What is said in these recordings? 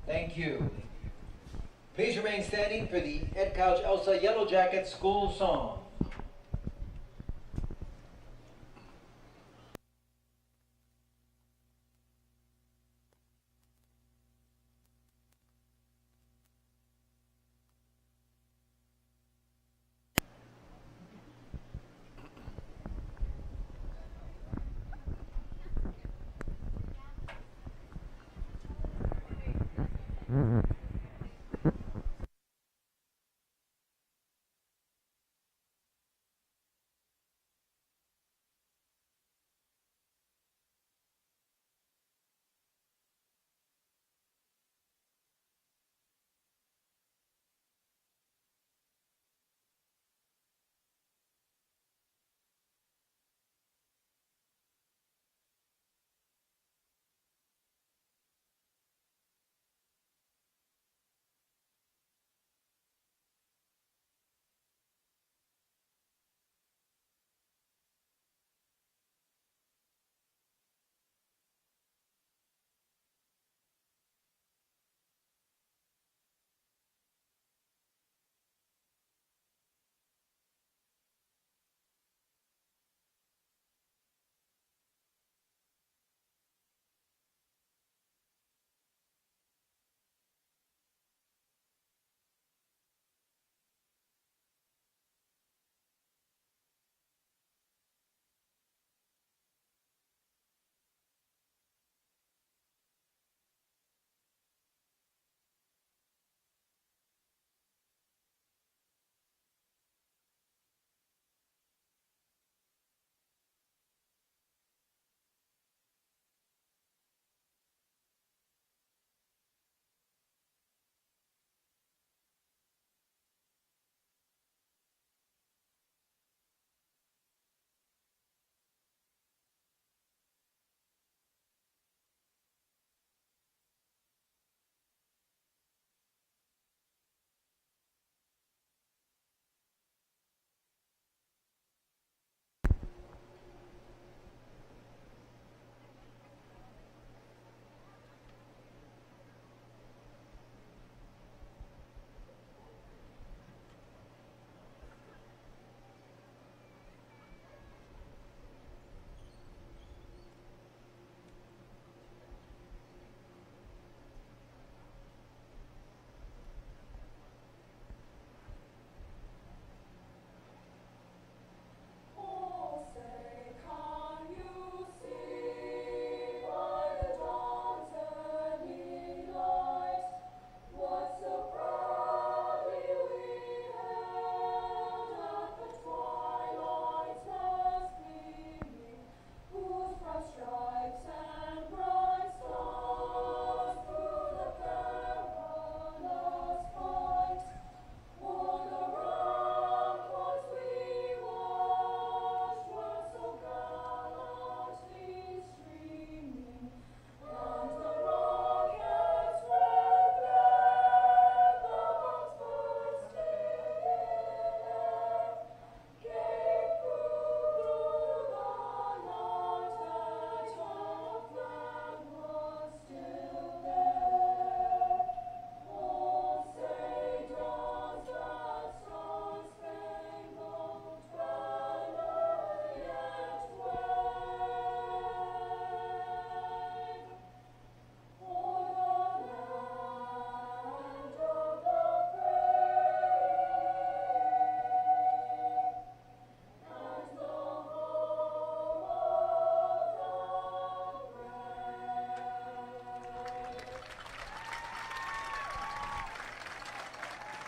Thank you. Please remain standing for the Edcouch-Elsa YellowJackets school song.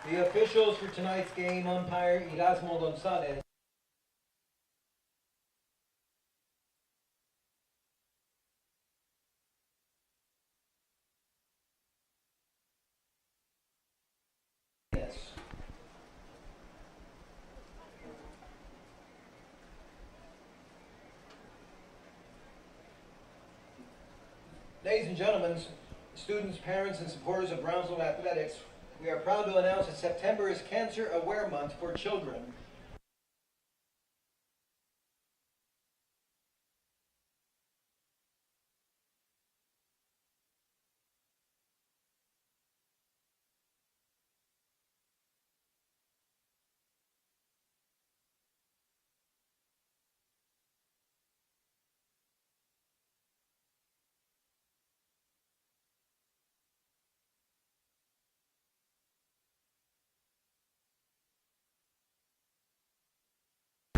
The officials for tonight's game, umpire Erasmo Gonzalez. Yes. Ladies and gentlemen, students, parents, and supporters of Brownsville Athletics, we are proud to announce that September is Cancer Aware Month for children.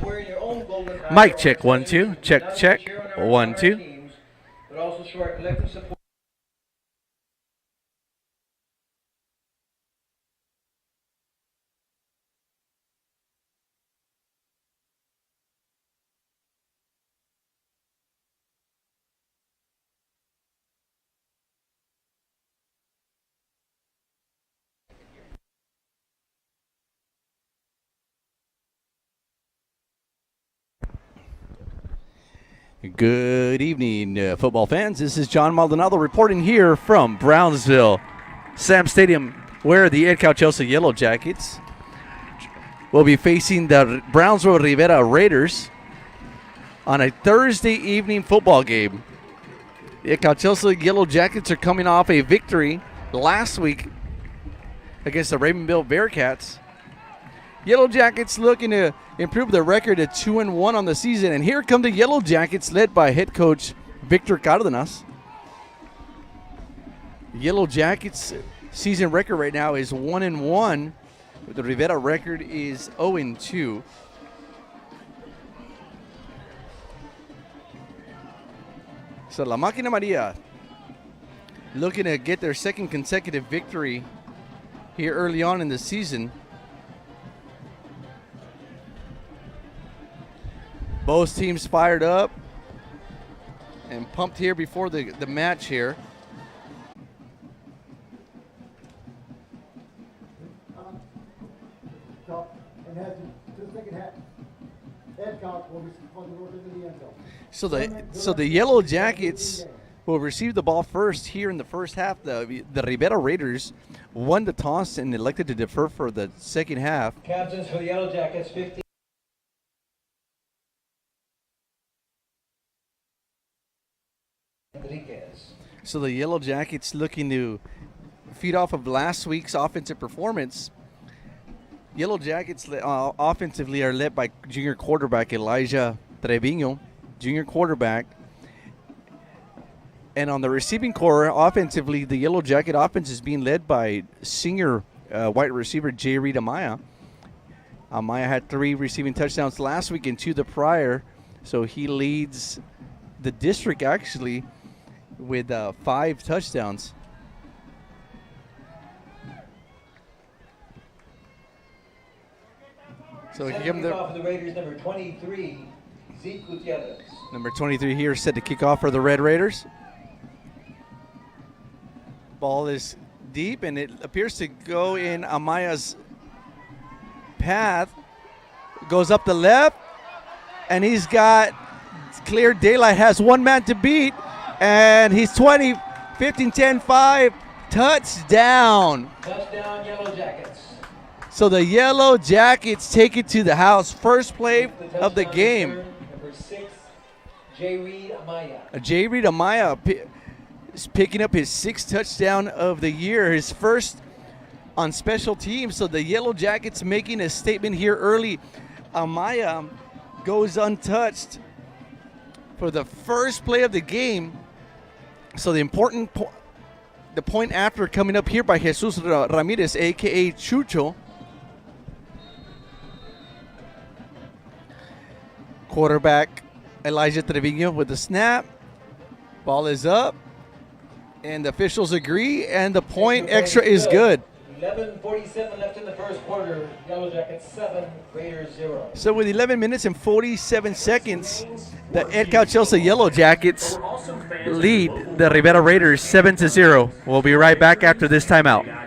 wearing your own golden tie Mic or check, 1 2. accessories, Check, not only check. cheer on our 1 2. teams, but also show our collective support. Good evening, football fans. This is John Maldonado reporting here from Brownsville, Sam Stadium, where the Edcouch-Elsa YellowJackets will be facing the Brownsville Rivera Raiders on a Thursday evening football game. The Edcouch-Elsa YellowJackets are coming off a victory last week against the Ravenville Bearcats. YellowJackets looking to improve their record to 2-1 on the season. And here come the YellowJackets led by head coach Victor Cardenas. YellowJackets season record right now is 1-1. The Rivera record is 0-2. So La Máquina Maria looking to get their second consecutive victory here early on in the season. Both teams fired up and pumped here before the match here. So the YellowJackets will receive the ball first here in the first half. The Rivera Raiders won the toss and elected to defer for the second half. Captains for the YellowJackets, 50. So the YellowJackets looking to feed off of last week's offensive performance. YellowJackets offensively are led by junior quarterback Elijah Trevino, junior quarterback. And on the receiving core, offensively, the YellowJacket offense is being led by senior wide receiver J. Reed Amaya. Amaya had 3 receiving touchdowns last week and 2 the prior, so he leads the district actually with 5 touchdowns. So give him the Raiders, number 23, Zeke Gutierrez. Number 23 here set to kick off for the Red Raiders. Ball is deep, and it appears to go in Amaya's path. Goes up the left, and he's got clear daylight, has one man to beat, and he's 20, 15, 10, 5, touchdown. Touchdown, YellowJackets. So the YellowJackets take it to the house. First play of the game. Number 6, J. Reed Amaya. J. Reed Amaya is picking up his 6th touchdown of the year, his first on special teams. So the YellowJackets making a statement here early. Amaya goes untouched for the first play of the game. So the important the point after coming up here by Jesus Ramirez, a.k.a. Chucho. Quarterback Elijah Trevino with the snap. Ball is up, and the officials agree, and the point extra is good. 11:47 left in the first quarter. YellowJackets 7, Raiders 0. So with 11 minutes and 47 seconds, the Edcouch-Elsa YellowJackets lead the Rivera Raiders 7-0. We'll be right back after this timeout.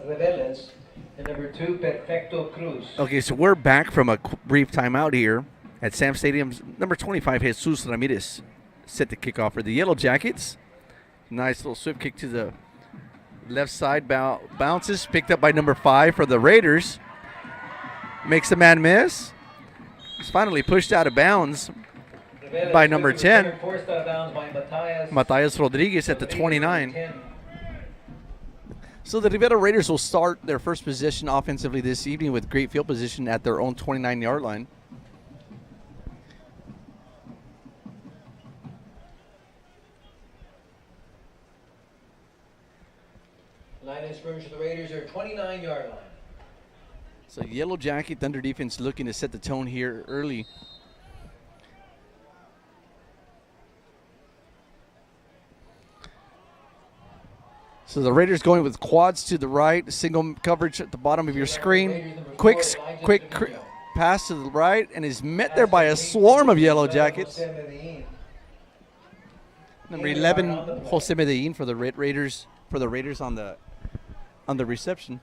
Reveles, and number 2, Perfecto Cruz. Okay, so we're back from a brief timeout here at Sam Stadium's number 25, Jesus Ramirez, set to kick off for the Yellow Jackets. Nice little swift kick to the left side, bounces, picked up by number 5 for the Raiders. Makes a man miss. It's finally pushed out of bounds by number 10. Forced out of bounds by Matias Rodriguez at the 29. So the Rivera Raiders will start their first possession offensively this evening with great field position at their own 29-yard line. Line of scrimmage for the Raiders are 29-yard line. So Yellow Jacket Thunder defense looking to set the tone here early. So the Raiders going with quads to the right, single coverage at the bottom of your screen. Quick pass to the right, and is met there by a swarm of Yellow Jackets. Number 11, Jose Medellin for the Raiders on the reception.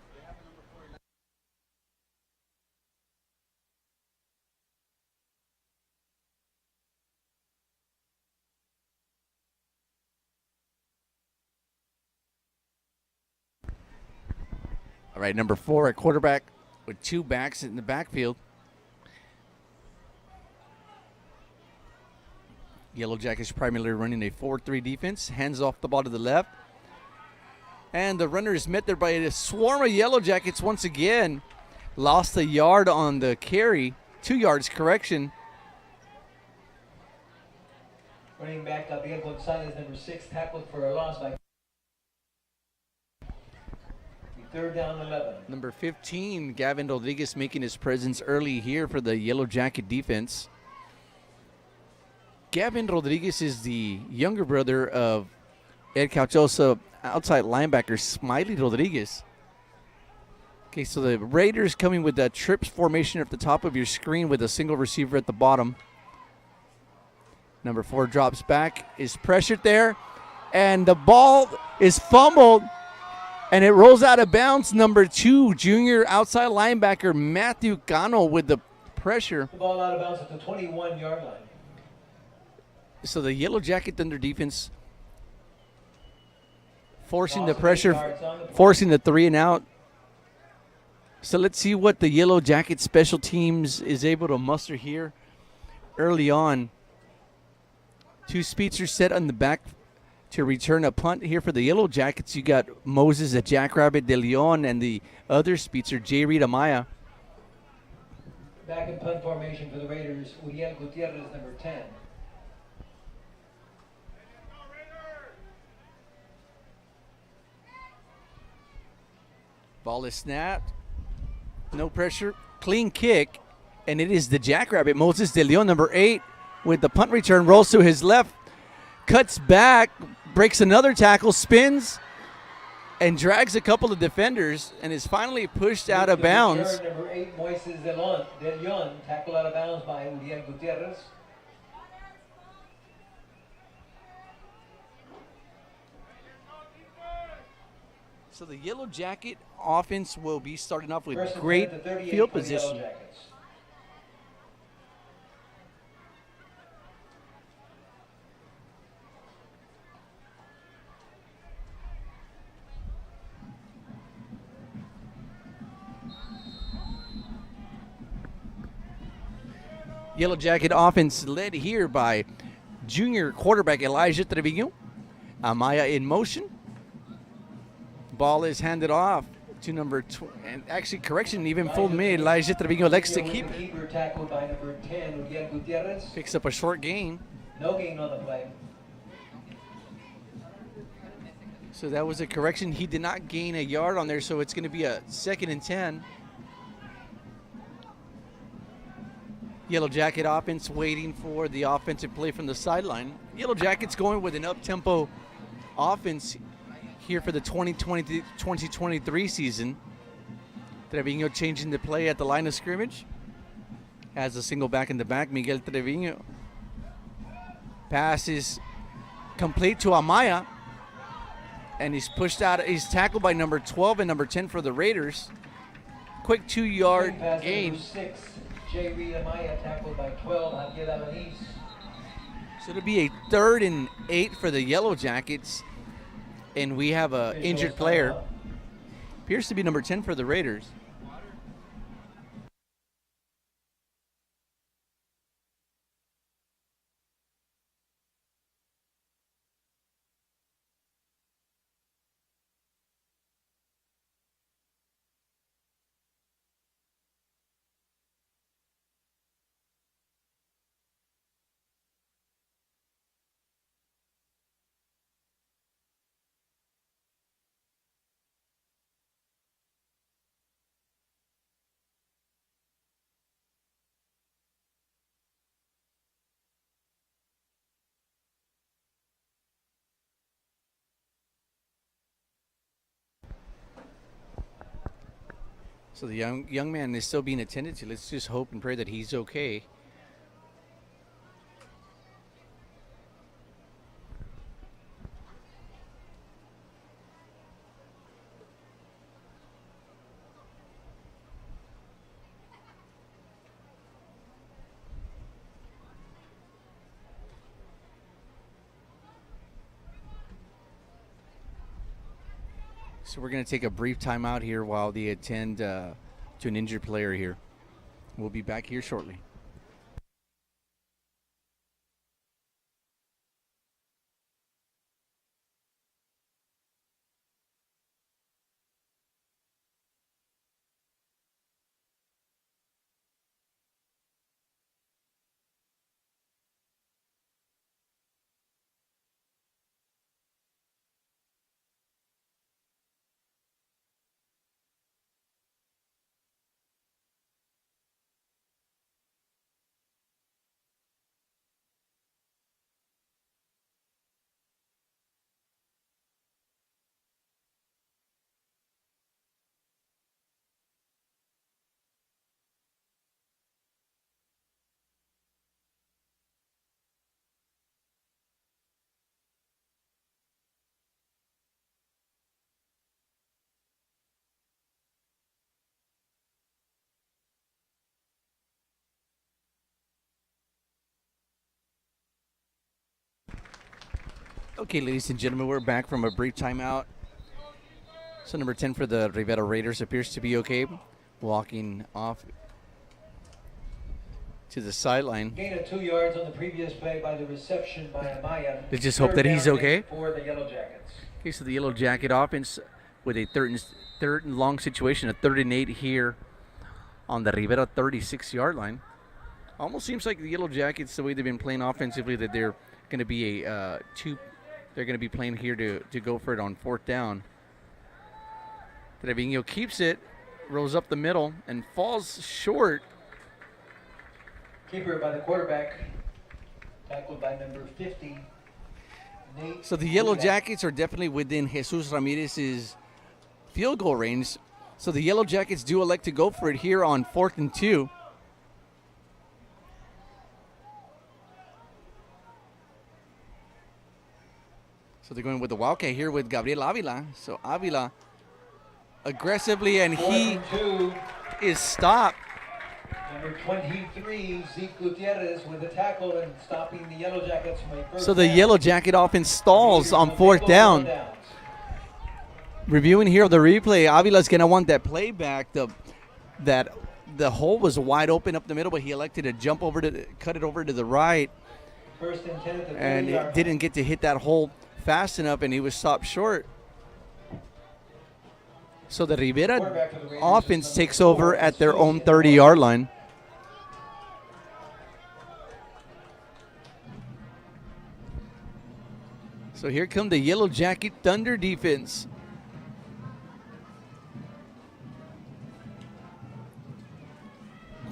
All right, number 4 at quarterback with 2 backs in the backfield. Yellow Jackets primarily running a 4-3 defense. Hands off the ball to the left. And the runner is met there by a swarm of Yellow Jackets once again. Lost a yard on the carry. 2 yards, correction. Running back Gabriel Gonzalez, number 6, tackled for a loss by 3rd down 11. Number 15, Gavin Rodriguez making his presence early here for the Yellow Jacket defense. Gavin Rodriguez is the younger brother of Edcouch-Elsa outside linebacker Smiley Rodriguez. Okay, so the Raiders coming with that trips formation at the top of your screen with a single receiver at the bottom. Number 4 drops back, is pressured there, and the ball is fumbled. And it rolls out of bounds. Number 2, junior outside linebacker Matthew Cano with the pressure. The ball out of bounds at the 21-yard line. So the Yellow Jacket Thunder defense forcing the pressure, forcing the 3 and out. So let's see what the Yellow Jacket special teams is able to muster here early on. 2 speedsters set on the back to return a punt here for the Yellow Jackets. You got Moses, a Jackrabbit de Leon, and the other speedster, J. Reed Amaya. Back in punt formation for the Raiders, Uriel Gutierrez, number 10. Ball is snapped. No pressure. Clean kick. And it is the Jackrabbit, Moses de Leon, number 8, with the punt return. Rolls to his left. Cuts back. Breaks another tackle. Spins. And drags a couple of defenders. And is finally pushed out of bounds. Number 8, Moises de Leon, tackled out of bounds by Uriel Gutierrez. So the Yellow Jacket offense will be starting off with great field position. Yellow Jacket offense led here by junior quarterback Elijah Trevino. Amaya in motion. Ball is handed off to number 2. And actually, correction, even fooled me. Elijah Trevino likes to keep. Keeper tackled by number 10, Uriel Gutierrez. Picks up a short gain. No gain on the play. So that was a correction. He did not gain a yard on there, so it's going to be a 2nd and 10. Yellow Jacket offense waiting for the offensive play from the sideline. Yellow Jackets going with an up-tempo offense here for the 2023 season. Trevino changing the play at the line of scrimmage. Has a single back in the back, Miguel Trevino. Pass is complete to Amaya. And he's pushed out. He's tackled by number 12 and number 10 for the Raiders. Quick 2-yard gain. Number 6, J. Rita Maya, tackled by 12, Javier Alanis. So it'll be a 3rd and 8 for the Yellow Jackets. And we have a injured player. Appears to be number 10 for the Raiders. So the young man is still being attended to. Let's just hope and pray that he's okay. So we're going to take a brief timeout here while they attend to an injured player here. We'll be back here shortly. Okay, ladies and gentlemen, we're back from a brief timeout. So number 10 for the Rivera Raiders appears to be okay. Walking off to the sideline. Gain of 2 yards on the previous play by the reception by Amaya. Let's just hope that he's okay. For the Yellow Jackets. Okay, so the Yellow Jacket offense with a third and long situation, a 3rd and 8 here on the Rivera 36-yard line. Almost seems like the Yellow Jackets, the way they've been playing offensively, that they're going to be they're going to be playing here to go for it on 4th down. Trevino keeps it, rolls up the middle, and falls short. Keeper by the quarterback, tackled by number 50. So the Yellow Jackets are definitely within Jesus Ramirez's field goal range. So the Yellow Jackets do elect to go for it here on 4th and 2. So they're going with the Wildcat here with Gabriel Avila. So Avila aggressively, and he is stopped. Number 23, Zeke Gutierrez with the tackle and stopping the Yellow Jackets from a first So the down. Yellow Jacket offense stalls on 4th down. Reviewing here the replay, Avila's going to want that play back. The hole was wide open up the middle, but he elected to jump over to cut it over to the right. First and 10 at the And it didn't get to hit that hole fast enough, and he was stopped short. So the Rivera offense takes over at their own 30-yard line. So here come the Yellow Jacket Thunder defense.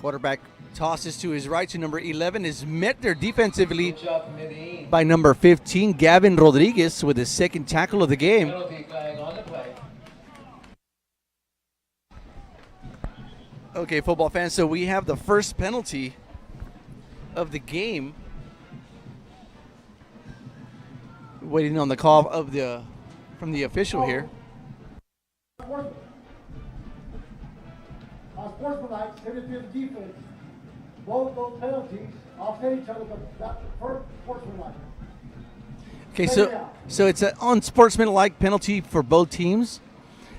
Quarterback tosses to his right to number 11, is met there defensively Good job from Medellin. by number 15, Gavin Rodriguez, with his 2nd tackle of the game. Penalty flag on the play. Okay, football fans, so we have the first penalty of the game. Waiting on the call of the from the official here. Sportsmanlike, 75th defense. Both those penalties offset each other, but that's the first sportsmanlike. Okay, so it's an unsportsmanlike penalty for both teams.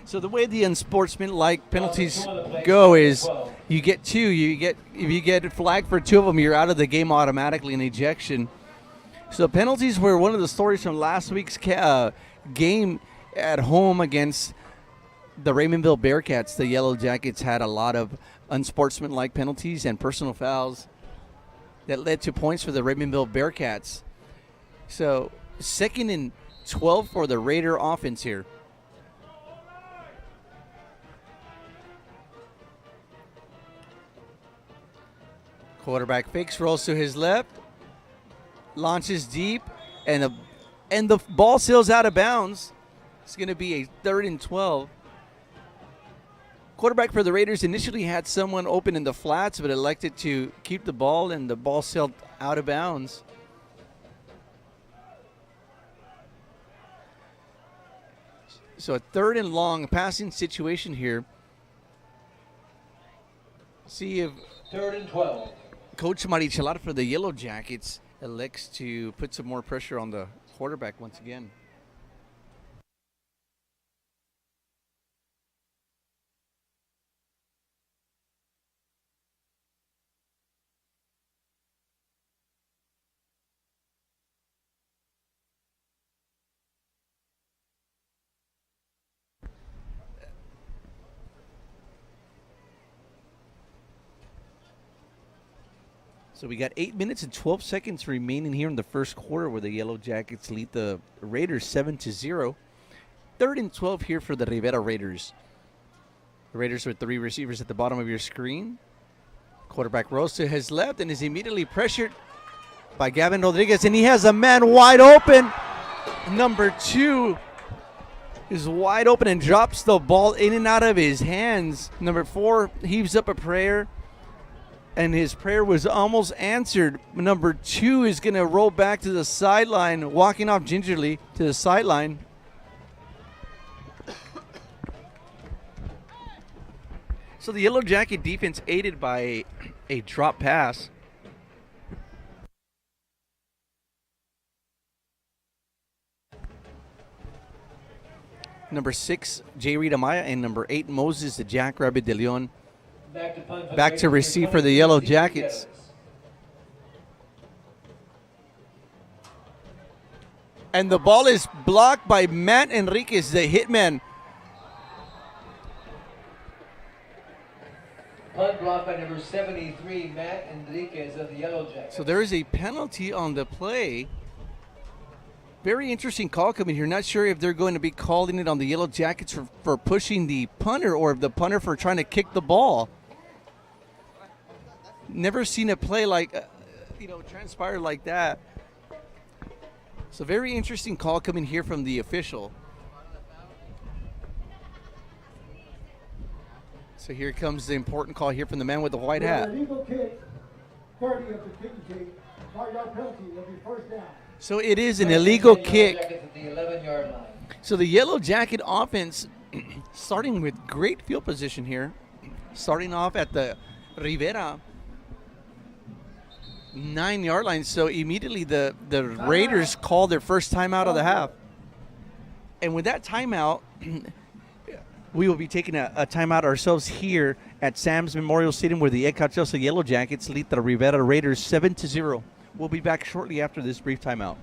So the way the unsportsmanlike penalties go is you get two. If you get flagged for two of them, you're out of the game automatically in ejection. So penalties were one of the stories from last week's game at home against the Raymondville Bearcats. The Yellow Jackets had a lot of unsportsmanlike penalties and personal fouls that led to points for the Raymondville Bearcats. So 2nd and 12 for the Raider offense here. Quarterback fakes, rolls to his left, launches deep, and the ball sails out of bounds. It's going to be a 3rd and 12. Quarterback for the Raiders initially had someone open in the flats, but elected to keep the ball, and the ball sailed out of bounds. So a 3rd and long passing situation here. See if 3rd and 12. Coach Marichalar for the Yellow Jackets elects to put some more pressure on the quarterback once again. So we got 8 minutes and 12 seconds remaining here in the first quarter, where the Yellow Jackets lead the Raiders 7-0. 3rd and 12 here for the Rivera Raiders. The Raiders with 3 receivers at the bottom of your screen. Quarterback rolls to his left and is immediately pressured by Gavin Rodriguez, and he has a man wide open. Number 2 is wide open and drops the ball in and out of his hands. Number 4 heaves up a prayer, and his prayer was almost answered. Number 2 is going to roll back to the sideline, walking off gingerly to the sideline. So the Yellow Jacket defense aided by a drop pass. Number 6, J. Rita Maya, and number 8, Moses, the Jackrabbit de Leon. Back to receive for the Yellow Jackets. And the ball is blocked by Matt Enriquez, the hitman. Punt blocked by number 73, Matt Enriquez of the Yellow Jackets. So there is a penalty on the play. Very interesting call coming here. Not sure if they're going to be calling it on the Yellow Jackets for pushing the punter, or if the punter for trying to kick the ball. Never seen a play like, transpire like that. So very interesting call coming here from the official. So here comes the important call here from the man with the white hat. Illegal kick, 30 of the kicking team. 5-yard penalty will be first down. So it is an illegal kick. At the 11-yard line. So the Yellow Jacket offense starting with great field position here. Starting off at the Rivera 9-yard line. So immediately the Raiders call their first timeout of the half. And with that timeout, we will be taking a timeout ourselves here at Sam's Memorial Stadium, where the Edcouch-Elsa YellowJackets lead the Rivera Raiders 7-0. We'll be back shortly after this brief timeout.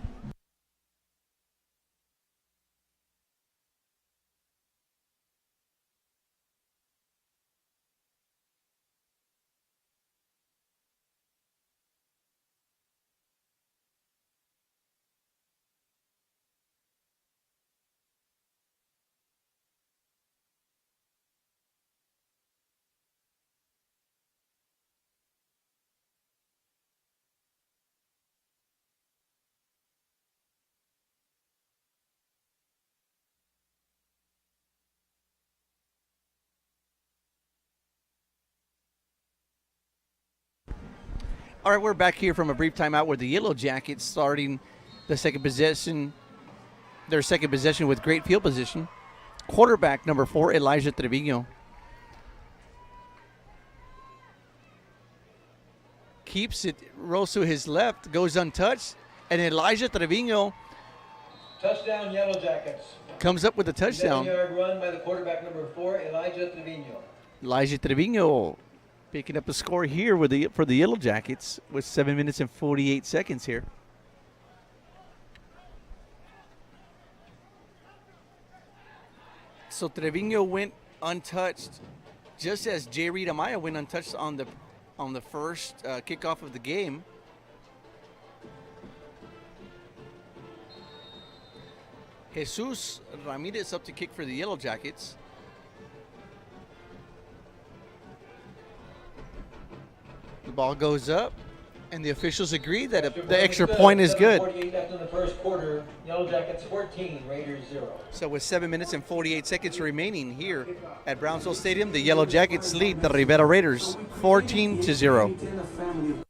All right, we're back here from a brief timeout where the Yellow Jackets starting the second possession their second possession with great field position. Quarterback number 4, Elijah Trevino. Keeps it, rolls to his left, goes untouched, and Elijah Trevino Touchdown, Yellow Jackets. comes up with a touchdown. 11-yard run by the quarterback number 4, Elijah Trevino. Elijah Trevino picking up a score here for the Yellow Jackets with 7 minutes and 48 seconds here. So Trevino went untouched, just as J. Reed Amaya went untouched on the first kickoff of the game. Jesus Ramirez up to kick for the Yellow Jackets. The ball goes up, and the officials agree that the extra point is good. 48 left in the first quarter. Yellow Jackets 14, Raiders 0. So with 7 minutes and 48 seconds remaining here at Brownsville Stadium, the Yellow Jackets lead the Rivera Raiders 14-0.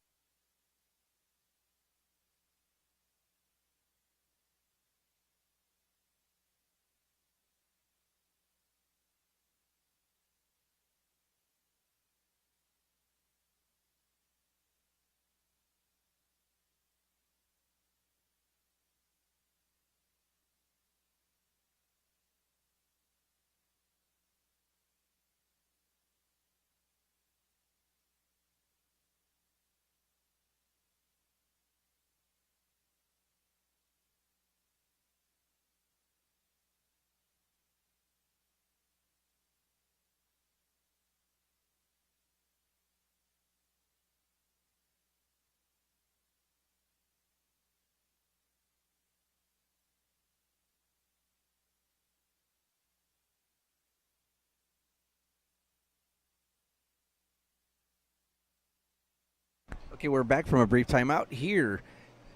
Okay, we're back from a brief timeout here.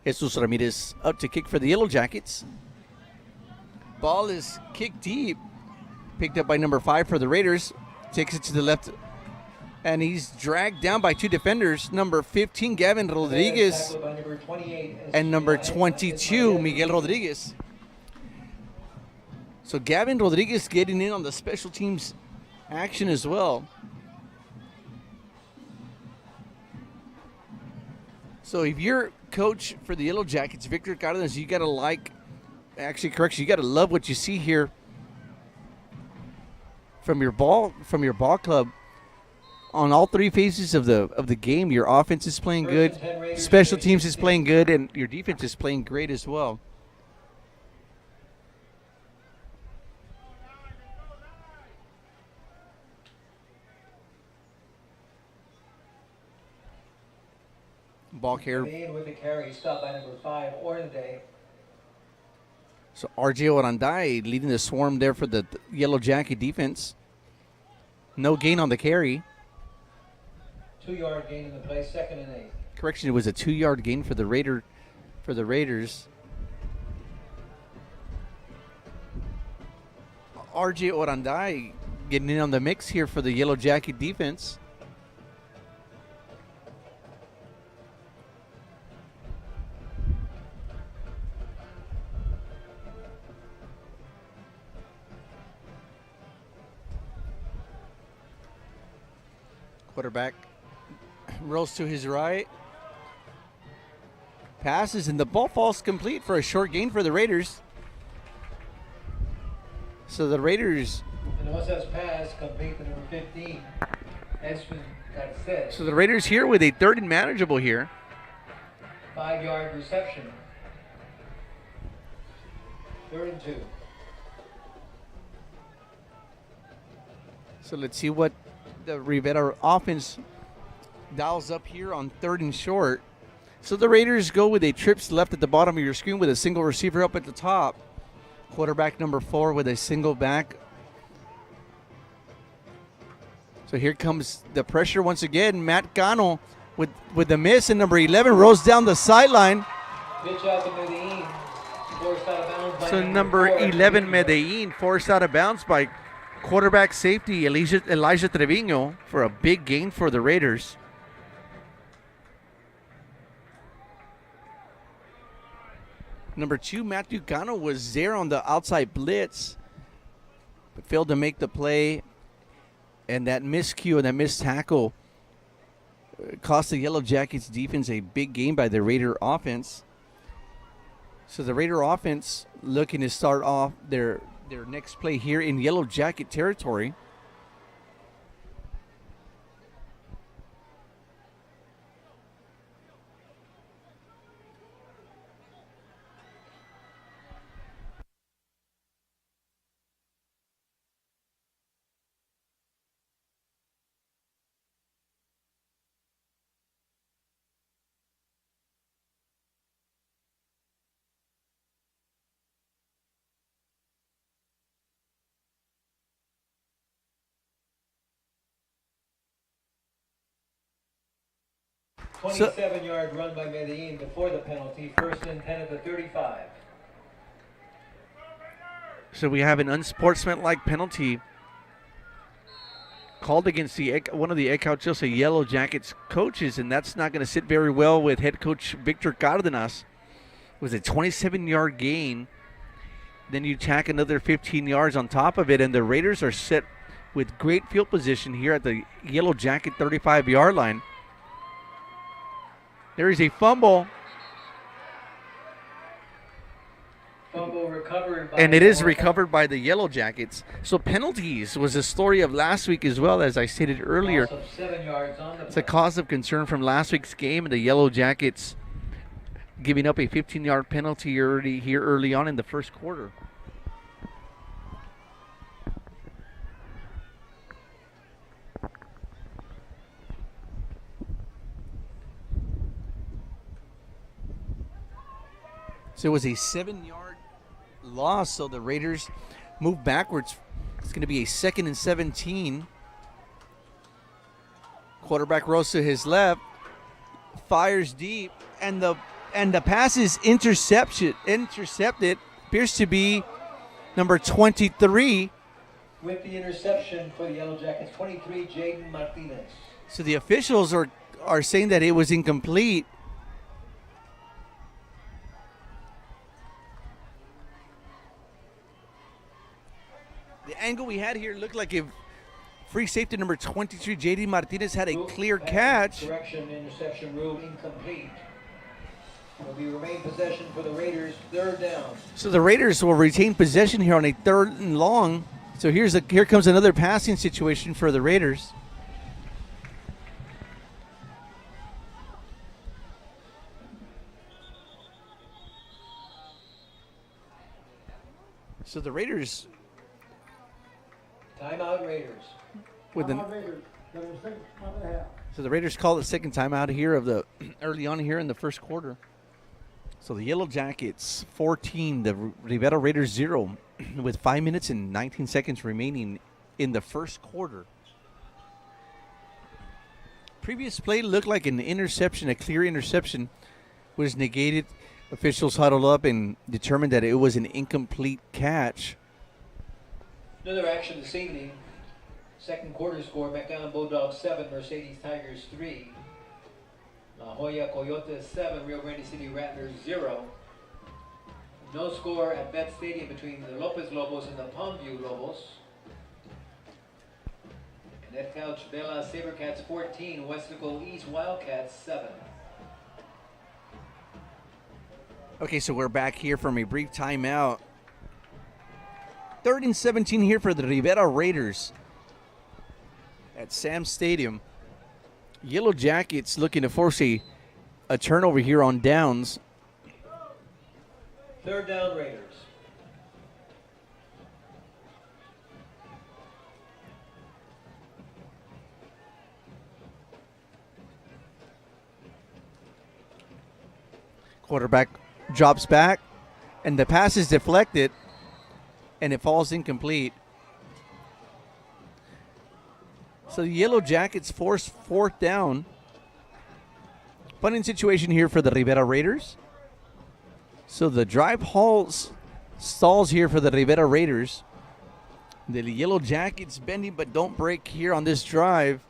Jesus Ramirez up to kick for the Yellow Jackets. Ball is kicked deep. Picked up by number 5 for the Raiders. Takes it to the left. And he's dragged down by 2 defenders. Number 15, Gavin Rodriguez. And number 22, Miguel Rodriguez. So Gavin Rodriguez getting in on the special teams action as well. So if you're coach for the Yellow Jackets, Victor Cardenas, you got to you got to love what you see here from your ball club. On all 3 phases of the game, your offense is playing good, special teams is playing good, and your defense is playing great as well. Ball carry. With the carry, stopped by number 5, Ornday. So RJ Orandai leading the swarm there for the Yellow Jacket defense. No gain on the carry. 2-yard gain in the play, 2nd and 8. Correction, it was a 2-yard gain for the Raiders. RJ Orandai getting in on the mix here for the Yellow Jacket defense. Quarterback rolls to his right. Passes, and the ball falls complete for a short gain for the Raiders. So the Raiders. And once that's passed, complete to number 15. So the Raiders here with a 3rd and manageable here. 5-yard reception. 3rd and 2. So let's see what the Rivera offense dials up here on 3rd and short. So the Raiders go with a trips left at the bottom of your screen with a single receiver up at the top. Quarterback number 4 with a single back. So here comes the pressure once again. Matt Cano with the miss, and number 11 rolls down the sideline. Pitch out to Medellin. Forced out of bounds by So number 11, Medellin, forced out of bounds by quarterback safety Elijah Trevino for a big gain for the Raiders. Number 2, Matthew Cano, was there on the outside blitz, but failed to make the play. And that miscue and that missed tackle cost the Yellow Jackets defense a big game by the Raider offense. So the Raider offense looking to start off their next play here in Yellow Jacket territory. So- 27-yard run by Medellin before the penalty. First and 10 at the 35. So we have an unsportsmanlike penalty called against one of the Edcouch-Elsa YellowJackets coaches, and that's not going to sit very well with head coach Victor Cardenas. It was a 27-yard gain. Then you tack another 15 yards on top of it, and the Raiders are set with great field position here at the Yellow Jacket 35-yard line. There is a fumble. Fumble recovered by And it is recovered by the Yellow Jackets. So penalties was a story of last week as well, as I stated earlier. Loss of 7 yards on the It's a cause of concern from last week's game, and the Yellow Jackets giving up a 15-yard penalty early on in the first quarter. So it was a 7-yard loss, so the Raiders move backwards. It's going to be a 2nd and 17. Quarterback rolls to his left, fires deep, and the pass is intercepted. Appears to be number 23. With the interception for the Yellow Jackets, 23, Jaden Martinez. So the officials are saying that it was incomplete. The angle we had here looked like if free safety number 23, J.D. Martinez, had a clear catch. Correction, interception ruled incomplete. Will be remain possession for the Raiders, 3rd down. So the Raiders will retain possession here on a 3rd and long. So here comes another passing situation for the Raiders. So the Raiders Timeout Raiders. Timeout Raiders. There was 6 and a half. So the Raiders call the second timeout here of the early on here in the first quarter. So the Yellow Jackets 14, the Rivera Raiders 0, with 5 minutes and 19 seconds remaining in the first quarter. Previous play looked like an interception, a clear interception, was negated. Officials huddled up and determined that it was an incomplete catch. Another action this evening. Second quarter score, McAllen Bulldogs 7, Mercedes Tigers 3. La Jolla Coyotes 7, Rio Grande City Rattlers 0. No score at Bet Stadium between the Lopez Lobos and the Palmview Lobos. And Edcouch-Elsa Sabercats 14, Westico East Wildcats 7. Okay, so we're back here from a brief timeout. 3rd and 17 here for the Rivera Raiders at Sam Stadium. Yellow Jackets looking to force a turnover here on downs. 3rd down Raiders. Quarterback drops back, and the pass is deflected, and it falls incomplete. So the Yellow Jackets force 4th down. Punting situation here for the Rivera Raiders. So the drive stalls here for the Rivera Raiders. The Yellow Jackets bending but don't break here on this drive.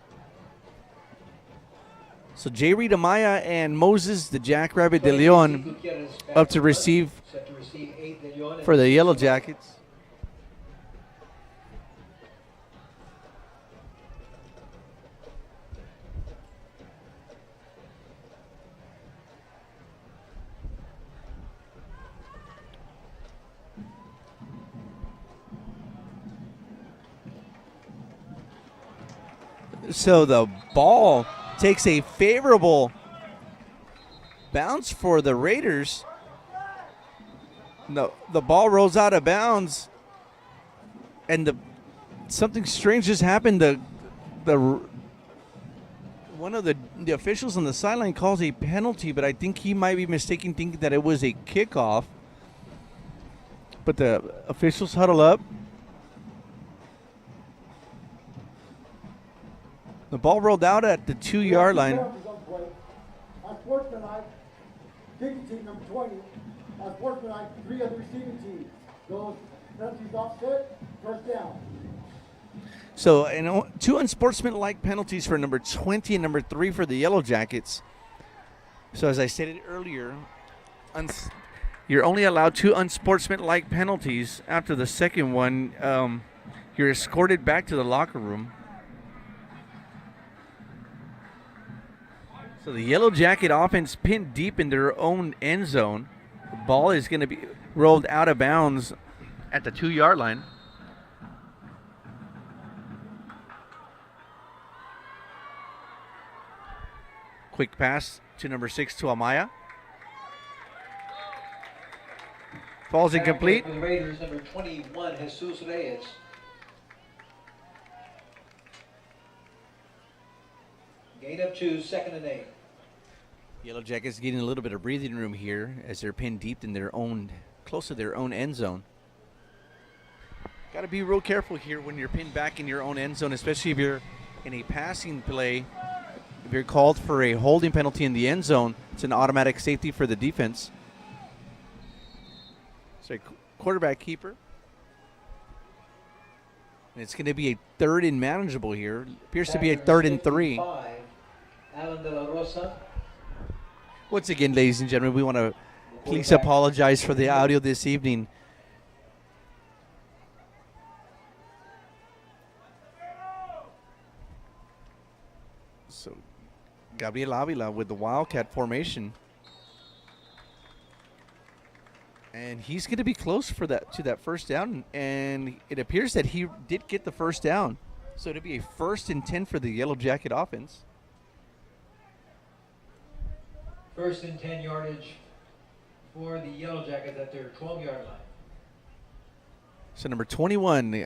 So J. Reed Amaya and Moses, the Jackrabbit de Leon, up to receive for the Yellow Jackets. So the ball takes a favorable bounce for the Raiders. No, the ball rolls out of bounds, and something strange just happened. One of the officials on the sideline calls a penalty, but I think he might be mistaken, thinking that it was a kickoff. But the officials huddle up. The ball rolled out at the 2-yard line. Unsportsmanlike, kicking team number 20. Unsportsmanlike, 3 of the receiving teams. Those penalties offset, first down. So, 2 unsportsmanlike penalties for number 20 and number 3 for the Yellow Jackets. So, as I stated earlier, you're only allowed 2 unsportsmanlike penalties. After the second one, you're escorted back to the locker room. So the Yellow Jacket offense pinned deep in their own end zone. The ball is going to be rolled out of bounds at the 2-yard line. Quick pass to number 6 to Amaya. Falls incomplete. For the Raiders, number 21, Jesus Reyes. Gain up to 2nd and 8. Yellow Jackets getting a little bit of breathing room here as they're pinned deep in their own, close to their own end zone. Got to be real careful here when you're pinned back in your own end zone, especially if you're in a passing play. If you're called for a holding penalty in the end zone, it's an automatic safety for the defense. So quarterback keeper. And it's going to be a 3rd and manageable here. Appears to be a 3rd and 3. Alan De La Rosa. Once again, ladies and gentlemen, we want to please apologize for the audio this evening. So, Gabriel Avila with the Wildcat formation. And he's going to be close for to that first down. And it appears that he did get the first down. So it'll be a 1st and 10 for the Yellow Jacket offense. 1st and 10 yardage for the Yellow Jackets at their 12-yard line. So number 21,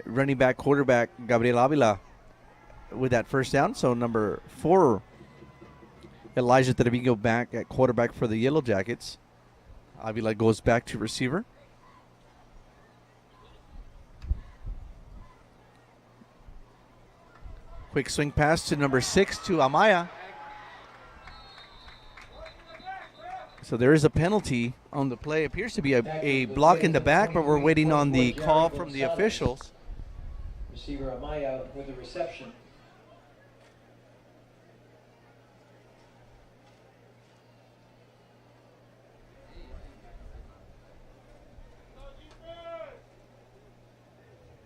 running back, quarterback, Gabriel Avila with that first down. So number 4, Elijah Trevigo back at quarterback for the Yellow Jackets. Avila goes back to receiver. Quick swing pass to number 6 to Amaya. So there is a penalty on the play. Appears to be a block in the back, but we're waiting on the call from the officials. Receiver Amaya with the reception.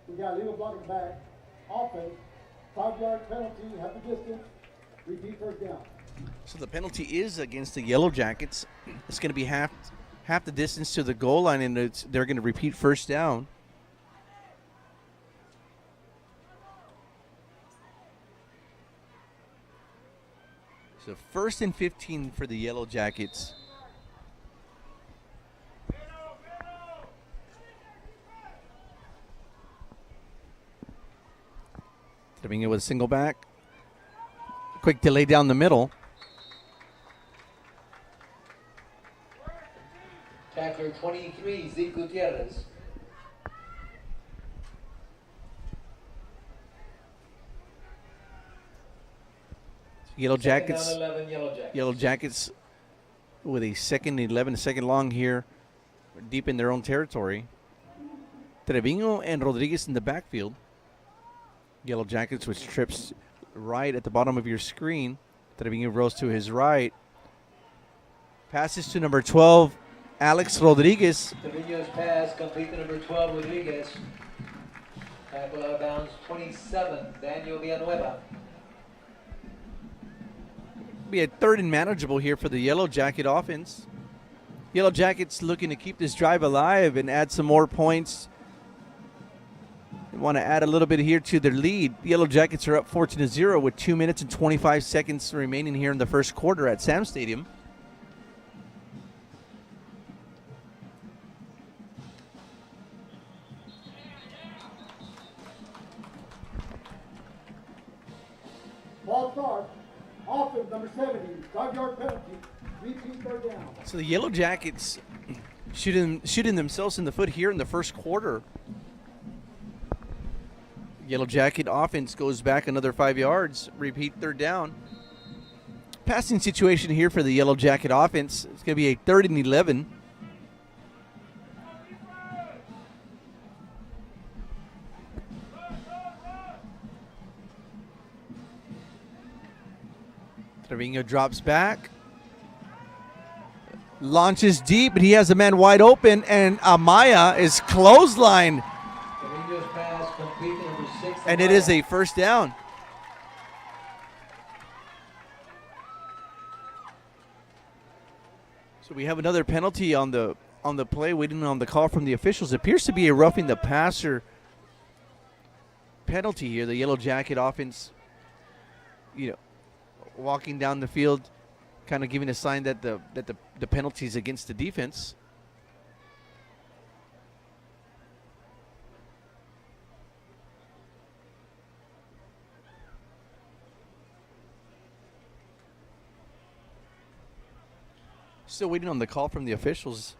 We got legal blocking back. Offense, 5-yard penalty, half the distance, repeat first down. So the penalty is against the Yellow Jackets. It's going to be half the distance to the goal line, and they're going to repeat first down. So 1st and 15 for the Yellow Jackets. Coming in with a single back. Quick delay down the middle. Tackler 23, Zeke Gutierrez. Yellow Jackets. Second down 11, Yellow Jackets. Yellow Jackets with a 2nd and 11, second long here, deep in their own territory. Treviño and Rodriguez in the backfield. Yellow Jackets, which trips right at the bottom of your screen. Trevino rolls to his right. Passes to number 12, Alex Rodriguez. Trevino's pass complete to number 12, Rodriguez. Tackle out of bounds, 27, Daniel Villanueva. Be a third and manageable here for the Yellow Jacket offense. Yellow Jackets looking to keep this drive alive and add some more points. They want to add a little bit here to their lead. Yellow Jackets are up 14-0 with 2 minutes and 25 seconds remaining here in the first quarter at Sam Stadium. Ball start. Offense number 70. 5-yard penalty. Repeat third down. So the Yellow Jackets shooting themselves in the foot here in the first quarter. Yellow Jacket offense goes back another 5 yards. Repeat third down. Passing situation here for the Yellow Jacket offense. It's going to be a 3rd and 11. Trevino drops back. Launches deep, but he has a man wide open, and Amaya is clotheslined. Trevino's pass complete to number 6. And it is a first down. So we have another penalty on the play, waiting on the call from the officials. It appears to be a roughing the passer penalty here. The Yellow Jacket offense, walking down the field, kind of giving a sign that the penalty is against the defense. Still waiting on the call from the officials.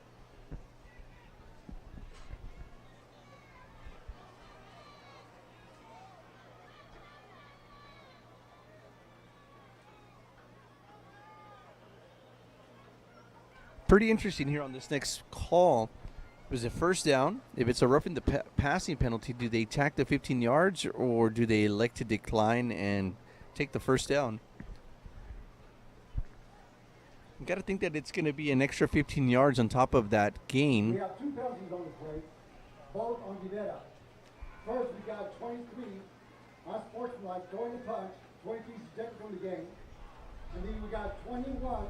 Pretty interesting here on this next call. It was a first down. If it's a roughing the passing penalty, do they tack the 15 yards or do they elect to decline and take the first down? You got to think that it's going to be an extra 15 yards on top of that gain. We have 2 penalties on the play, both on Rivera. First, we got 23, unsportsmanlike, throwing the punch, 23 ejected from the game. And then we got 21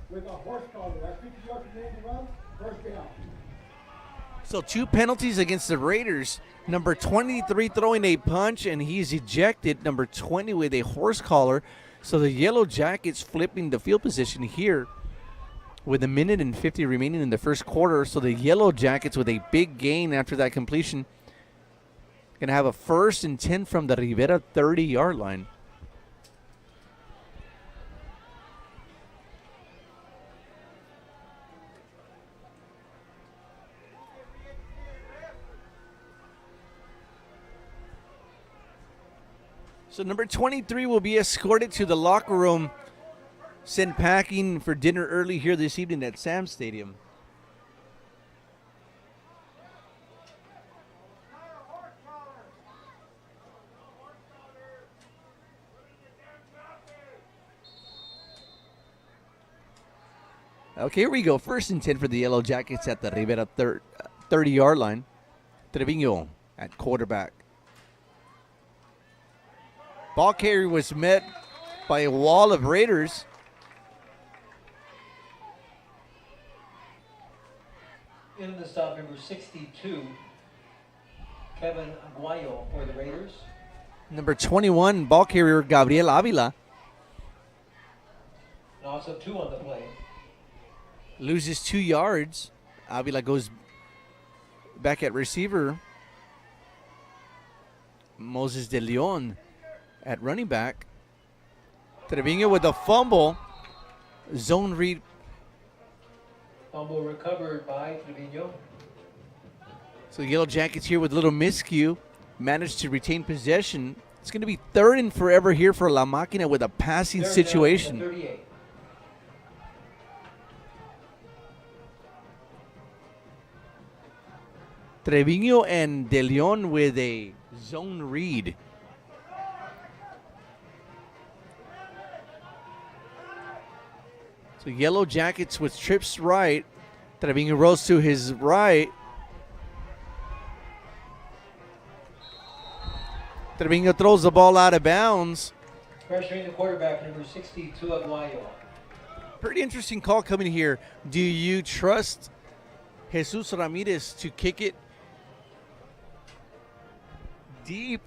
with a horse collar. That's 50 yards from the end to run, first down. So 2 penalties against the Raiders. Number 23 throwing a punch, and he's ejected. Number 20 with a horse collar. So the Yellow Jackets flipping the field position here with 1 minute and 50 remaining in the first quarter. So the Yellow Jackets with a big gain after that completion. Going to have a 1st and 10 from the Rivera 30-yard line. So number 23 will be escorted to the locker room, sent packing for dinner early here this evening at Sam Stadium. Okay, here we go. 1st and 10 for the Yellow Jackets at the Rivera 30-yard line. Trevino at quarterback. Ball carry was met by a wall of Raiders. In the stop, number 62, Kevin Aguayo for the Raiders. Number 21, ball carrier Gabriel Avila. And also 2 on the play. Loses 2 yards. Avila goes back at receiver. Moses de Leon at running back. Trevino with a fumble. Zone read. Fumble recovered by Trevino. So Yellow Jackets here with a little miscue. Managed to retain possession. It's going to be 3rd and forever here for La Máquina with a passing situation. 38. Trevino and De Leon with a zone read. So Yellow Jackets with trips right. Trevino rolls to his right. Trevino throws the ball out of bounds. Pressuring the quarterback, number 62, Aguayo. Pretty interesting call coming here. Do you trust Jesus Ramirez to kick it deep?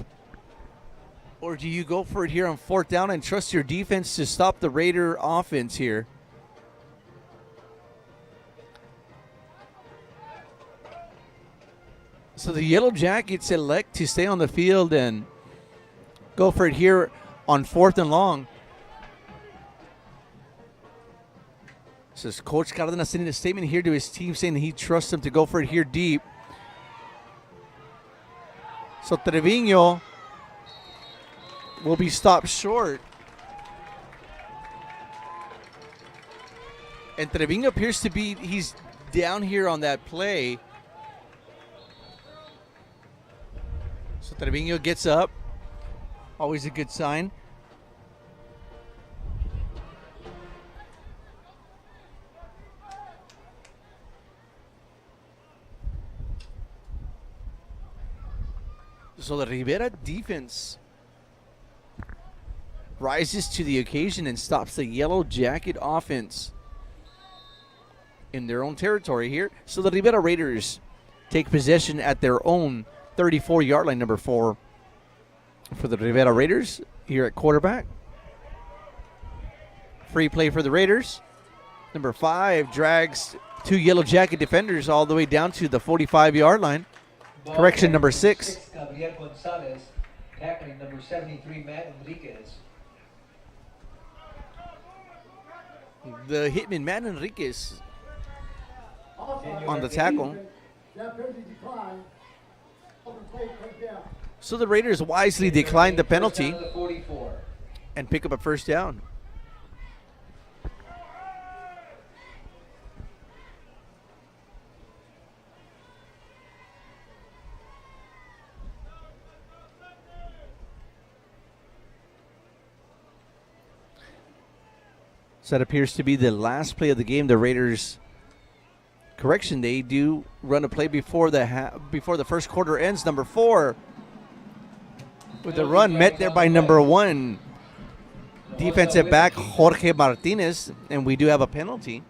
Or do you go for it here on 4th down and trust your defense to stop the Raider offense here? So the Yellow Jackets elect to stay on the field and go for it here on 4th and long. Says Coach Cardenas sending a statement here to his team saying that he trusts them to go for it here deep. So Trevino will be stopped short. And Trevino appears to be, he's down here on that play. So Trevino gets up. Always a good sign. So the Rivera defense rises to the occasion and stops the Yellow Jacket offense in their own territory here. So the Rivera Raiders take possession at their own 34-yard line, number 4 for the Rivera Raiders here at quarterback. Free play for the Raiders. Number 5 drags 2 Yellow Jacket defenders all the way down to the 45-yard line. Correction, number 6. Gabriel Gonzalez, tackling number 73, Matt Enriquez. The hitman, Matt Enriquez, on the tackle. So the Raiders wisely declined the penalty and pick up a 1st down. So that appears to be the last play of the game. The Raiders, correction, they do run a play before the first quarter ends. Number 4 with the run met there by number 1 defensive back Jorge Martinez, and we do have a penalty.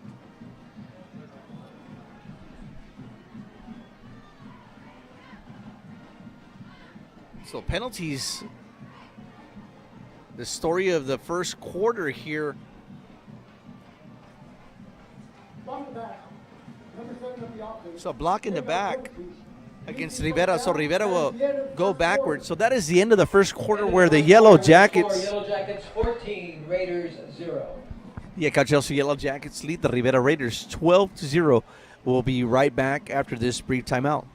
So penalties, the story of the first quarter here. So block in the back against Rivera. So Rivera will go backwards. So that is the end of the first quarter where the Yellow Jackets. Yellow Jackets 14, Raiders 0. Yeah, Edcouch-Elsa YellowJackets lead the Rivera Raiders 12-0. We'll be right back after this brief timeout.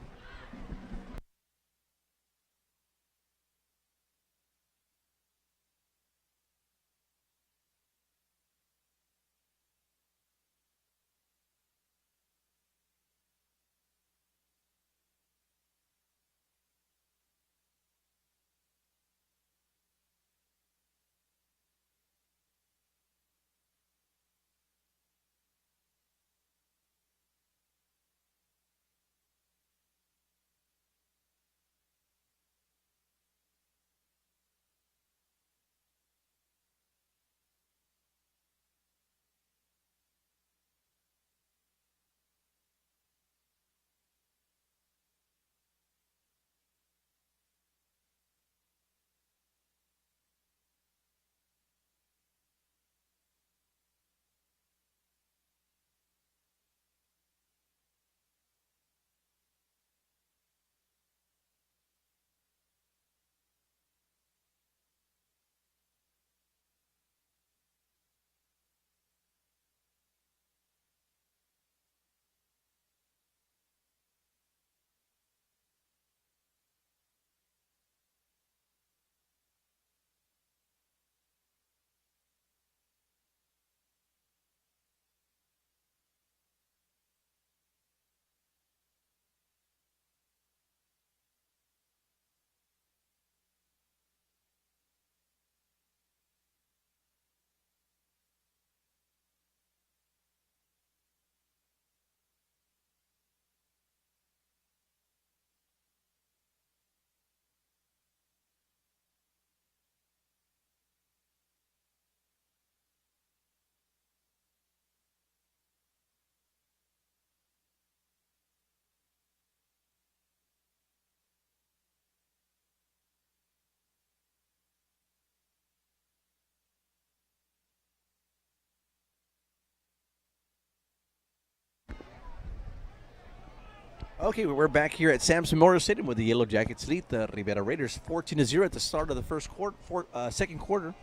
Okay, we're back here at Sam's Memorial Stadium with the Yellow Jackets lead the Rivera Raiders 14-0 at the start of the second quarter.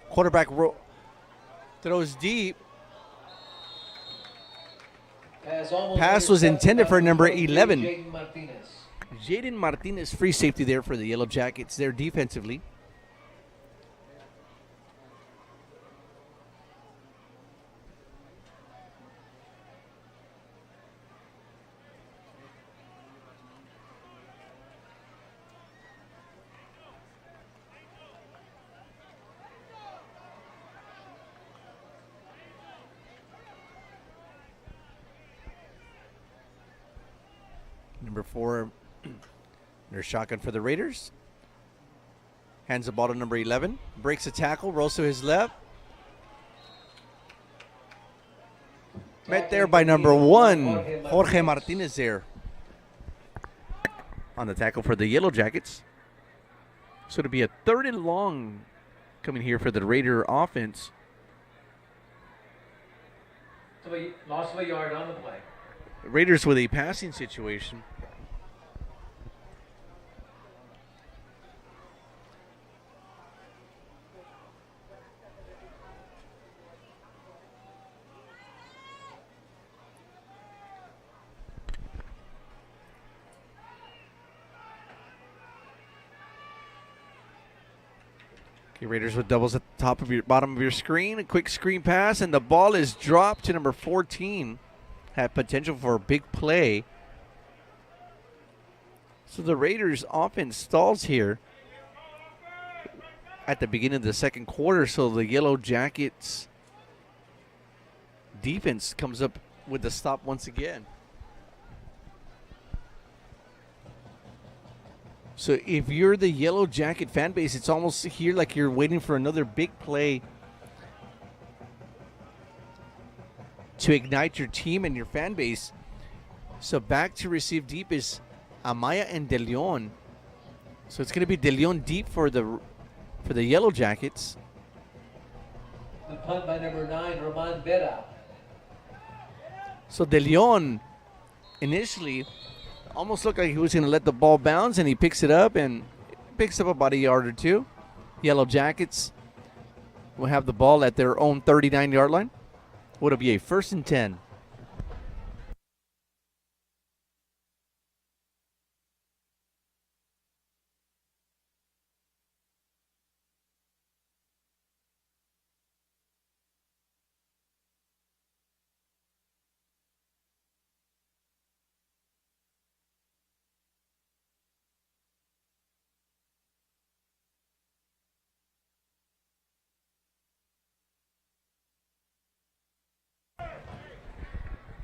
Quarterback throws deep. Pass was intended for number 11. Jaden Martinez, free safety there for the Yellow Jackets there defensively. Number 4, there's shotgun for the Raiders. Hands the ball to number 11. Breaks a tackle, rolls to his left. Met there by number 1, Jorge Martinez there. On the tackle for the Yellow Jackets. So it'll be a 3rd and long coming here for the Raider offense. So loss of a yard on the play. Raiders with a passing situation. Okay, Raiders with doubles at the bottom of your screen. A quick screen pass, and the ball is dropped to number 14. Had potential for a big play. So the Raiders offense stalls here at the beginning of the second quarter. So the Yellow Jackets defense comes up with the stop once again. So if you're the Yellow Jacket fan base, it's almost here like you're waiting for another big play to ignite your team and your fan base. So back to receive deep is Amaya and De Leon. So it's going to be De Leon deep for the Yellow Jackets. The punt by number 9, Roman Vera. So De Leon initially almost looked like he was going to let the ball bounce, and he picks it up and picks up about a yard or two. Yellow Jackets will have the ball at their own 39-yard line. Would it be a 1st and 10?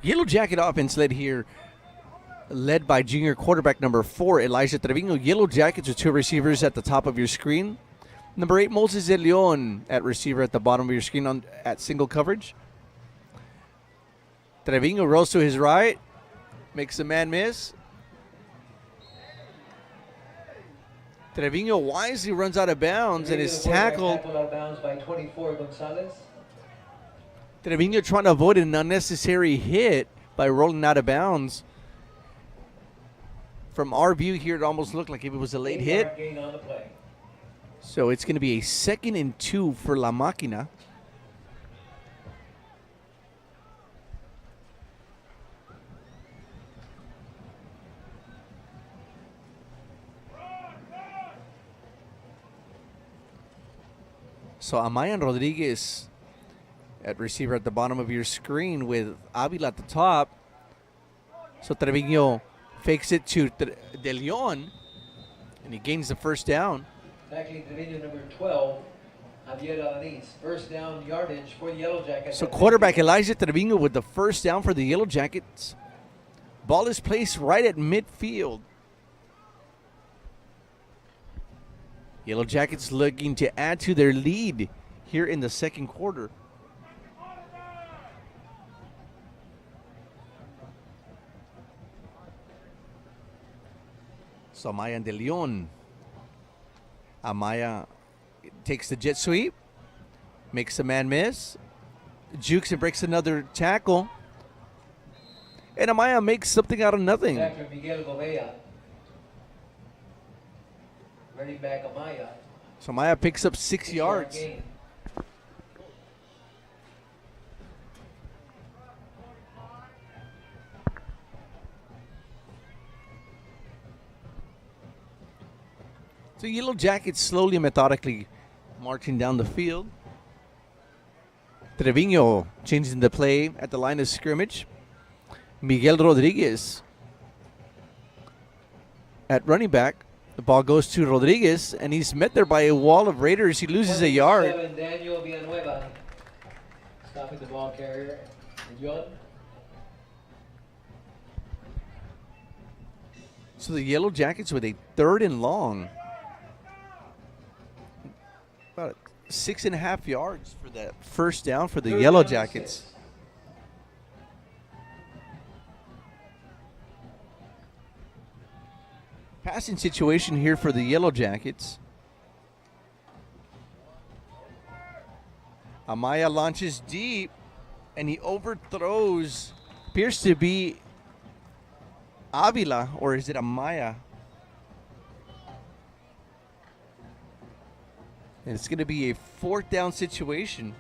Yellow Jacket offense led by junior quarterback number 4, Elijah Trevino. Yellow Jackets with 2 receivers at the top of your screen. Number 8, Moses De Leon at receiver at the bottom of your screen at single coverage. Trevino rolls to his right, makes a man miss. Trevino wisely runs out of bounds and is tackled. Out of bounds by 24, Gonzalez. Trevino trying to avoid an unnecessary hit by rolling out of bounds. From our view here, it almost looked like it was a late hit. Gain on the play. So it's going to be a 2nd and 2 for La Máquina. So Amayan Rodriguez at receiver at the bottom of your screen with Avila at the top. So Trevino fakes it to De Leon, and he gains the 1st down. Tackling Trevino number 12, Javier Alanis. 1st down yardage for the Yellow Jackets. So quarterback Elijah Trevino with the 1st down for the Yellow Jackets. Ball is placed right at midfield. Yellow Jackets looking to add to their lead here in the second quarter. So Amaya and De Leon. Amaya takes the jet sweep, makes a man miss, jukes and breaks another tackle. And Amaya makes something out of nothing. After Miguel Gobea. Running back Amaya. So Amaya picks up 6 6-yard yards. gain. So Yellow Jackets slowly and methodically marching down the field. Trevino changing the play at the line of scrimmage. Miguel Rodriguez at running back. The ball goes to Rodriguez, and he's met there by a wall of Raiders. He loses a yard. 27, Daniel Villanueva stopping the ball carrier. Yon. So the Yellow Jackets with a 3rd and long. About 6.5 yards for that first down for the Yellow Jackets. Passing situation here for the Yellow Jackets. Amaya launches deep, and he overthrows. Appears to be Avila, or is it Amaya? And it's going to be a 4th down situation.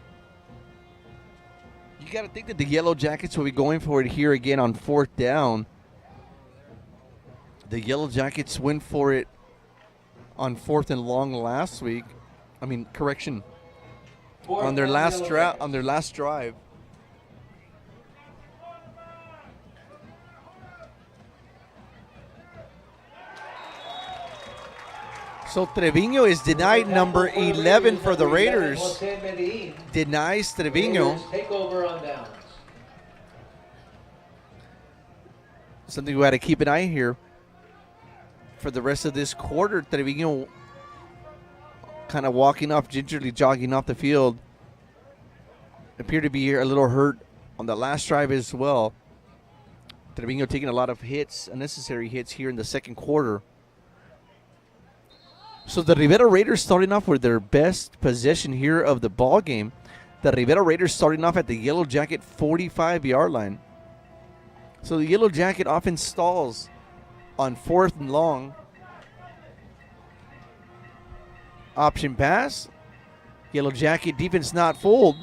You got to think that the Yellow Jackets will be going for it here again on 4th down. The Yellow Jackets went for it on 4th and long last week. I mean, correction. On their last drive. So Trevino is denied number 11 for the Raiders. Denies Trevino. Take over on downs. Something we got to keep an eye here for the rest of this quarter. Trevino kind of walking off, gingerly jogging off the field. Appeared to be a little hurt on the last drive as well. Trevino taking a lot of hits, unnecessary hits here in the second quarter. So the Rivera Raiders starting off with their best possession here of the ball game. The Rivera Raiders starting off at the Yellow Jacket 45-yard line. So the Yellow Jacket offense stalls on 4th and long. Option pass. Yellow Jacket defense not fooled.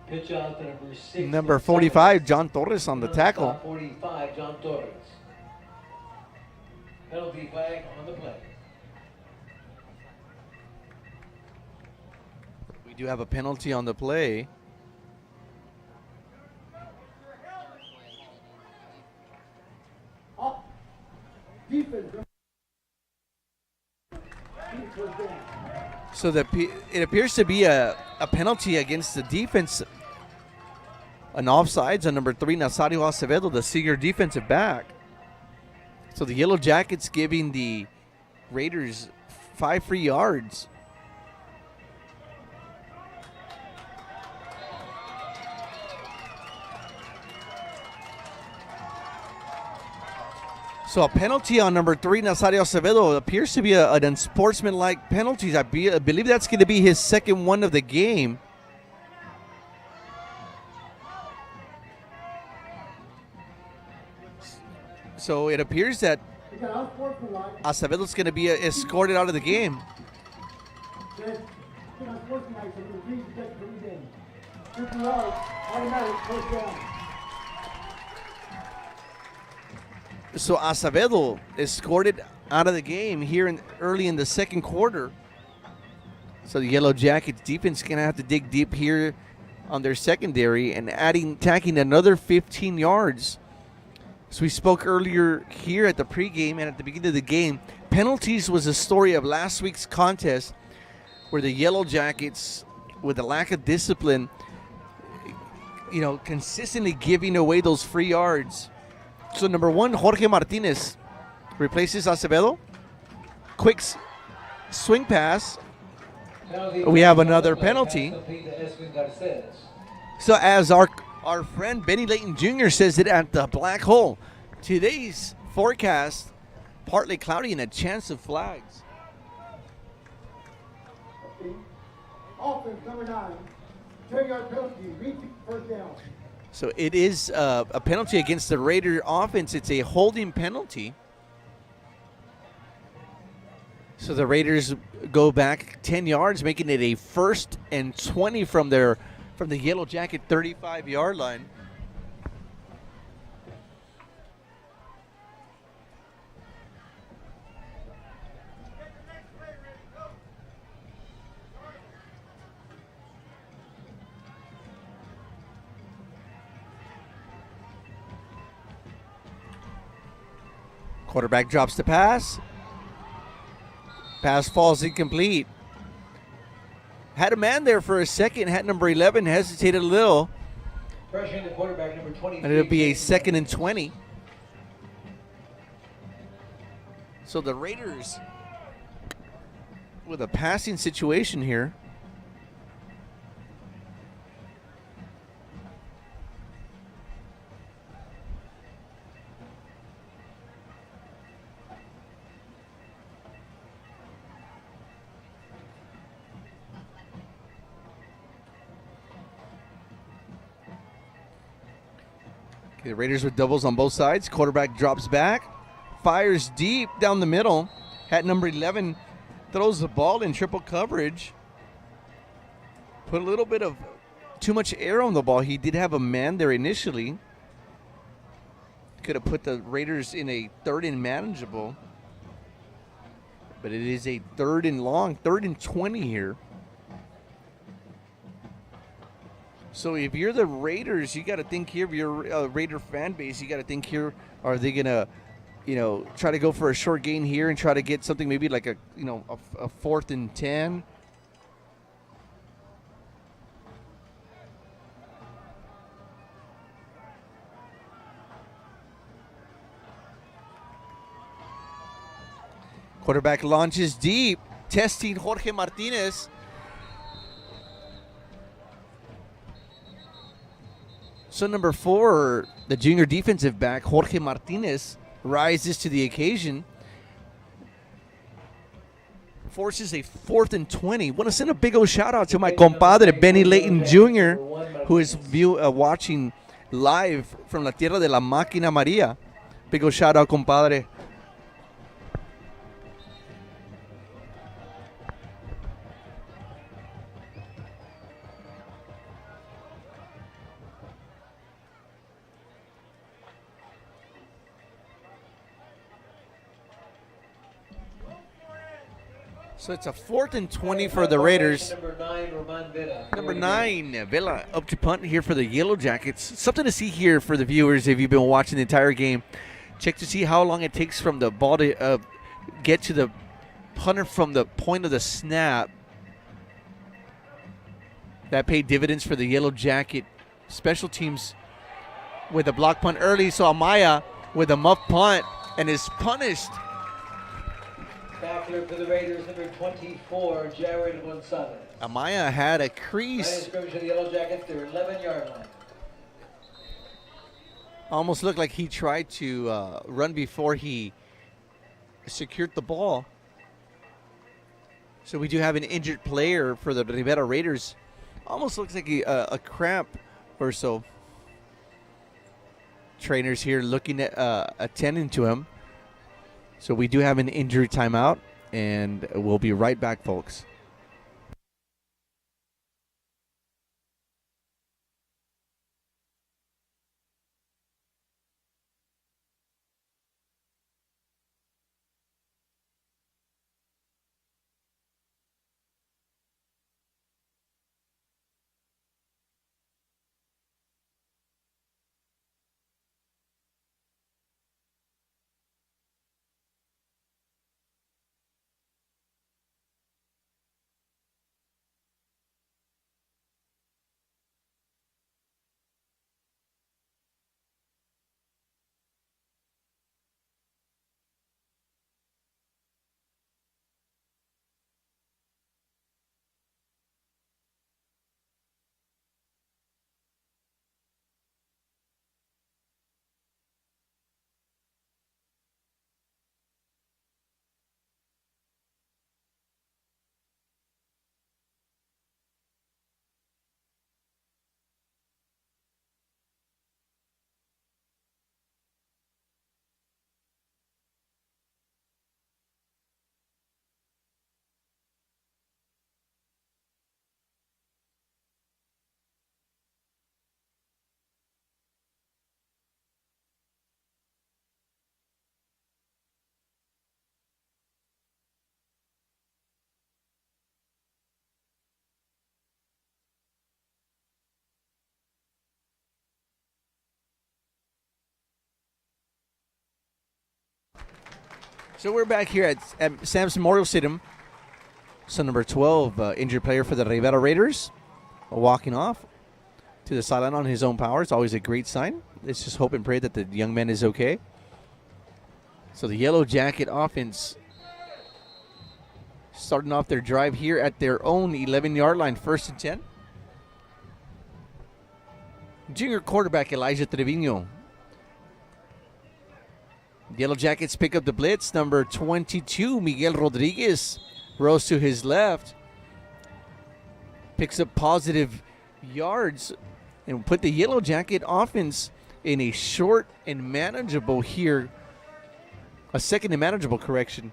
Pitch out to number 6. Number 45, John Torres on the tackle. 45, John Torres. Penalty flag on the play. We do have a penalty on the play. So it appears to be a penalty against the defense. An offsides on number 3, Nazario Acevedo, the senior defensive back. So the Yellow Jackets giving the Raiders 5 free yards. So a penalty on number 3, Nazario Acevedo, appears to be an unsportsmanlike penalty. I believe that's going to be his second one of the game. So it appears that Acevedo's going to be escorted out of the game. So Acevedo escorted out of the game here early in the second quarter. So the Yellow Jackets defense is going to have to dig deep here on their secondary and tacking another 15 yards. So we spoke earlier here at the pregame and at the beginning of the game. Penalties was a story of last week's contest where the Yellow Jackets, with a lack of discipline, consistently giving away those free yards. So number 1, Jorge Martinez replaces Acevedo. Quick swing pass. We have another penalty. So as our friend Benny Layton Jr. says it at the Black Hole, today's forecast, partly cloudy and a chance of flags. Offense number 9, 10-yard penalty, reach first down. So it is a penalty against the Raider offense. It's a holding penalty. So the Raiders go back 10 yards, making it a 1st and 20 from the Yellow Jacket 35-yard line. Quarterback drops the pass. Pass falls incomplete. Had a man there for a second. Had number 11 hesitated a little. Pressuring the quarterback, number 23. And it'll be a 2nd and 20. So the Raiders with a passing situation here. Okay, the Raiders with doubles on both sides. Quarterback drops back, fires deep down the middle. Hat number 11 throws the ball in triple coverage. Put a little bit of too much air on the ball. He did have a man there initially. Could have put the Raiders in a 3rd and manageable. But it is a 3rd and long, 3rd and 20 here. So if you're the Raiders, you got to think here. If you're a Raider fan base, you got to think here. Are they gonna, try to go for a short gain here and try to get something maybe like a 4th and 10? Quarterback launches deep, testing Jorge Martinez. So number 4, the junior defensive back, Jorge Martinez, rises to the occasion. Forces a 4th and 20. Want to send a big old shout out to my compadre, Benny Layton Jr., who is watching live from La Tierra de la Máquina María. Big old shout out, compadre. So it's a 4th and 20 for the Raiders. Number 9, Vela up to punt here for the Yellow Jackets. Something to see here for the viewers if you've been watching the entire game. Check to see how long it takes from the ball to get to the punter from the point of the snap. That paid dividends for the Yellow Jacket special teams with a block punt early. So Amaya with a muff punt and is punished. Back here for the Raiders, number 24, Jared Gonzalez. Amaya had a crease. Scrimmage of the Yellow Jackets, their 11-yard line. Almost looked like he tried to run before he secured the ball. So we do have an injured player for the Rivera Raiders. Almost looks like a cramp or so. Trainers here looking at attending to him. So we do have an injury timeout, and we'll be right back, folks. So we're back here at Sam's Memorial Stadium. So number 12, injured player for the Rivera Raiders, walking off to the sideline on his own power. It's always a great sign. Let's just hope and pray that the young man is okay. So the Yellow Jacket offense starting off their drive here at their own 11-yard line, 1st and 10. Junior quarterback Elijah Trevino. Yellow Jackets pick up the blitz. Number 22, Miguel Rodriguez, rose to his left. Picks up positive yards and put the Yellow Jacket offense in a short and manageable here. A second and manageable correction.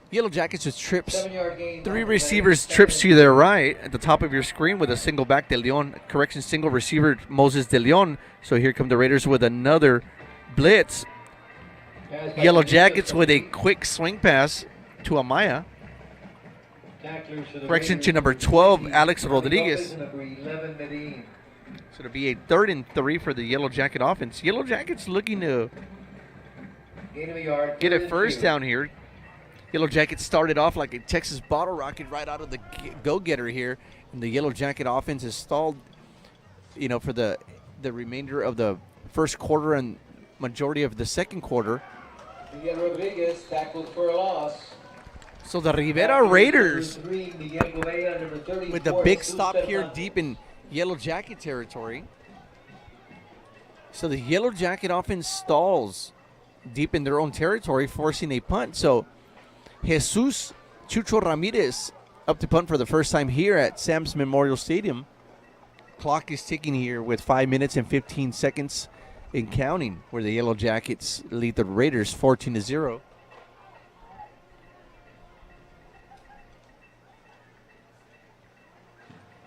Yellow Jackets with trips. 7-yard gain. 3 receivers trips to their right at the top of your screen with a single back De Leon. Correction, single receiver Moses De Leon. So here come the Raiders with another blitz. Yellow Jackets with a quick swing pass to Amaya. Correction to number 12, Alex Rodriguez. So it'll be a 3rd and 3 for the Yellow Jacket offense. Yellow Jackets looking to get a first down here. Yellow Jackets started off like a Texas bottle rocket right out of the go-getter here. And the Yellow Jacket offense is stalled, for the remainder of the first quarter and majority of the second quarter. Miguel Rodriguez tackled for a loss. So the Rivera Raiders Miguel Gouveia, number 34, with the big stop here deep in Yellow Jacket territory. So the Yellow Jacket offense stalls deep in their own territory, forcing a punt. So Jesus Chucho Ramirez up to punt for the first time here at Sam's Memorial Stadium. Clock is ticking here with 5 minutes and 15 seconds in counting, where the Yellow Jackets lead the Raiders 14-0.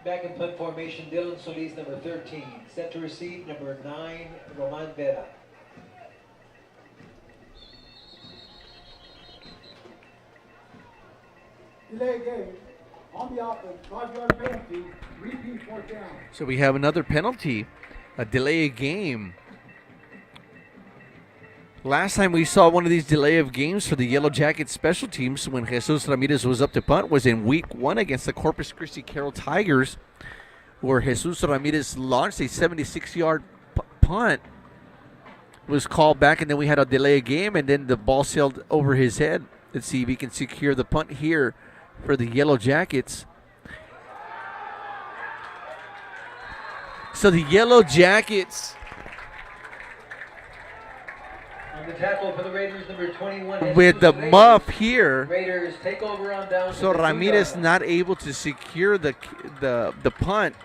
Back in punt formation, Dylan Solis, number 13. Set to receive, number 9, Roman Vera. Delay game. On the offense, 5-yard penalty, repeat 4th down. So we have another penalty, a delay of game. Last time we saw one of these delay of games for the Yellow Jackets special teams when Jesus Ramirez was up to punt was in week 1 against the Corpus Christi Carroll Tigers, where Jesus Ramirez launched a 76-yard punt, was called back, and then we had a delay of game, and then the ball sailed over his head. Let's see if he can secure the punt here for the Yellow Jackets. So the Yellow Jackets The tackle for the Raiders, number 21. with the muff here. Raiders take over on down. So Ramirez not able to secure the punt.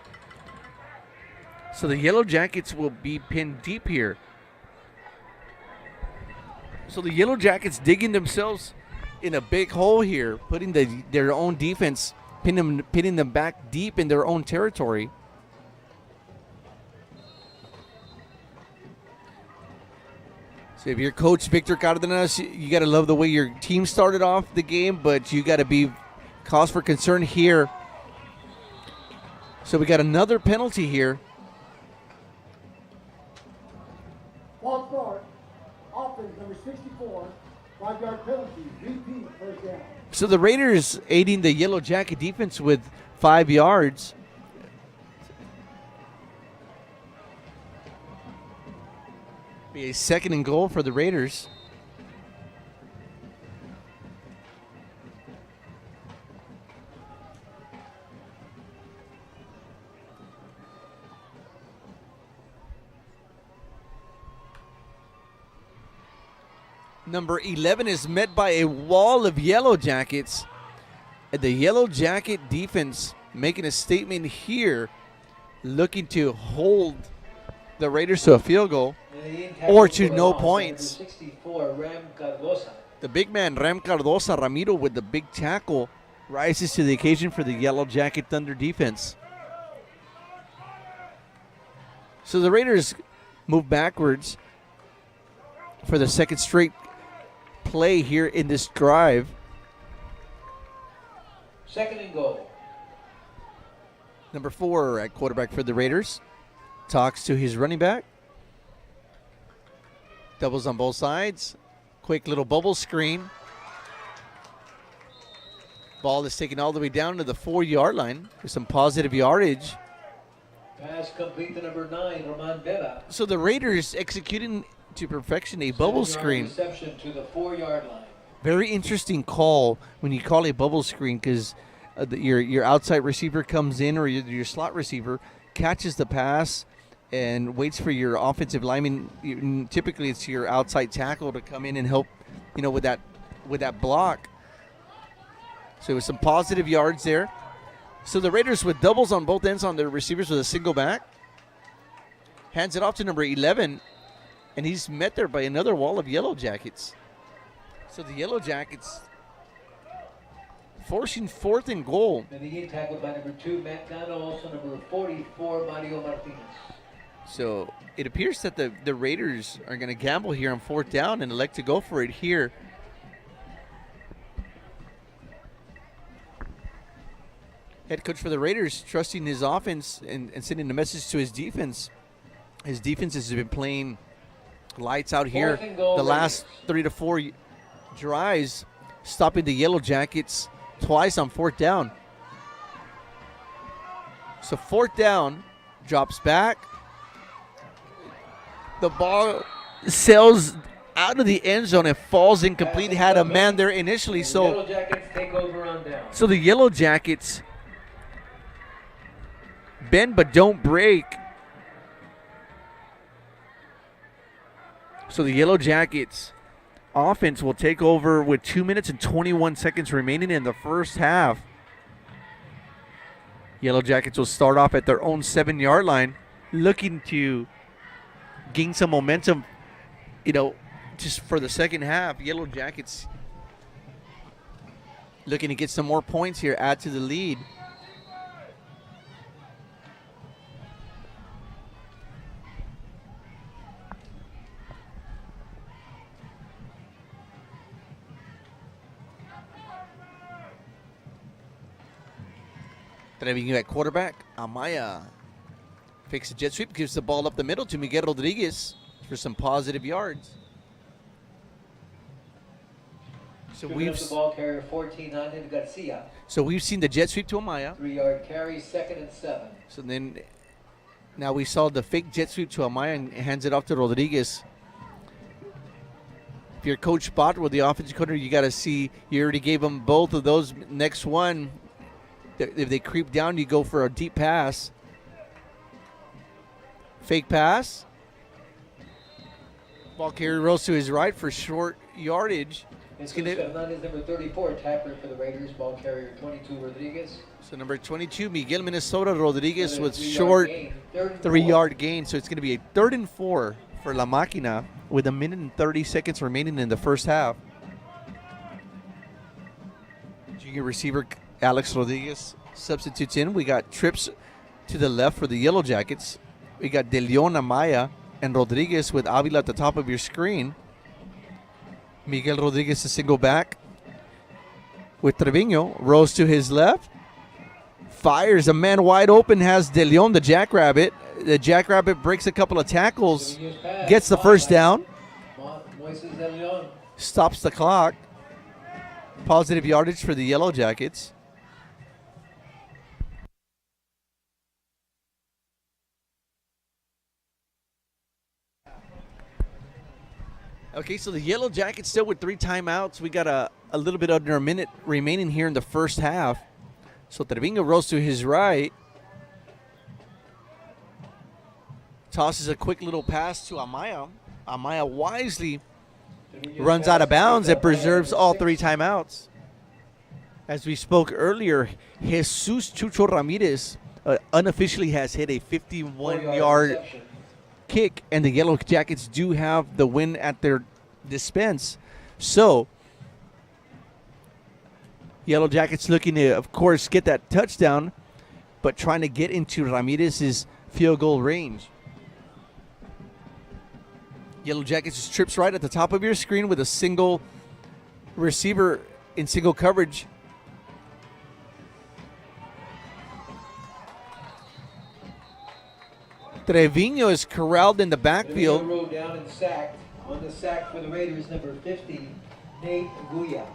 So the Yellow Jackets will be pinned deep here. So the Yellow Jackets digging themselves in a big hole here, putting their own defense, pinning them back deep in their own territory. So if you're Coach Victor Cardenas, you got to love the way your team started off the game, but you got to be cause for concern here. So we got another penalty here. False start. Offense number 64. 5-yard penalty. Repeat 1st down. So the Raiders aiding the Yellow Jacket defense with 5 yards. Be a 2nd and goal for the Raiders. Number 11 is met by a wall of Yellow Jackets. And the Yellow Jacket defense making a statement here, looking to hold the Raiders to a field goal or to no points. 64, Ram Cardosa. The big man, Ram Cardosa, Ramiro, with the big tackle, rises to the occasion for the Yellow Jacket Thunder defense. So the Raiders move backwards for the 2nd straight play here in this drive. 2nd and goal. Number 4 at quarterback for the Raiders. talks to his running back. Doubles on both sides. Quick little bubble screen. Ball is taken all the way down to the 4-yard line for some positive yardage. Pass complete to number 9, Roman Vera. So the Raiders executing to perfection a bubble 7-yard screen. reception to the 4-yard line. Very interesting call when you call a bubble screen, because your outside receiver comes in, or your slot receiver catches the pass and waits for your offensive lineman. Typically, it's your outside tackle to come in and help, with that block. So it was some positive yards there. So the Raiders with doubles on both ends on their receivers with a single back. Hands it off to number 11, and he's met there by another wall of Yellow Jackets. So the Yellow Jackets forcing 4th and goal. And again tackled by number 2, Matt Gano, also number 44, Mario Martinez. So it appears that the Raiders are going to gamble here on 4th down and elect to go for it here. Head coach for the Raiders trusting his offense and sending a message to his defense. His defense has been playing lights out here the last 3 to 4 drives, stopping the Yellow Jackets twice on 4th down. So 4th down, drops back. The ball sails out of the end zone and falls incomplete. Had a man there initially. The So Yellow Jackets take over on down. So the Yellow Jackets bend but don't break. So the Yellow Jackets offense will take over with 2 minutes and 21 seconds remaining in the first half. Yellow Jackets will start off at their own 7-yard line, looking to gain some momentum, just for the second half. Yellow Jackets looking to get some more points here, add to the lead. Driving at quarterback, Amaya fakes a jet sweep, gives the ball up the middle to Miguel Rodriguez for some positive yards. So we've the ball carrier 14 on in Garcia. So we've seen the jet sweep to Amaya. 3-yard carry, 2nd and 7. So then now we saw the fake jet sweep to Amaya and hands it off to Rodriguez. If you're Coach Bott with the offensive coordinator, you got to see, you already gave them both of those. Next one, if they creep down, you go for a deep pass. Fake pass. Ball carrier rolls to his right for short yardage. Hernandez, number 34, tackler for the Raiders. Ball carrier 22, Rodriguez. So number 22, Miguel Minnesota Rodriguez with short 3-yard gain. So it's going to be a 3rd and 4 for La Máquina with 1 minute and 30 seconds remaining in the first half. Junior receiver Alex Rodriguez substitutes in. We got trips to the left for the Yellow Jackets. We got De Leon, Amaya, and Rodriguez with Avila at the top of your screen. Miguel Rodriguez, a single back with Trevino. Rolls to his left. Fires a man wide open. Has De Leon, the Jackrabbit. The Jackrabbit breaks a couple of tackles. Gets the first down. Stops the clock. Positive yardage for the Yellow Jackets. Okay, so the Yellow Jackets still with 3 timeouts. We got a little bit under a minute remaining here in the first half. So Trevino rolls to his right. Tosses a quick little pass to Amaya. Amaya wisely runs out of bounds and preserves all 3 timeouts. As we spoke earlier, Jesus Chucho Ramirez unofficially has hit a 51-yard kick, and the Yellow Jackets do have the win at their dispense. So Yellow Jackets looking to, of course, get that touchdown, but trying to get into Ramirez's field goal range. Yellow Jackets just trips right at the top of your screen with a single receiver in single coverage. Trevino is corralled in the Rivera backfield. rolled down and sacked. On the sack for the Raiders, number 50, Nate Guya.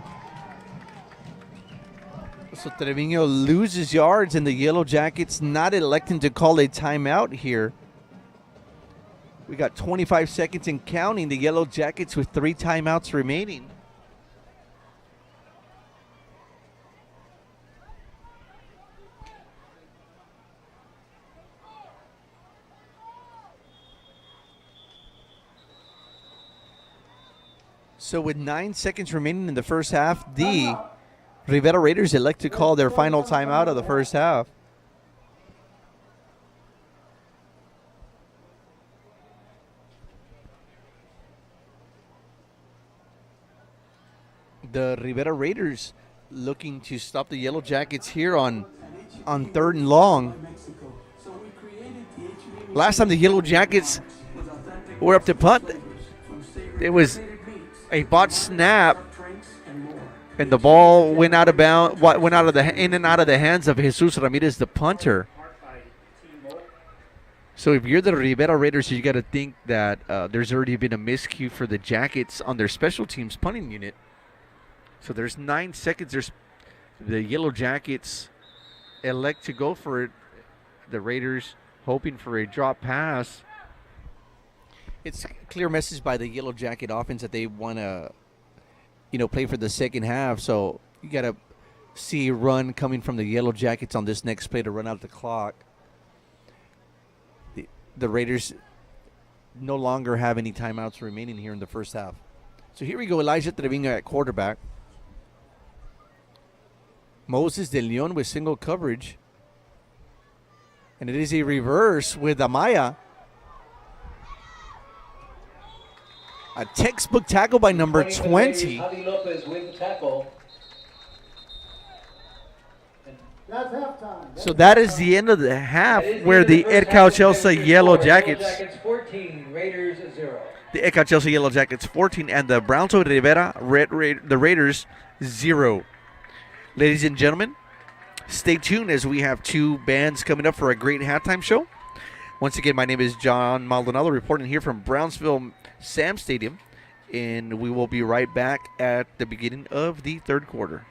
So Trevino loses yards, and the Yellow Jackets not electing to call a timeout here. We got 25 seconds and counting. The Yellow Jackets with 3 timeouts remaining. So with 9 seconds remaining in the first half, the Rivera Raiders elect to call their final timeout of the first half. The Rivera Raiders looking to stop the Yellow Jackets here on 3rd and long. Last time the Yellow Jackets were up to punt, it was a botched snap, and the ball went out of bounds, in and out of the hands of Jesus Ramirez, the punter. So if you're the Rivera Raiders, you got to think that there's already been a miscue for the Jackets on their special teams punting unit. So there's 9 seconds. The Yellow Jackets elect to go for it. The Raiders hoping for a drop pass. It's a clear message by the Yellow Jacket offense that they want to, play for the second half. So you got to see a run coming from the Yellow Jackets on this next play to run out the clock. The Raiders no longer have any timeouts remaining here in the first half. So here we go, Elijah Trevino at quarterback. Moses De Leon with single coverage. And it is a reverse with Amaya. A textbook tackle by number 20. Javi Lopez with the tackle. That's halftime. So that is the end of the half, where the Edcouch-Elsa YellowJackets, 14, Raiders 0. the Edcouch-Elsa YellowJackets 14, and the Brownsville Rivera, the Raiders 0. Ladies and gentlemen, stay tuned as we have 2 bands coming up for a great halftime show. Once again, my name is John Maldonado, reporting here from Brownsville Sam Stadium, and we will be right back at the beginning of the third quarter.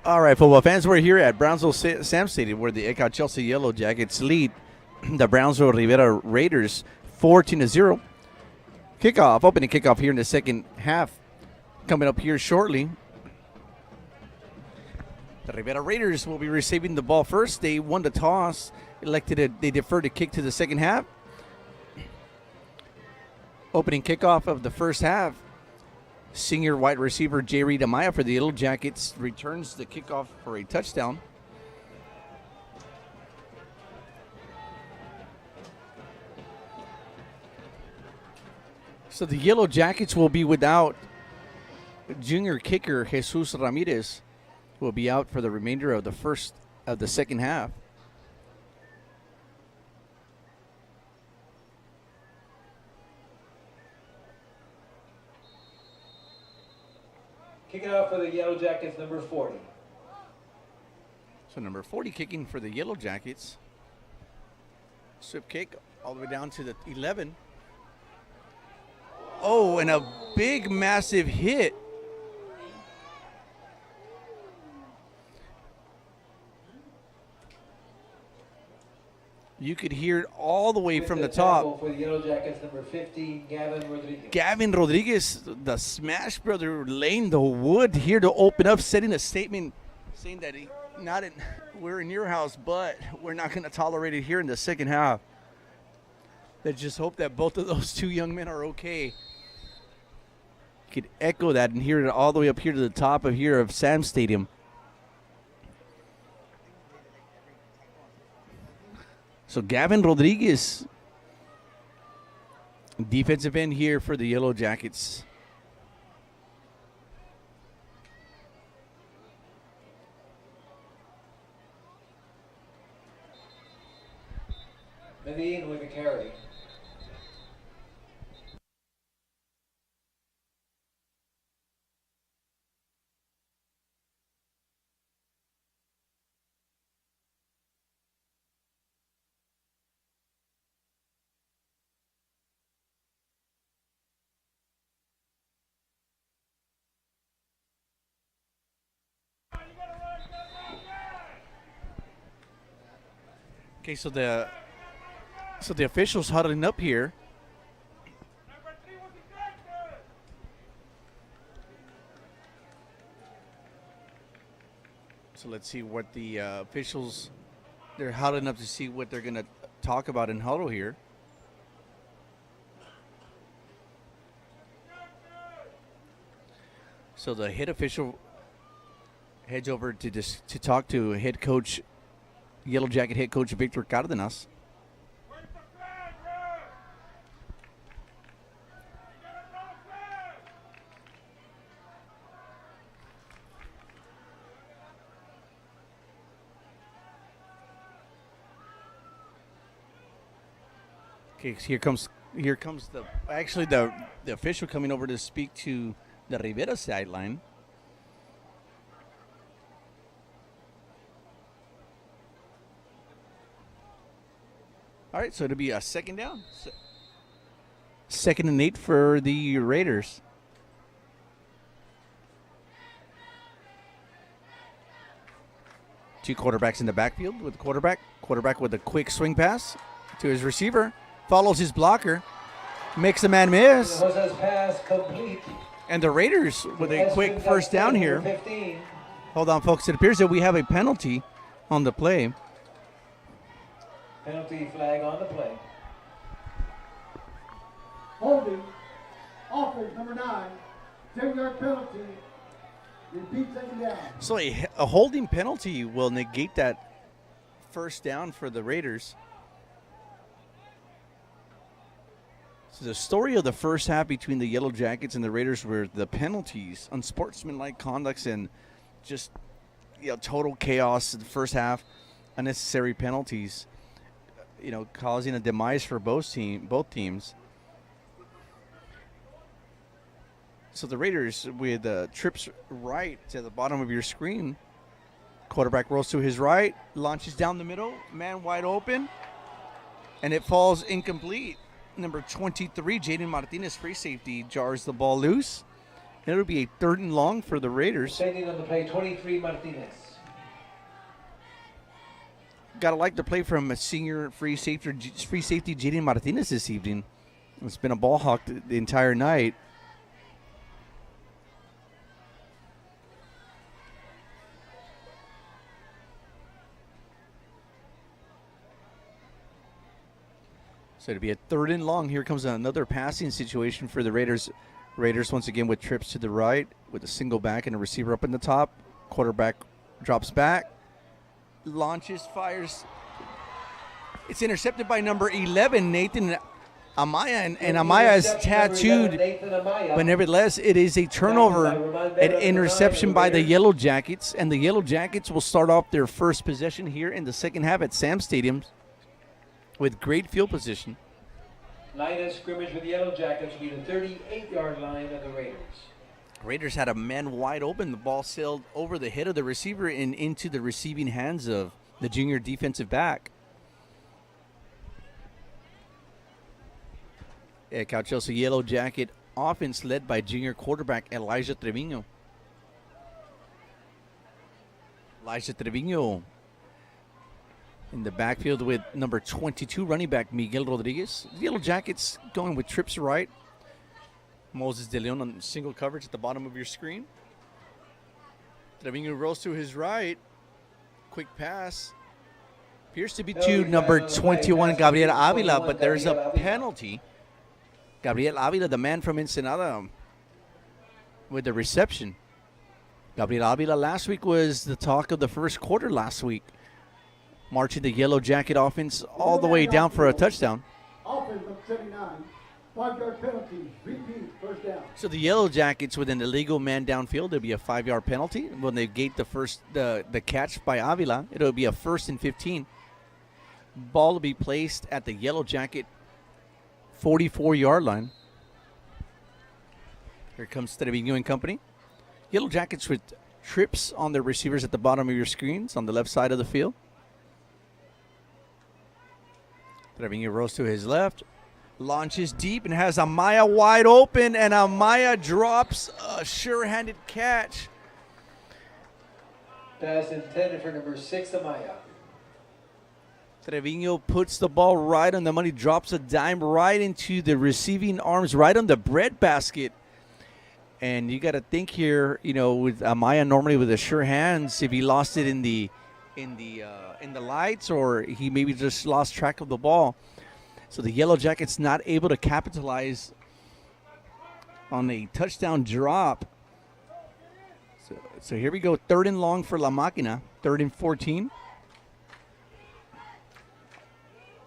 All right, football fans, we're here at Brownsville Sam Stadium where the Edcouch-Elsa YellowJackets lead the Brownsville Rivera Raiders 14-0. Opening kickoff here in the second half coming up here shortly. The Rivera Raiders will be receiving the ball first. They won the toss, they deferred the kick to the second half. Opening kickoff of the first half. Senior wide receiver J. Reed Amaya for the YellowJackets returns the kickoff for a touchdown. So the YellowJackets will be without junior kicker Jesus Ramirez, who will be out for the remainder of the second half. Kicking off for the YellowJackets, number 40. So number 40 kicking for the YellowJackets. Swift kick all the way down to the 11. Oh, and a big, massive hit. You could hear it all the way from the top. For the YellowJackets, number 50, Gavin Rodriguez. Gavin Rodriguez, the Smash brother, laying the wood here to open up, setting a statement saying that we're in your house, but we're not going to tolerate it here in the second half. Let's just hope that both of those two young men are okay. You could echo that and hear it all the way up here to the top of Sam Stadium. So Gavin Rodriguez, defensive end here for the YellowJackets. Medellin with the carry. Okay, so the officials huddling up here. So let's see what the officials, they're huddling up to see what they're going to talk about in huddle here. So the head official heads over to talk to head coach, YellowJacket head coach Victor Cardenas. Okay, here comes the official coming over to speak to the Rivera sideline. All right, so it'll be a second down. Second and 8 for the Raiders. Two quarterbacks in the backfield with the quarterback. Quarterback with a quick swing pass to his receiver. Follows his blocker. Makes the man miss. Pass complete. And the Raiders with a quick first down here. 15. Hold on, folks. It appears that we have a penalty on the play. Penalty flag on the play. Holding. Offense number 9. 10-yard penalty. Repeat second down. So a holding penalty will negate that first down for the Raiders. So the story of the first half between the YellowJackets and the Raiders were the penalties, unsportsmanlike conducts, and just total chaos in the first half, unnecessary penalties, causing a demise for both teams. So the Raiders with trips right to the bottom of your screen. Quarterback rolls to his right, launches down the middle, man wide open, and it falls incomplete. Number 23, Jaden Martinez, free safety, jars the ball loose, And it'll be a 3rd and long for the Raiders. Sending on the play, 23, Martinez. Gotta like the play from a senior free safety Jaden Martinez this evening. It's been a ball hawk the entire night. So it'll be a 3rd and long. Here comes another passing situation for the Raiders. Raiders once again with trips to the right with a single back and a receiver up in the top. Quarterback drops back, launches, fires. It's intercepted by number 11, Nathan Amaya, and Amaya is tattooed. But nevertheless, it is a turnover, an interception by the Yellow Jackets, and the Yellow Jackets will start off their first possession here in the second half at Sam Stadium with great field position. Line of scrimmage with the Yellow Jackets will be the 38-yard line of the Raiders. Raiders had a man wide open. The ball sailed over the head of the receiver and into the receiving hands of the junior defensive back. Edcouch-Elsa Yellow Jacket offense led by junior quarterback Elijah Trevino. Elijah Trevino in the backfield with number 22 running back Miguel Rodriguez. The Yellow Jackets going with trips right. Moses De Leon on single coverage at the bottom of your screen. Trevino rolls to his right. Quick pass. Appears to be to number 21, Gabriel Avila, but there's a penalty. Gabriel Avila, the man from Ensenada, with the reception. Gabriel Avila last week was the talk of the first quarter last week. Marching the Yellow Jacket offense all the way down for a touchdown. Offense of 79. 5-yard penalty. Repeat. First down. So the Yellow Jackets with an illegal man downfield, there'll be a 5-yard penalty. When they gate the catch by Avila, it'll be a 1st and 15. Ball will be placed at the Yellow Jacket 44-yard line. Here comes Trevino and company. Yellow Jackets with trips on their receivers at the bottom of your screens on the left side of the field. Trevino rolls to his left, launches deep and has Amaya wide open, and Amaya drops a sure-handed catch. Pass intended for number 6, Amaya. Trevino puts the ball right on the money, drops a dime right into the receiving arms, right on the bread basket. And you got to think here, with Amaya normally with the sure hands, if he lost it in the lights, or he maybe just lost track of the ball. So the Yellow Jackets not able to capitalize on a touchdown drop. So here we go, 3rd and long for La Máquina, 3rd and 14.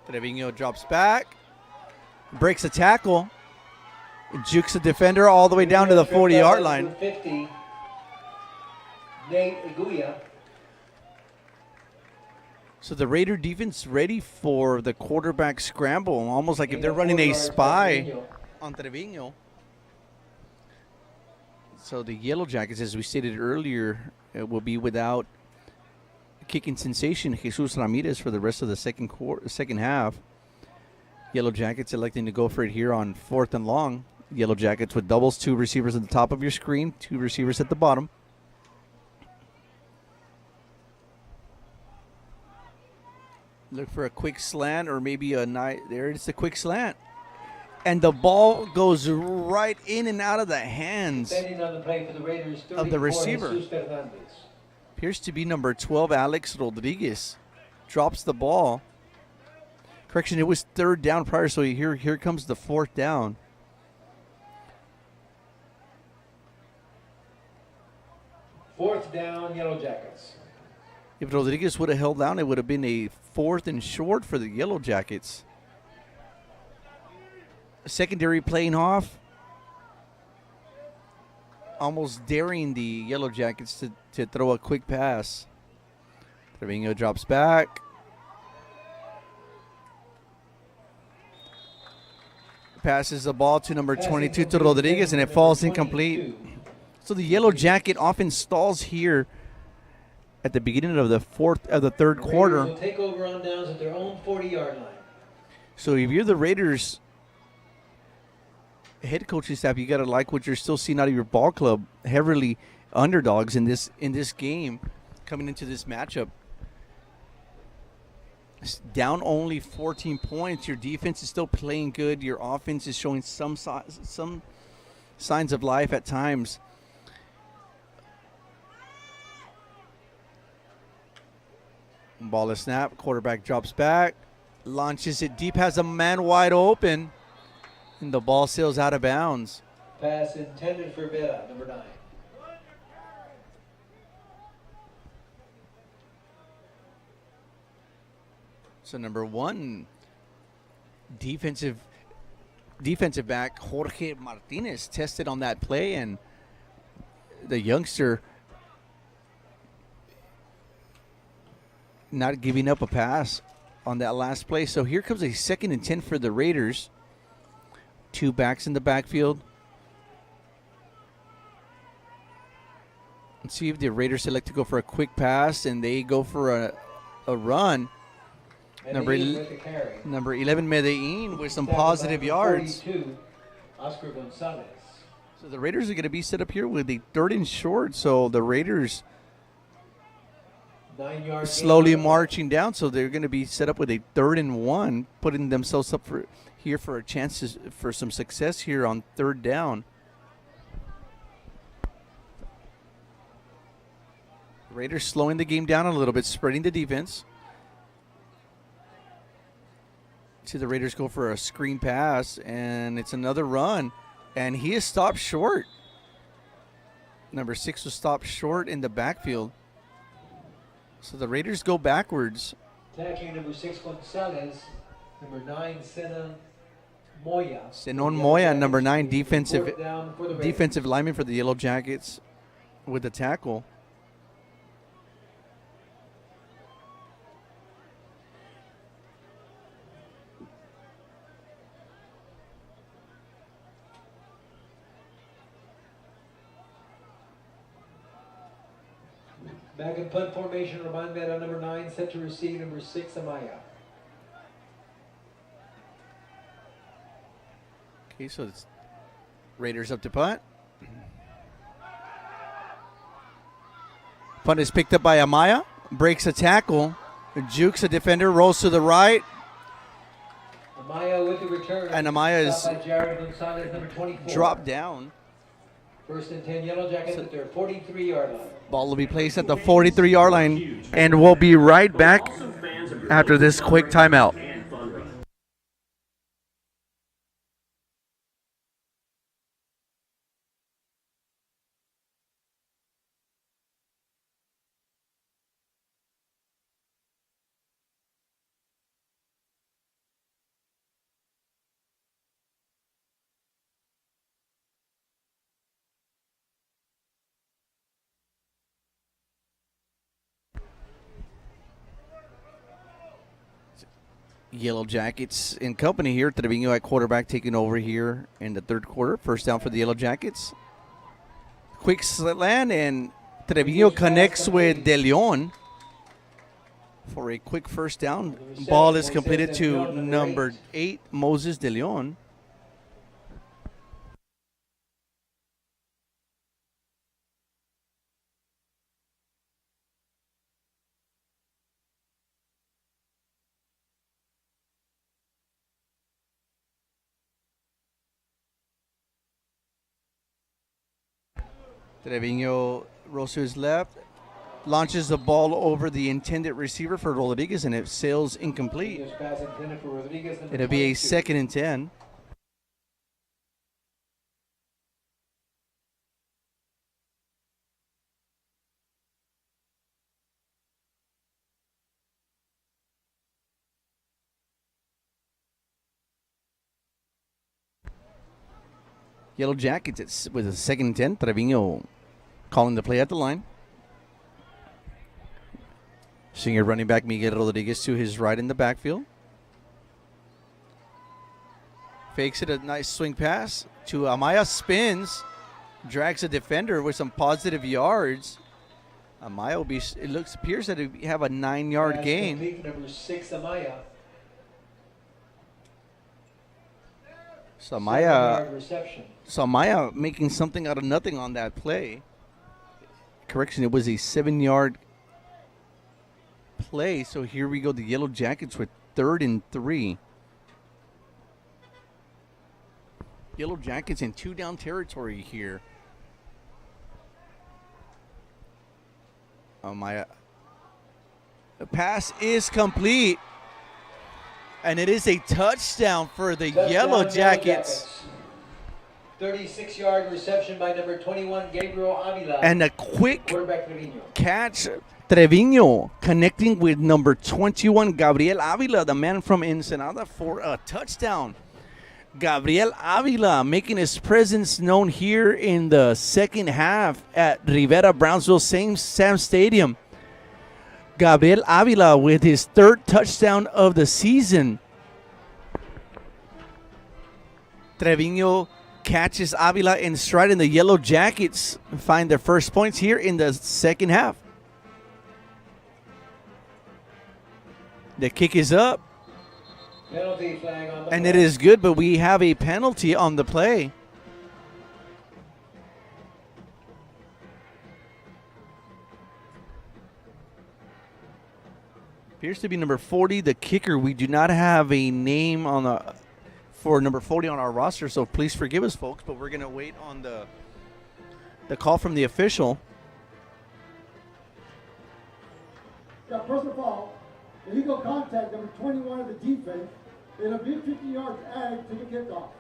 Trevino drops back, breaks a tackle, jukes the defender all the way down to the 40-yard line. 50. Nate Iguya. So the Raider defense ready for the quarterback scramble, almost like if they're running a spy on Trevino. So the Yellow Jackets, as we stated earlier, will be without kicking sensation Jesus Ramirez for the rest of the second half. Yellow Jackets electing to go for it here on 4th and long. Yellow Jackets with doubles, 2 receivers at the top of your screen, 2 receivers at the bottom. Look for a quick slant or maybe there it's the quick slant. And the ball goes right in and out of the hands On the play for the Raiders, of the receiver. Jesus Fernandez. Appears to be number 12, Alex Rodriguez. Drops the ball. Correction, it was 3rd down prior, so here comes the 4th down. Fourth down, Yellow Jackets. If Rodriguez would have held down, it would have been a 4th and short for the Yellow Jackets. Secondary playing off. Almost daring the Yellow Jackets to throw a quick pass. Trevino drops back. Passes the ball to number 22 to Rodriguez, and it falls incomplete. So the Yellow Jacket offense stalls here at the beginning of the 3rd quarter. Will take over on downs at their own 40-yard line. So if you're the Raiders, head coaching staff, you got to like what you're still seeing out of your ball club. Heavily underdogs in this game coming into this matchup. Down only 14 points. Your defense is still playing good. Your offense is showing some signs of life at times. Ball is snap. Quarterback drops back. Launches it deep. Has a man wide open. And the ball sails out of bounds. Pass intended for Rivera, number 9. So number 1, defensive back Jorge Martinez tested on that play, and the youngster not giving up a pass on that last play. So here comes a 2nd and 10 for the Raiders. 2 backs in the backfield. Let's see if the Raiders select to go for a quick pass, and they go for a run. Number 11, Medellin, with some positive yards. 42, Oscar Gonzalez. So the Raiders are going to be set up here with a 3rd and short. So the Raiders 9 yards slowly marching down. So they're going to be set up with a 3rd and 1, putting themselves up for a chance for some success here on 3rd down. Raiders slowing the game down a little bit, spreading the defense. See the Raiders go for a screen pass, and it's another run, and he is stopped short. Number 6 was stopped short in the backfield. So the Raiders go backwards. Tackling number 6, Gonzalez. Number 9, Senon Moya. Senon Moya, number 9, defensive lineman for the Yellow Jackets with the tackle. Back in punt formation, Roman Mera, number 9, set to receive, number 6, Amaya. Okay, so it's Raiders up to punt. Punt is picked up by Amaya. Breaks a tackle. Jukes a defender, rolls to the right. Amaya with the return. And Amaya is Gonzalez, number 24. dropped down. 1st and 10, Yellow Jackets at their 43-yard line. Ball will be placed at the 43-yard line, and we'll be right back after this quick timeout. Yellow Jackets in company here. Trevino at quarterback taking over here in the 3rd quarter. First down for the Yellow Jackets. Quick slant, and Trevino connects with De Leon for a quick first down. Ball is completed to number 8, Moses De Leon. Trevino rolls to his left, launches the ball over the intended receiver for Rodriguez, and it sails incomplete. It'll be a 2nd and 10. Yellow Jackets with a 2nd and 10. Trevino calling the play at the line. Senior running back Miguel Rodriguez to his right in the backfield. Fakes it, a nice swing pass to Amaya, spins, drags a defender with some positive yards. Amaya will be, appears that he have a 9-yard gain. Number 6, Amaya. Samaya, 7-yard reception. Samaya making something out of nothing on that play. Correction, it was a 7-yard play. So here we go, the Yellow Jackets with 3rd and 3. Yellow Jackets in 2-down territory here. Samaya. The pass is complete. And it is a touchdown for the Yellow Jackets. 36-yard reception by number 21, Gabriel Avila. And a quick Quarterback Trevino. catch. Trevino connecting with number 21, Gabriel Avila, the man from Ensenada, for a touchdown. Gabriel Avila making his presence known here in the second half at Rivera, Brownsville, Sam Stadium. Gabriel Avila with his 3rd touchdown of the season. Trevino catches Avila in stride, and the Yellow Jackets find their first points here in the second half. The kick is up. Penalty flag on the And play. it is good, but we have a penalty on the play. Appears to be number 40, the kicker. We do not have a name on for number 40 on our roster, so please forgive us, folks, but we're going to wait on the call from the official. Yeah, first of all, illegal contact, number 21 of the defense. It'll be 50 yards added to the kickoff.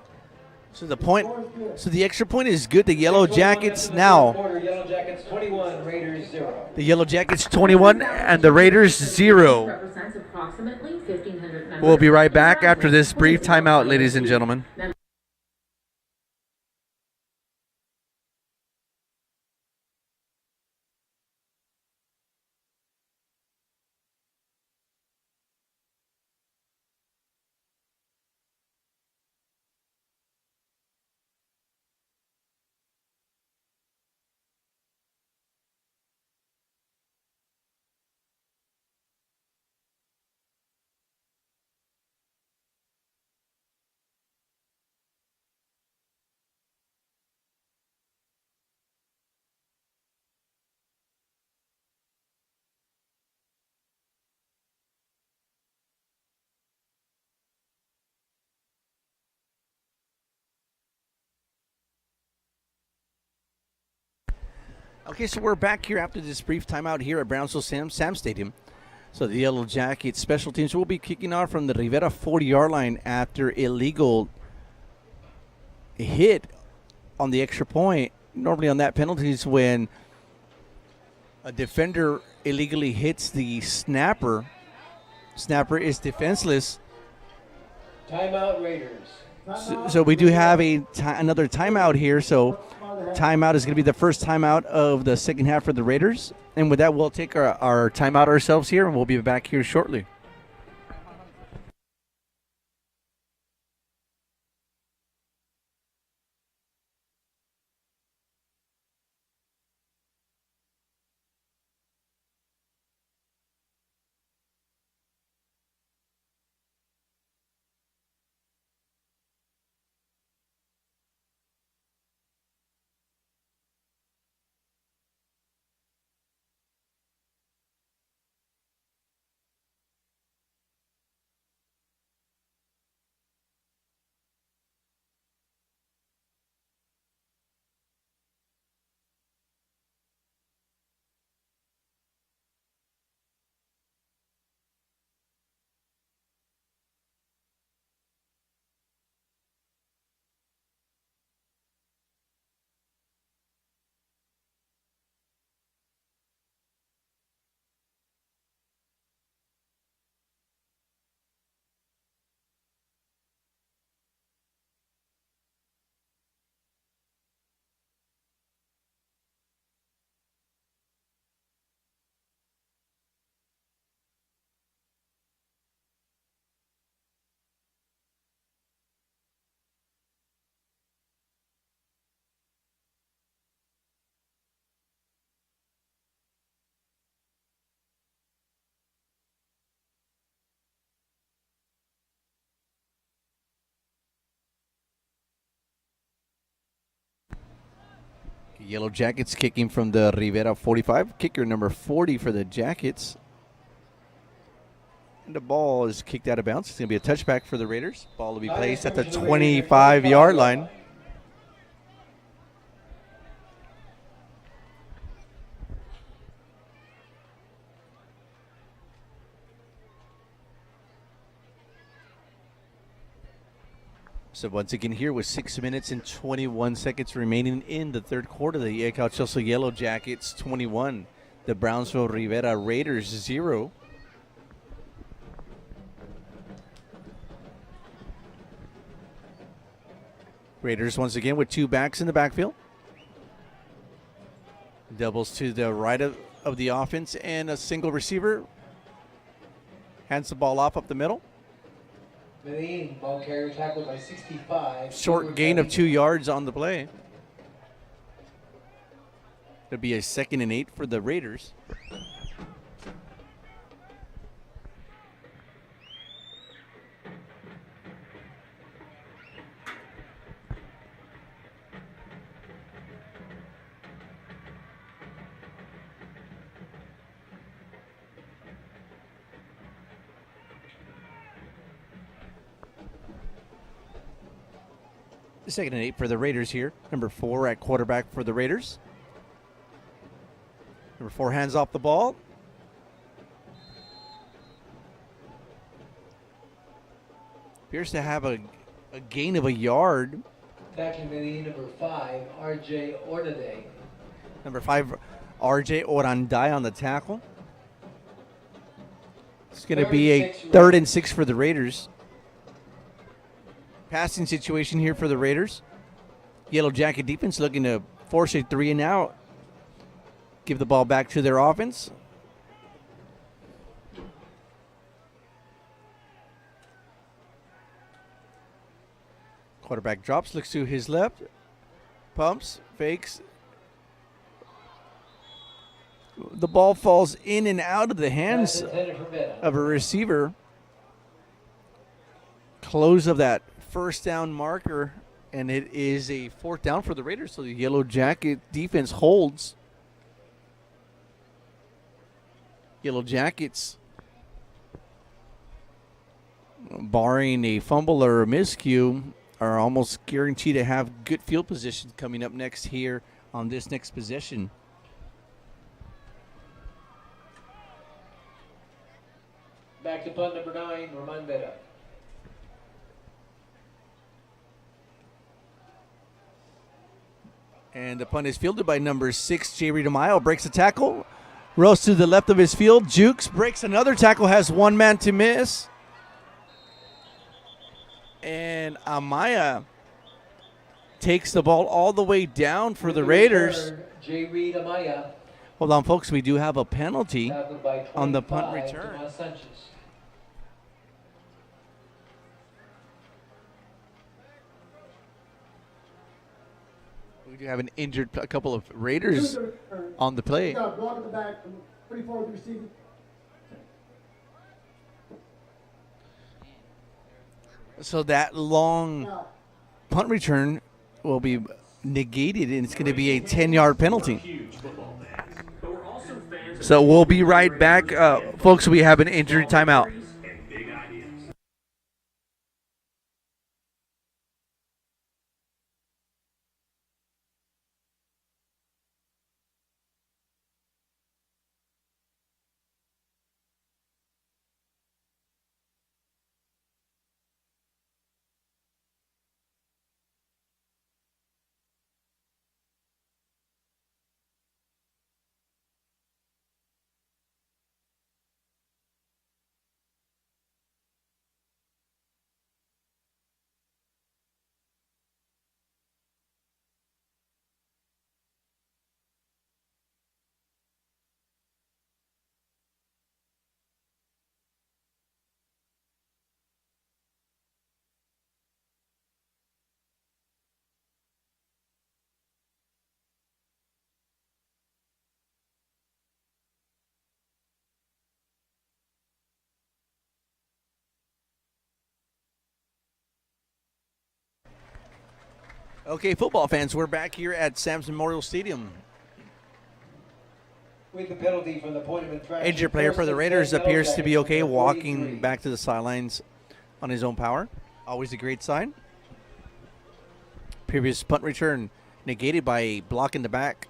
So the extra point is good. The Yellow Jackets now. Quarter, Yellow Jackets 21, Raiders 0. The Yellow Jackets 21 and the Raiders 0. Represents approximately 1,500 members. We'll be right back after this brief timeout, ladies and gentlemen. Okay, so we're back here after this brief timeout here at Brownsville Sam Stadium. So the Yellow Jackets special teams will be kicking off from the Rivera 40-yard line after illegal hit on the extra point. Normally on that penalty is when a defender illegally hits the snapper. Snapper is defenseless. Timeout, Raiders. So we do have another timeout here. So timeout is going to be the first timeout of the second half for the Raiders. And with that, we'll take our timeout ourselves here, and we'll be back here shortly. Yellow Jackets kicking from the Rivera 45. Kicker number 40 for the Jackets. And the ball is kicked out of bounds. It's going to be a touchback for the Raiders. Ball will be placed at the 25-yard line. So once again here with 6 minutes and 21 seconds remaining in the third quarter, the Edcouch-Elsa YellowJackets 21, the Brownsville Rivera Raiders 0. Raiders once again with two backs in the backfield. Doubles to the right of the offense and a single receiver. Hands the ball off up the middle. Medellin, ball carrier tackled by 65. Short gain of 2 yards on the play. It'll be a 2nd and 8 for the Raiders. Second and 8 for the Raiders here. Number 4 at quarterback for the Raiders. Number 4 hands off the ball. Appears to have a gain of a yard. Tackling Medellin, number 5, R.J. Ornade. Number 5, R.J. Orandai on the tackle. It's going to be a 3rd and 6 for the Raiders. Passing situation here for the Raiders. Yellow Jacket defense looking to force a 3 and out. Give the ball back to their offense. Quarterback drops, looks to his left. Pumps, fakes. The ball falls in and out of the hands of a receiver. Close of that first down marker, and it is a 4th down for the Raiders, so the Yellow Jacket defense holds. Yellow Jackets, barring a fumble or a miscue, are almost guaranteed to have good field position coming up next here on this next possession. Back to punt number 9, Roman Vera. And the punt is fielded by number 6, Jerry DeMaio. Breaks a tackle. Rolls to the left of his field. Jukes breaks another tackle. Has one man to miss. And Amaya takes the ball all the way down for the Raiders. Jerry Amaya. Hold on, folks. We do have a penalty on the punt return. We do have an injured a couple of Raiders on the play. Got a block at the back, pretty far with the receiver. So that long punt return will be negated, and it's going to be a 10-yard penalty. So we'll be right back. Folks, we have an injury timeout. Okay, football fans, we're back here at Sam's Memorial Stadium. With the penalty from the point of infraction. Injured player for the Raiders appears to be YellowJackets, okay, number walking 43. back to the sidelines on his own power. Always a great sign. Previous punt return negated by a block in the back.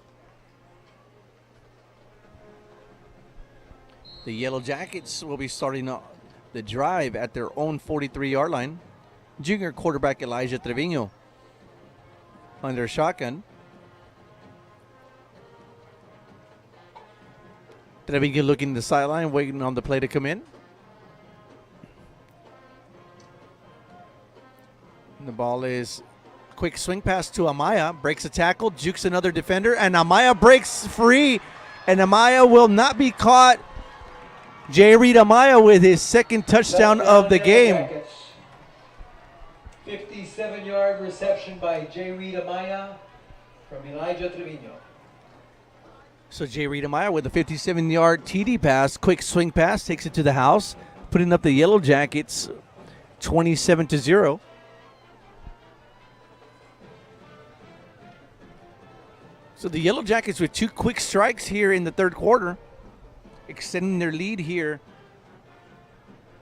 The Yellow Jackets will be starting the drive at their own 43-yard line. Junior quarterback Elijah Trevino under shotgun. Trevino looking to the sideline, waiting on the play to come in. And the ball is quick swing pass to Amaya. Breaks a tackle, jukes another defender, and Amaya breaks free. And Amaya will not be caught. J. Reed Amaya with his second touchdown of the game. 57-yard reception by J. Reed Amaya from Elijah Trevino. So J. Reed Amaya with a 57-yard TD pass, quick swing pass, takes it to the house, putting up the Yellow Jackets 27-0. So the Yellow Jackets with 2 quick strikes here in the third quarter, extending their lead here.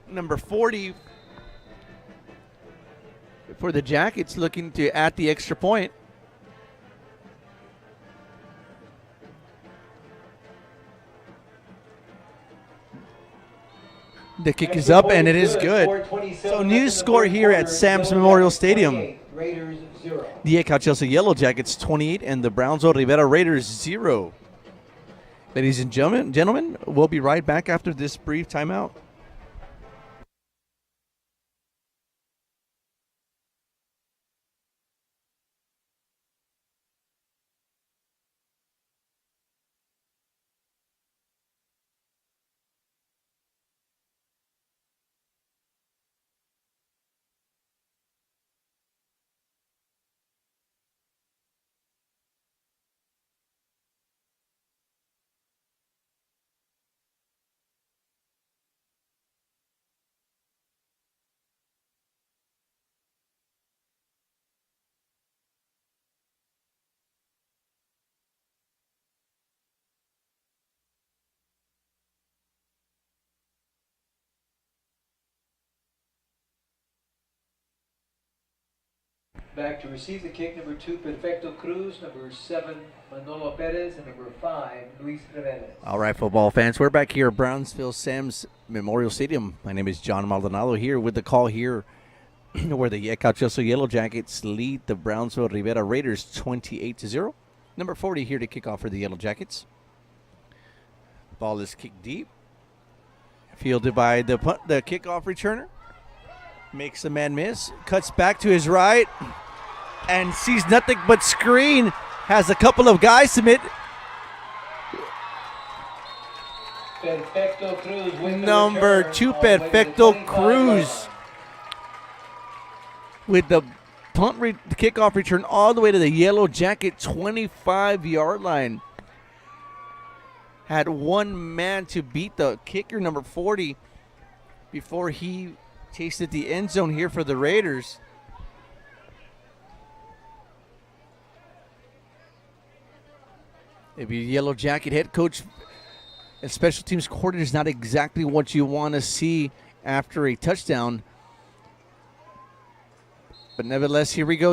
Number 40 for the Jackets looking to add the extra point. The kick is up, and it is good. So new score here at Sam's Memorial Stadium. Raiders 0. The Edcouch-Elsa YellowJackets 28 and the Brownsville Rivera Raiders 0. Ladies and gentlemen, we'll be right back after this brief timeout. Back to receive the kick, number 2, Perfecto Cruz, number 7, Manolo Perez, and number 5, Luis Rivera. All right, football fans, we're back here at Brownsville Sam's Memorial Stadium. My name is John Maldonado here with the call here where the Edcouch-Elsa YellowJackets lead the Brownsville Rivera Raiders 28-0. Number 40 here to kick off for the Yellow Jackets. Ball is kicked deep. Fielded by the kickoff returner. Makes the man miss. Cuts back to his right. And sees nothing but screen. Has a couple of guys submit. Perfecto Cruz with Number 2, Perfecto Cruz. With the kickoff return all the way to the Yellow Jacket 25-yard line. Had one man to beat the kicker, number 40, before he tasted the end zone here for the Raiders. Maybe Yellow Jacket head coach and special teams coordinator is not exactly what you want to see after a touchdown. But nevertheless, here we go.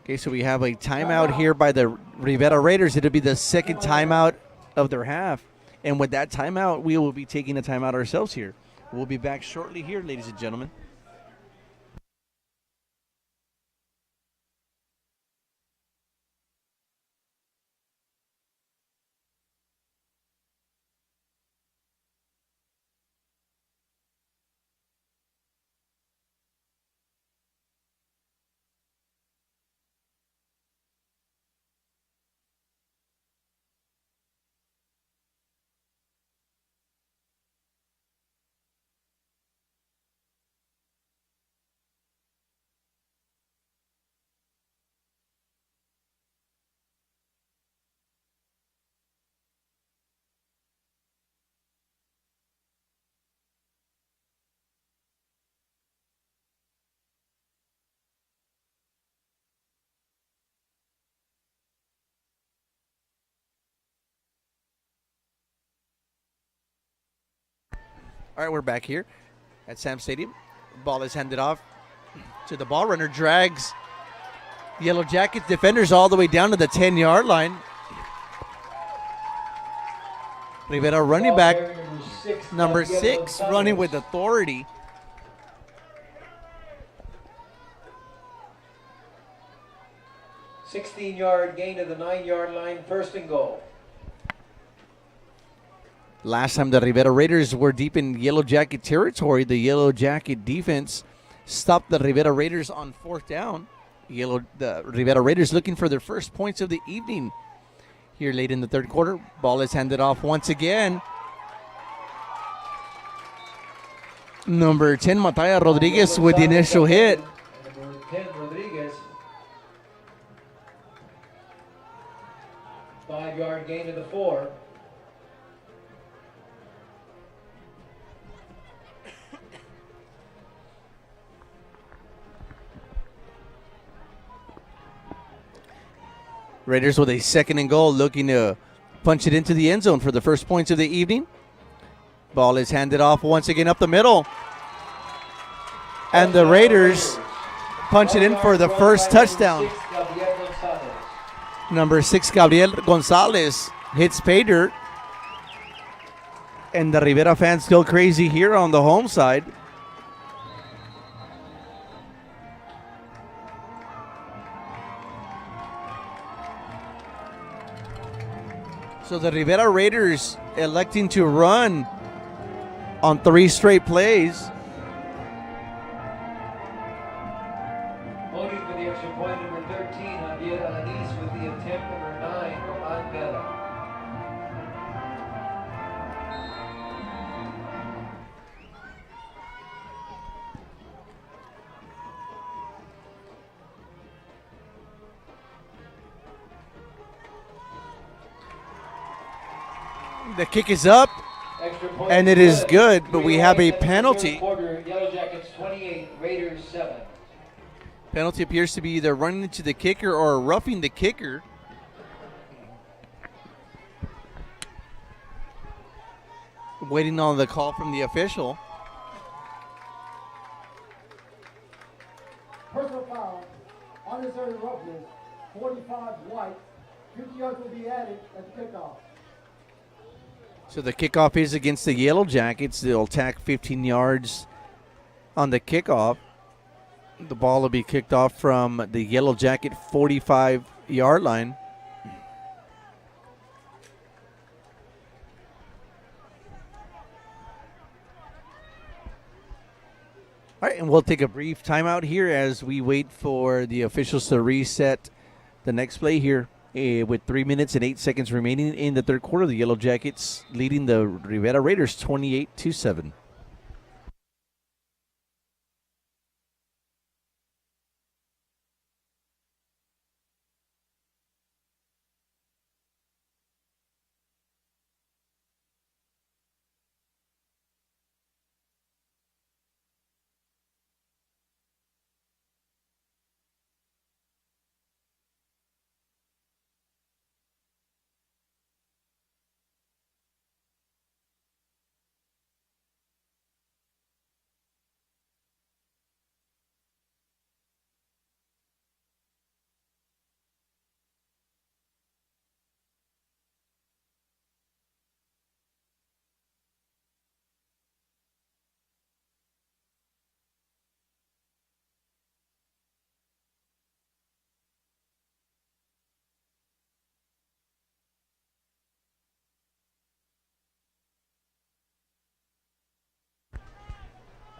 Okay, so we have a timeout here by the Rivera Raiders. It'll be the second timeout of their half. And with that timeout, we will be taking a timeout ourselves here. We'll be back shortly here, ladies and gentlemen. All right, we're back here at Sam Stadium. Ball is handed off to the ball runner. Drags Yellow Jacket defenders all the way down to the 10-yard line. Rivera running back, number 6, running with authority. A 16-yard gain to the 9-yard line, 1st and goal. Last time the Rivera Raiders were deep in Yellow Jacket territory, the Yellow Jacket defense stopped the Rivera Raiders on 4th down. The Rivera Raiders looking for their first points of the evening here late in the 3rd quarter. Ball is handed off once again. Number 10, Mataya Rodriguez with the initial hit. Number 10, Rodriguez. 5-yard gain to the 4. Raiders with a 2nd and goal, looking to punch it into the end zone for the first points of the evening. Ball is handed off once again up the middle. And the Raiders punch it in for the first touchdown. Number 6, Gabriel Gonzalez hits pay dirt. And the Rivera fans go crazy here on the home side. So the Rivera Raiders electing to run on 3 straight plays. Voting for the extra point, number 13, Javier Alanis, with the attempt, number 9, Roman Vela. The kick is up, and it is good, but we have a penalty. Yellow Jackets 28, Raiders 7. Penalty appears to be either running into the kicker or roughing the kicker. Waiting on the call from the official. Personal foul, unnecessary roughness, 45 white, 50 yards will be added at the kickoff. So the kickoff is against the Yellow Jackets. They'll tack 15 yards on the kickoff. The ball will be kicked off from the Yellow Jacket 45-yard line. All right, and we'll take a brief timeout here as we wait for the officials to reset the next play here. With 3 minutes and 8 seconds remaining in the 3rd quarter, the Yellow Jackets leading the Rivera Raiders 28-7.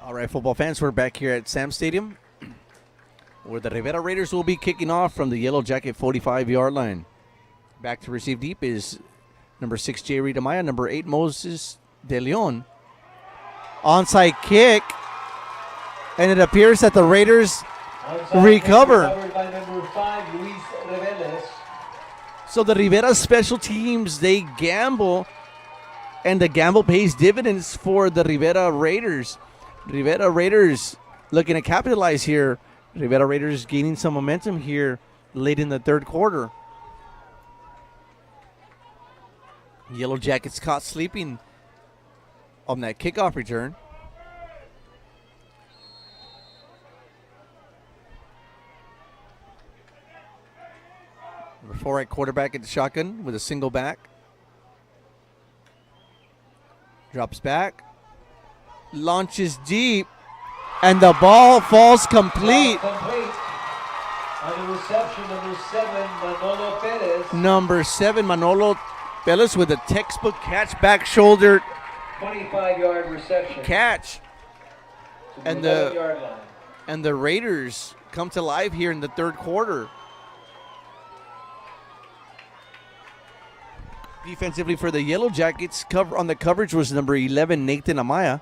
All right, football fans, we're back here at Sam Stadium, where the Rivera Raiders will be kicking off from the Yellow Jacket 45-yard line. Back to receive deep is number 6, J. Rita Maya, number 8, Moses De Leon. Onside kick, and it appears that the Raiders recover. By number 5, Luis Reveles. So the Rivera special teams, they gamble, and the gamble pays dividends for the Rivera Raiders. Rivera Raiders looking to capitalize here. Rivera Raiders gaining some momentum here late in the 3rd quarter. Yellow Jackets caught sleeping on that kickoff return. Number 4 at quarterback at the shotgun with a single back. Drops back. Launches deep. And the ball falls complete. On the reception, number 7, Manolo Perez. Number 7, Manolo Perez with a textbook catch, back shoulder 25-yard reception. catch. To And the the 11-yard line. and the Raiders come to life here in the third quarter. Defensively for the Yellow Jackets, cover on the coverage was number 11, Nathan Amaya.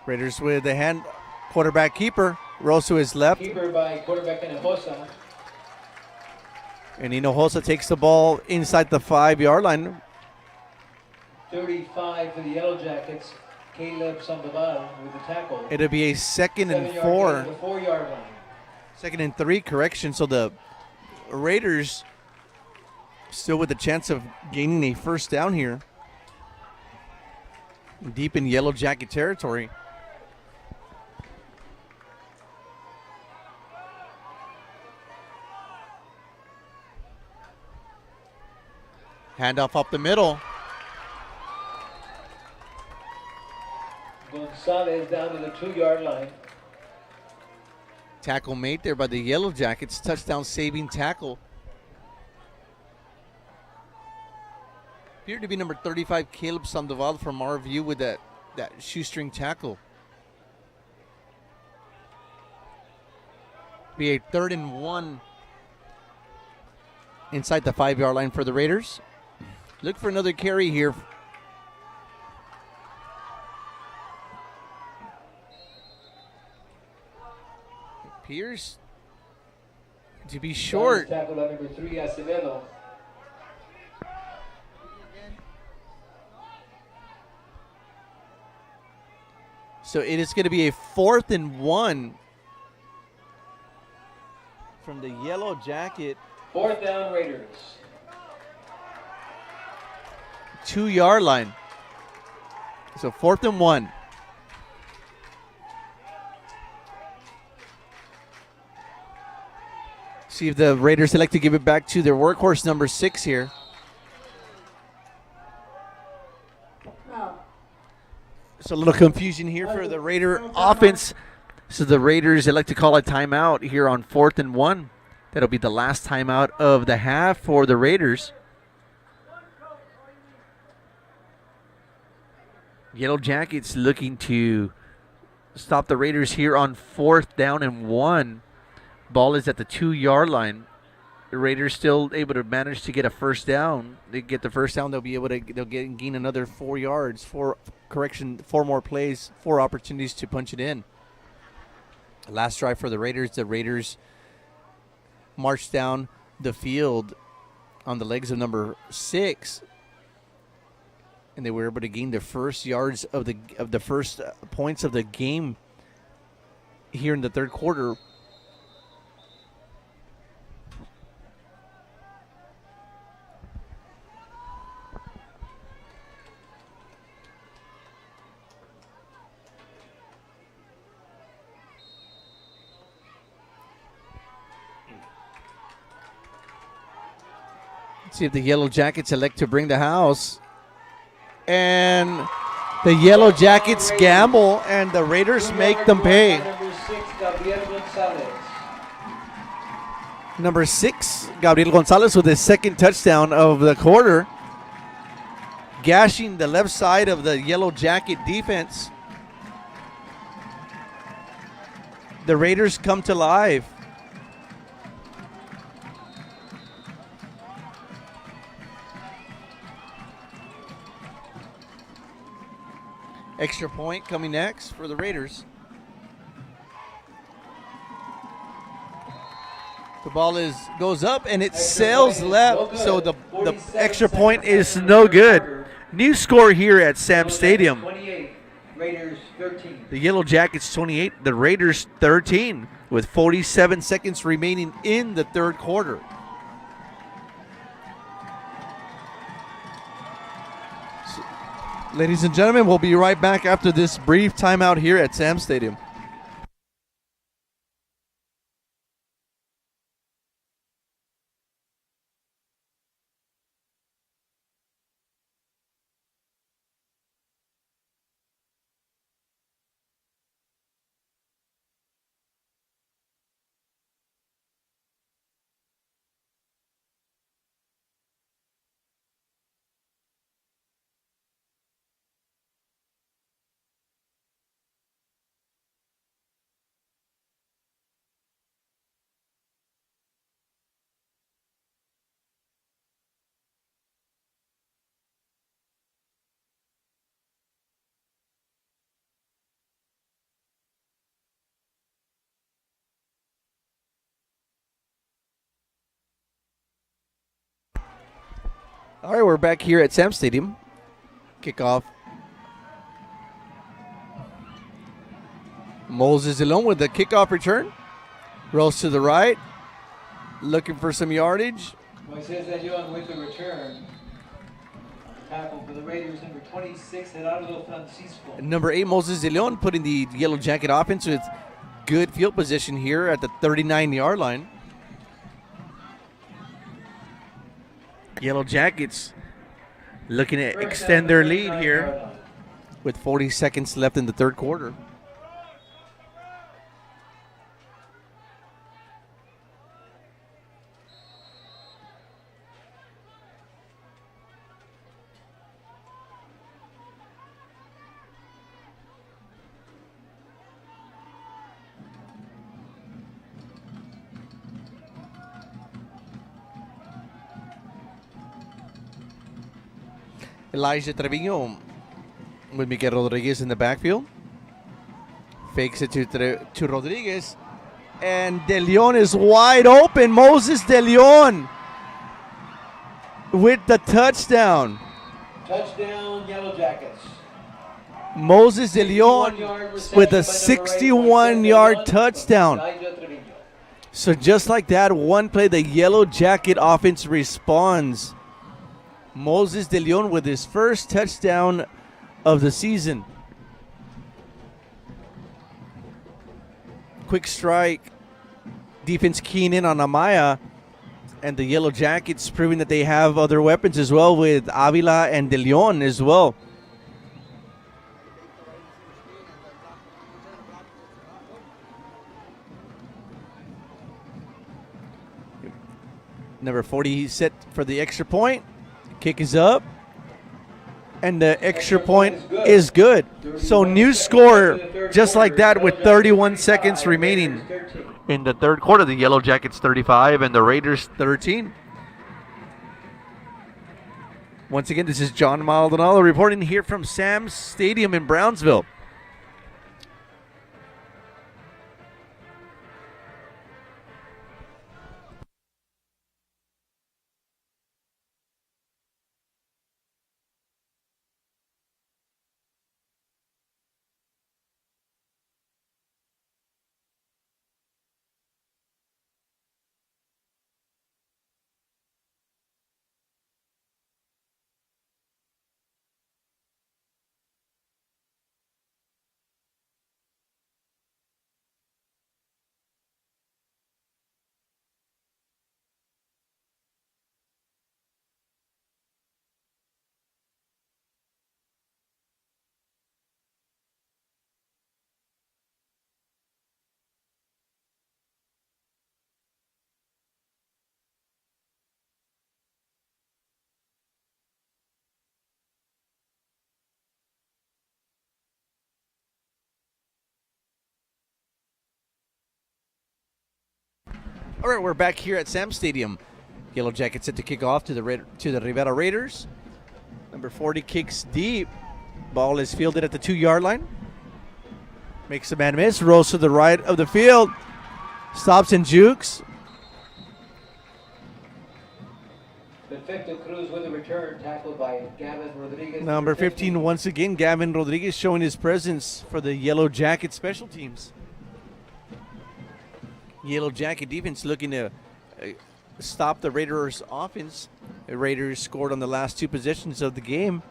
Raiders with the hand quarterback keeper. Rolls to his left. Keeper by quarterback Hinojosa. And Hinojosa takes the ball inside the 5-yard line. 35 for the Yellow Jackets. Caleb Sandoval with the tackle. It'll be a second and 7-yard 4. gain to the 4-yard line. Second and 3, correction. So the Raiders still with a chance of gaining a first down here. Deep in Yellow Jacket territory. Handoff up the middle. Gonzalez down to the 2-yard line. Tackle made there by the Yellow Jackets. Touchdown saving tackle. Appeared to be number 35, Caleb Sandoval from our view with that shoestring tackle. Be a 3rd and 1 inside the 5-yard line for the Raiders. Look for another carry here. Appears to be short. Tackle by number 3, Acevedo. So it is going to be a 4th and 1 from the Yellow Jacket. 4th down Raiders. 2-yard line. So 4th and 1. See if the Raiders select to give it back to their workhorse number 6 here. So a little confusion here for the Raider offense. So the Raiders elect to call a timeout here on 4th and 1. That'll be the last timeout of the half for the Raiders. Yellow Jackets looking to stop the Raiders here on 4th down and 1. Ball is at the 2-yard line. The Raiders still able to manage to get a first down. They get the first down, they'll gain another 4 yards. 4 more plays, 4 opportunities to punch it in. Last drive for the Raiders. The Raiders marched down the field on the legs of number 6. And they were able to gain the first yards of the first points of the game here in the third quarter. Let's see if the Yellow Jackets elect to bring the house. And the Yellow Jackets gamble, and the Raiders make them pay. Number 6, Gabriel Gonzalez. Number 6, Gabriel Gonzalez with his second touchdown of the quarter, gashing the left side of the Yellow Jacket defense. The Raiders come to life. Extra point coming next for the Raiders. The ball goes up and it sails left, so the extra point is no good. New score here at Sam Stadium. 28, Raiders 13. The Yellow Jackets 28, the Raiders 13, with 47 seconds remaining in the third quarter. Ladies and gentlemen, we'll be right back after this brief timeout here at Sam Stadium. All right, we're back here at Sam Stadium. Kickoff. Moses alone with the kickoff return. Rolls to the right. Looking for some yardage. Moises Ayuan with the return. Tackle for the Raiders, number 26, Gerardo Francisco. Number 8, Moses de Leon, putting the Yellow Jacket offense with good field position here at the 39-yard line. Yellow Jackets looking to extend their lead here with 40 seconds left in the third quarter. Elijah Trevino with Miguel Rodriguez in the backfield. Fakes it to Rodriguez. And De Leon is wide open. Moses De Leon with the touchdown. Touchdown, Yellow Jackets. Moses De Leon with a 61-yard touchdown. So just like that, one play, the Yellow Jacket offense responds. Moses De Leon with his first touchdown of the season. Quick strike. Defense keying in on Amaya. And the Yellow Jackets proving that they have other weapons as well with Avila and De Leon as well. Number 40 set for the extra point. Kick is up. And the extra point is good. So new score just like that with 31 seconds remaining. In the third quarter, the Yellow Jackets 35 and the Raiders 13. Once again, this is John Maldonado reporting here from Sam's Stadium in Brownsville. All right, we're back here at Sam Stadium. Yellow Jackets set to kick off to the Rivera Raiders. Number 40 kicks deep. Ball is fielded at the 2-yard line. Makes a man miss. Rolls to the right of the field. Stops and jukes. Perfecto Cruz with a return, tackled by Gavin Rodriguez. Number 15, once again, Gavin Rodriguez showing his presence for the Yellow Jacket special teams. Yellow Jacket defense looking to stop the Raiders' offense. The Raiders scored on the last two possessions of the game.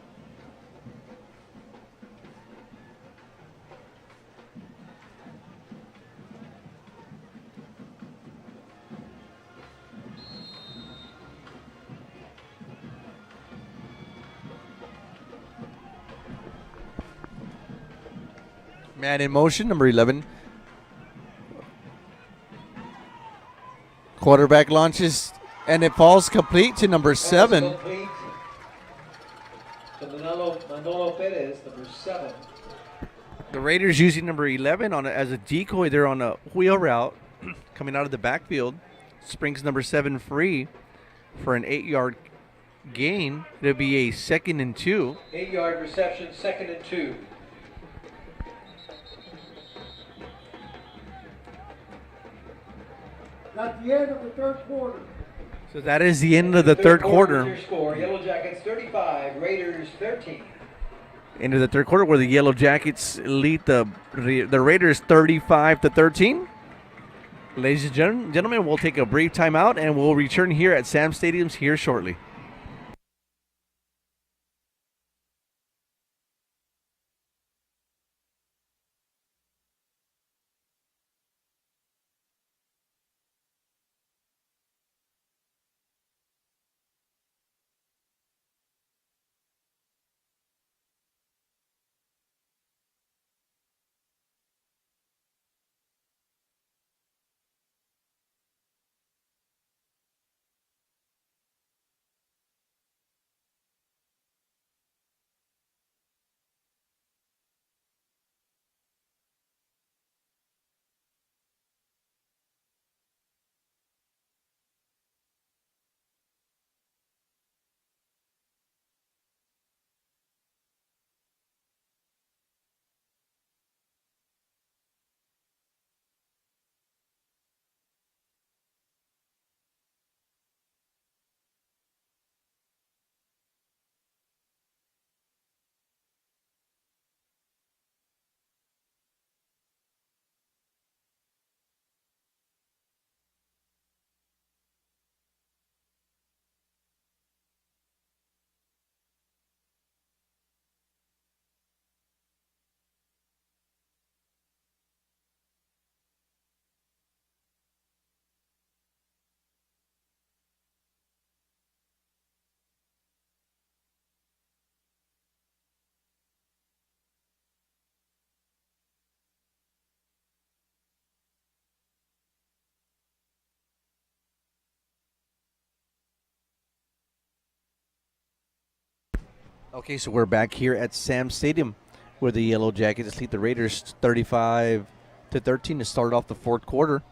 Man in motion, number 11. Quarterback launches, and it falls complete to number 7. Complete to Manolo Perez, number 7. The Raiders using number 11 as a decoy. They're on a wheel route coming out of the backfield. Springs number 7 free for an 8-yard gain. It'll be a 2nd and 2. 8-yard reception, 2nd and 2. That's the end of the third quarter. So that is the end of the third quarter. Your score, Yellow Jackets 35, Raiders 13. Into the third quarter where the Yellow Jackets lead the Raiders 35-13. Ladies and gentlemen, we'll take a brief timeout and we'll return here at Sam Stadiums here shortly. Okay, so we're back here at Sam Stadium where the Yellow Jackets lead the Raiders 35-13 to start off the fourth quarter.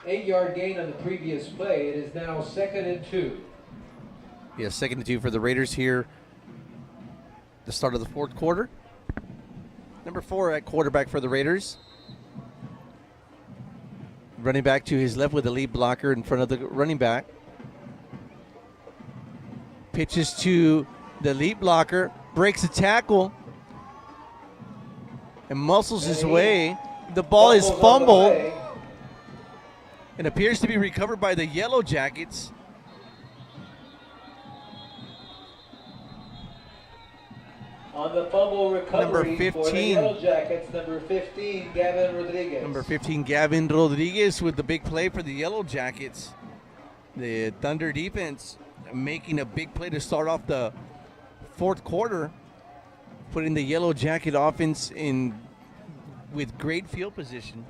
Eight-yard gain on the previous play. It is now 2nd and 2. Yeah, 2nd and 2 for the Raiders here. The start of the fourth quarter. Number 4 at quarterback for the Raiders. Running back to his left with the lead blocker in front of the running back. Pitches to the lead blocker, breaks a tackle, and muscles his way. The ball is fumbled and appears to be recovered by the Yellow Jackets. On the fumble recovery Number for the 15. Yellow Jackets, number 15, Gavin Rodriguez. Number 15, Gavin Rodriguez with the big play for the Yellow Jackets. The Thunder defense making a big play to start off the fourth quarter, putting the Yellow Jacket offense in with great field position.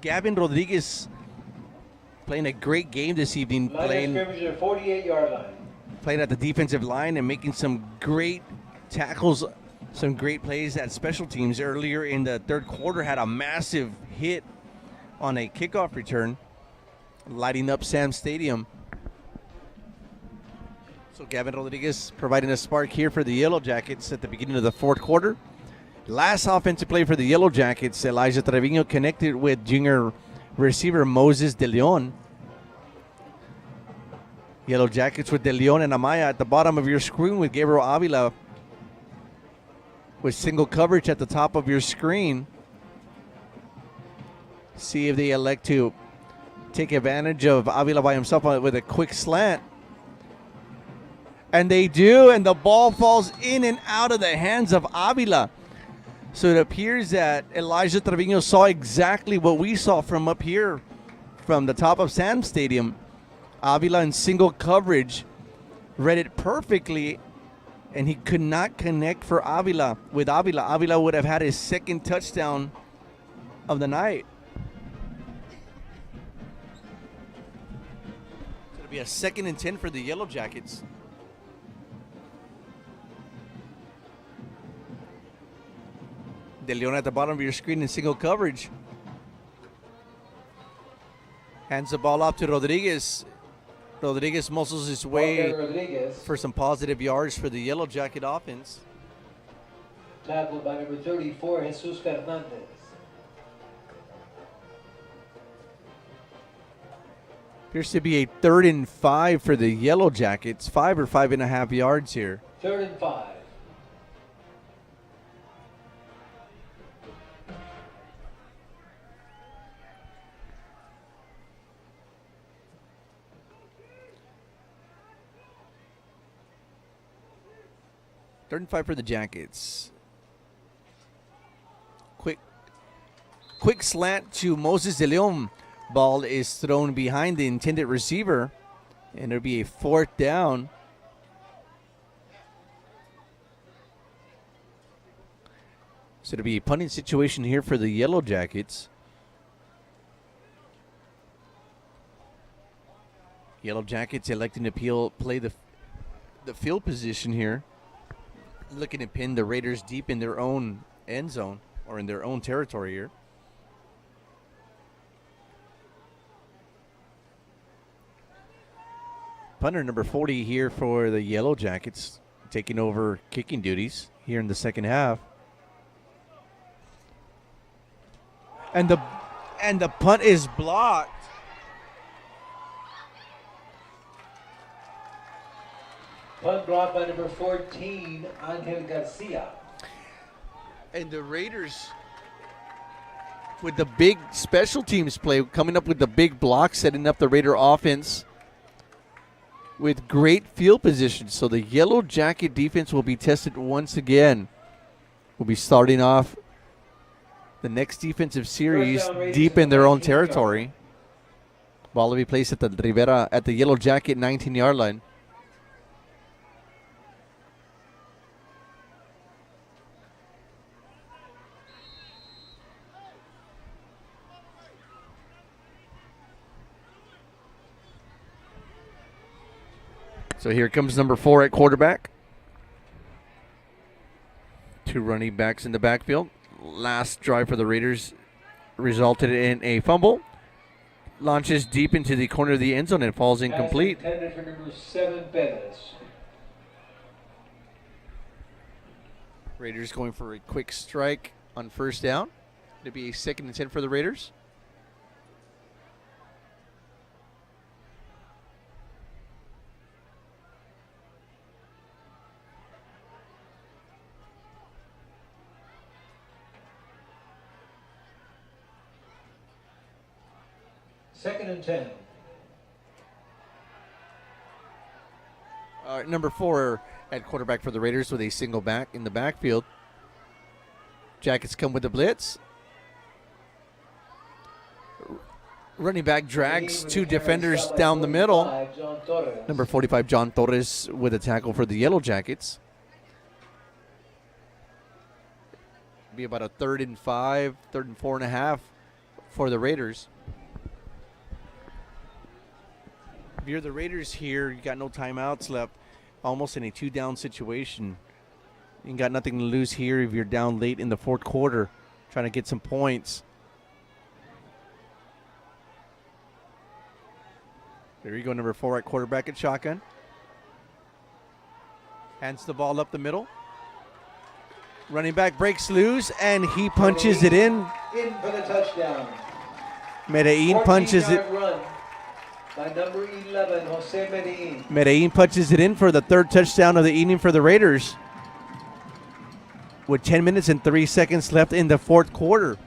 Gavin Rodriguez playing a great game this evening, Line of scrimmage at 48-yard line. Playing at the defensive line and making some great tackles, some great plays at special teams. Earlier in the third quarter, had a massive hit on a kickoff return, lighting up Sam Stadium. So Gavin Rodriguez providing a spark here for the Yellow Jackets at the beginning of the fourth quarter. Last offensive play for the Yellow Jackets, Elijah Trevino connected with junior receiver Moses De Leon. Yellow Jackets with De Leon and Amaya at the bottom of your screen with Gabriel Avila with single coverage at the top of your screen. See if they elect to take advantage of Avila by himself with a quick slant. And they do, and the ball falls in and out of the hands of Avila. So it appears that Elijah Trevino saw exactly what we saw from up here from the top of Sam Stadium. Avila in single coverage read it perfectly, and he could not connect for Avila. With Avila, Avila would have had his second touchdown of the night. It's going to be a 2nd and 10 for the Yellow Jackets. De Leon at the bottom of your screen in single coverage. Hands the ball up to Rodriguez. Rodriguez muscles his way for some positive yards for the Yellow Jacket offense. Tackled by number 34, Jesus Fernandez. Appears to be a 3rd and 5 for the Yellow Jackets. 5 or 5.5 yards here. 3rd and 5. Third and 5 for the Jackets. Quick slant to Moses De Leon. Ball is thrown behind the intended receiver, and it'll be a 4th down. So it'll be a punting situation here for the Yellow Jackets. Yellow Jackets electing to play the field position here, looking to pin the Raiders deep in their own end zone or in their own territory here. Punter number 40 here for the Yellow Jackets, taking over kicking duties here in the second half. And the punt is blocked. Punt blocked by number 14, Angel Garcia. And the Raiders, with the big special teams play, coming up with the big block, setting up the Raider offense with great field position. So the Yellow Jacket defense will be tested once again. We'll be starting off the next defensive series deep in their own territory. Ball will be placed at the Rivera, at the Yellow Jacket 19-yard line. So here comes number 4 at quarterback. 2 running backs in the backfield. Last drive for the Raiders resulted in a fumble. Launches deep into the corner of the end zone and falls incomplete. Intended for number 7, Perez. Raiders going for a quick strike on first down. It'll be a 2nd and 10 for the Raiders. Second and 10. Number 4 at quarterback for the Raiders with a single back in the backfield. Jackets come with the blitz. Running back drags 2 defenders down the middle. Number 45, John Torres, with a tackle for the Yellow Jackets. Be about a 3rd and 5, 3rd and 4.5 for the Raiders. If you're the Raiders here, you got no timeouts left, almost in a 2-down situation. You got nothing to lose here if you're down late in the 4th quarter, trying to get some points. There you go, number 4 at quarterback at shotgun. Hands the ball up the middle. Running back breaks loose, and he punches it in. In for the touchdown. Medellin punches it. Run by number 11, Jose Medellin. Medellin punches it in for the 3rd touchdown of the evening for the Raiders, with 10 minutes and 3 seconds left in the 4th quarter.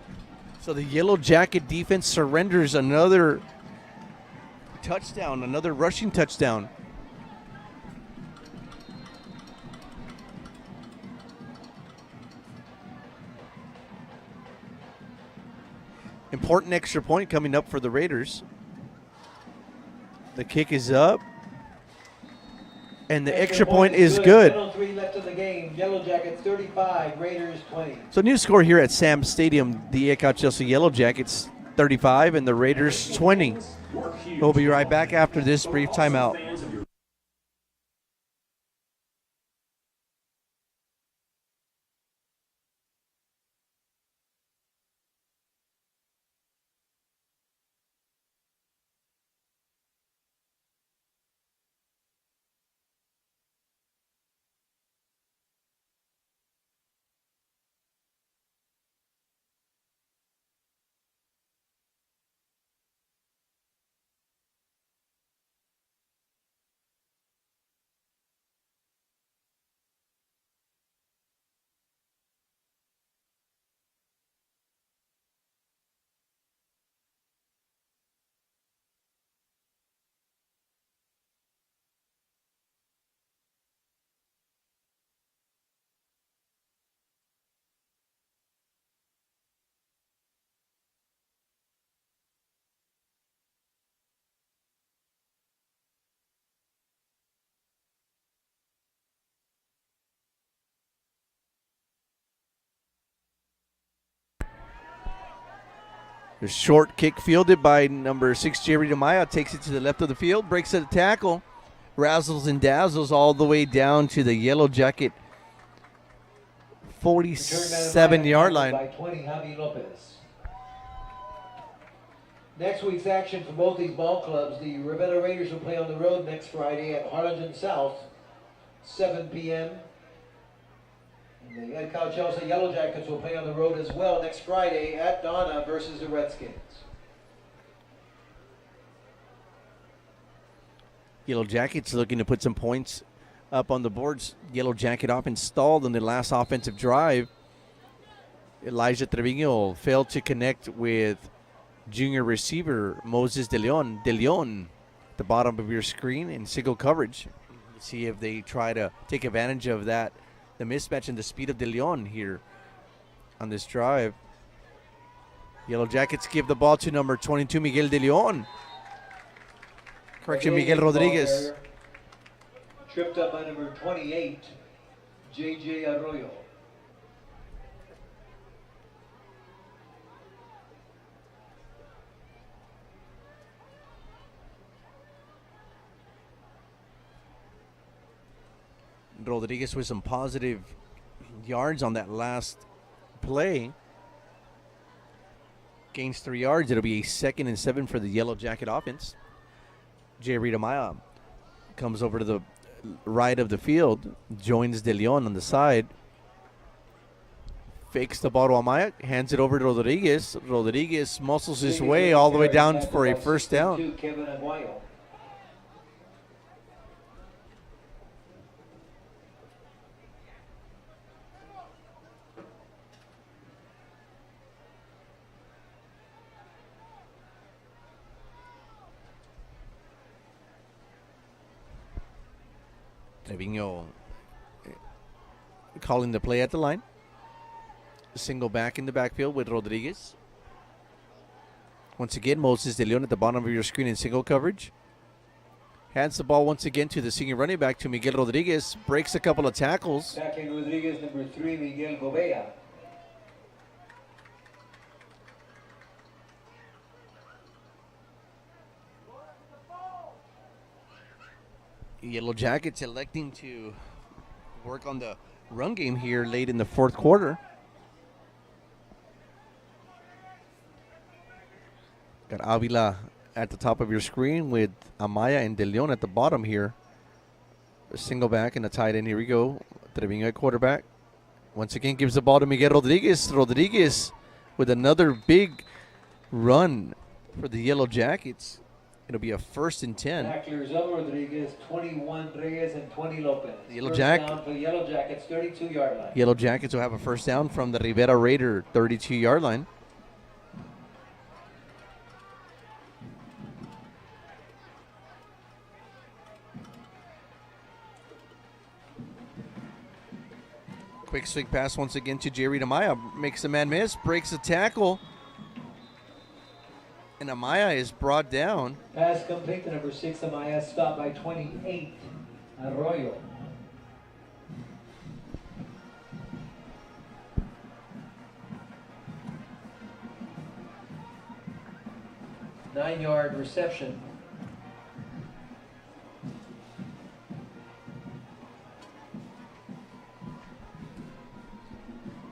So the Yellow Jacket defense surrenders another touchdown, another rushing touchdown. Important extra point coming up for the Raiders. The kick is up. And the extra point is good. 1:03 left in the game. Yellow Jackets 35, Raiders 20. So new score here at Sam Stadium. The Edcouch-Elsa YellowJackets 35 and the Raiders 20. We'll be right back after this brief timeout. The short kick fielded by number 6, Jerry DeMaya, takes it to the left of the field, breaks a tackle, razzles and dazzles all the way down to the Yellow Jacket 47-yard line. By 20, Javi Lopez. Next week's action for both these ball clubs, the Rivera Raiders will play on the road next Friday at Harlingen South, 7 p.m. And the Edcouch-Elsa YellowJackets will play on the road as well next Friday at Donna versus the Redskins. Yellow Jackets looking to put some points up on the boards. Yellow Jacket offense stalled on the last offensive drive. Elijah Trevino failed to connect with junior receiver Moses De Leon. De Leon at the bottom of your screen in single coverage. See if they try to take advantage of that, the mismatch and the speed of De Leon here on this drive. Yellow Jackets give the ball to number 22, Miguel De Leon. Correction, Miguel Rodriguez. Tripped up by number 28, J.J. Arroyo. Rodriguez with some positive yards on that last play. Gains 3 yards. It'll be a 2nd and 7 for the Yellow Jacket offense. Jay Rita Maya comes over to the right of the field, joins De Leon on the side, fakes the ball to Amaya, hands it over to Rodriguez. Rodriguez muscles his way all the way down for a first down. Trevino calling the play at the line. Single back in the backfield with Rodriguez. Once again, Moses De Leon at the bottom of your screen in single coverage. Hands the ball once again to the senior running back, to Miguel Rodriguez. Breaks a couple of tackles. Tackling Rodriguez, number 3, Miguel Gobea. Yellow Jackets electing to work on the run game here late in the fourth quarter. Got Avila at the top of your screen with Amaya and De Leon at the bottom here. A single back and a tight end. Here we go. Trevino at quarterback. Once again gives the ball to Miguel Rodriguez. Rodriguez with another big run for the Yellow Jackets. It'll be a 1st and 10. Tacklers of Rodriguez, 21 Reyes and 20 Lopez. Yellow Down for Yellow Jackets, 32-yard line. Yellow Jackets will have a first down from the Rivera Raider 32-yard line. Quick swing pass once again to Jerry DeMaya. Makes the man miss, breaks the tackle. And Amaya is brought down. Pass complete to number 6, Amaya, stopped by 28, Arroyo. Nine-yard reception.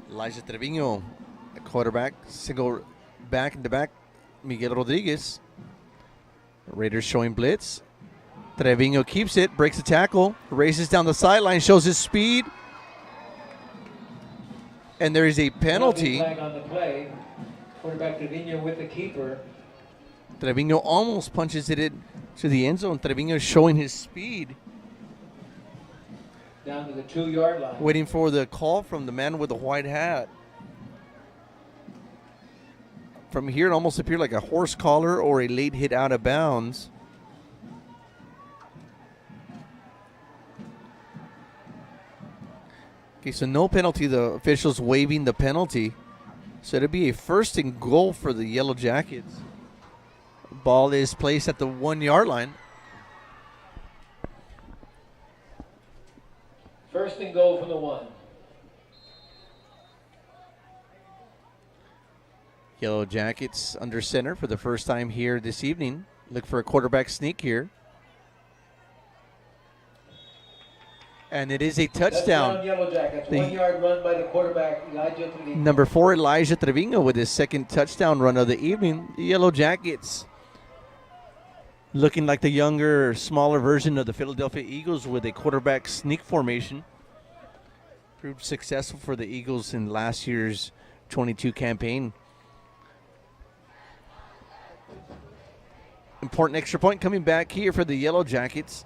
Elijah Trevino, a quarterback, single back into back. Miguel Rodriguez. Raiders showing blitz. Trevino keeps it, breaks the tackle, races down the sideline, shows his speed. And there is a penalty. Flag on the play. Quarterback Trevino with the keeper. Trevino almost punches it in to the end zone. Trevino showing his speed. Down to the 2-yard line. Waiting for the call from the man with the white hat. From here, it almost appeared like a horse collar or a late hit out of bounds. Okay, so no penalty. The officials waiving the penalty. So it'll be a 1st and goal for the Yellow Jackets. Ball is placed at the 1-yard line. 1st and goal from the 1. Yellow Jackets under center for the first time here this evening. Look for a quarterback sneak here. And it is a touchdown. Yellow Jackets. 1-yard run by the quarterback, Elijah Trevino. Number 4, Elijah Trevino with his 2nd touchdown run of the evening. The Yellow Jackets looking like the younger, smaller version of the Philadelphia Eagles with a quarterback sneak formation. Proved successful for the Eagles in last year's 22 campaign. Important extra point coming back here for the Yellow Jackets.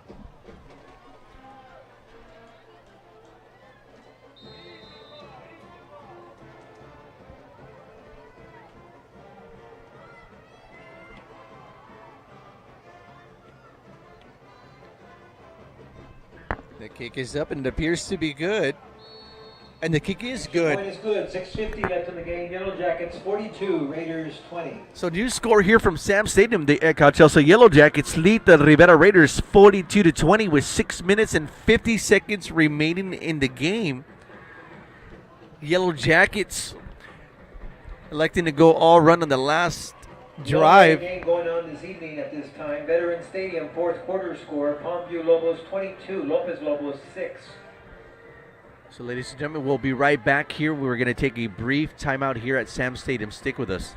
The kick is up and it appears to be good. And the kick is good. Point is good. 6:50 left in the game. Yellow Jackets 42, Raiders 20. So new score here from Sam Stadium. The Edcouch-Elsa YellowJackets lead the Rivera Raiders 42-20 with 6 minutes and 50 seconds remaining in the game. Yellow Jackets electing to go all run on the last drive. Game going on this evening at this time. Veteran Stadium, 4th quarter score. Palmview Lobos 22, Lopez Lobos 6. So, ladies and gentlemen, we'll be right back here. We're going to take a brief timeout here at Sam Stadium. Stick with us.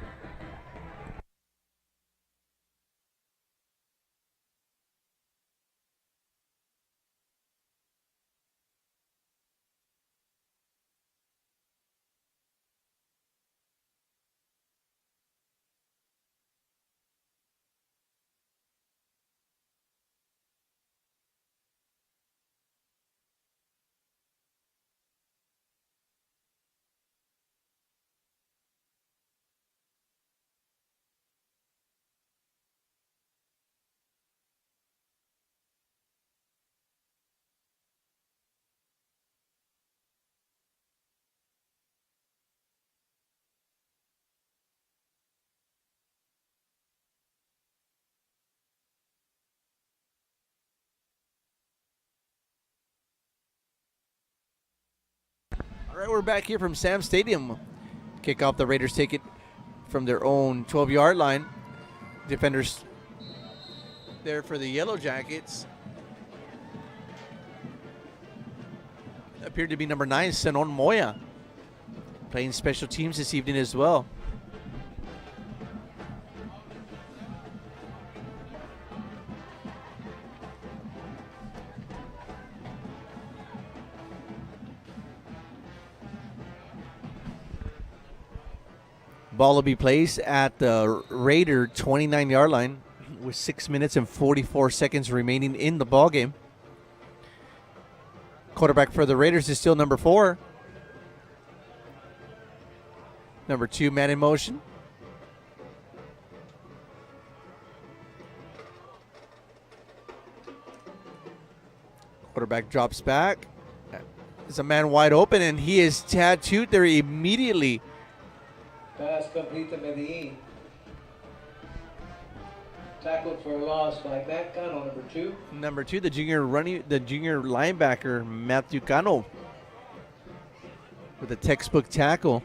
All right, we're back here from Sam Stadium. Kick off, the Raiders take it from their own 12-yard line. Defenders there for the Yellow Jackets. Appeared to be number 9, Senon Moya, playing special teams this evening as well. Ball will be placed at the Raider 29-yard line with 6 minutes and 44 seconds remaining in the ball game. Quarterback for the Raiders is still number 4. Number 2, man in motion. Quarterback drops back. There's a man wide open, and he is tattooed there immediately. Pass complete to Medellin. Tackled for a loss by Matt Cano, number 2. Number 2, the junior linebacker, Matthew Cano, with a textbook tackle.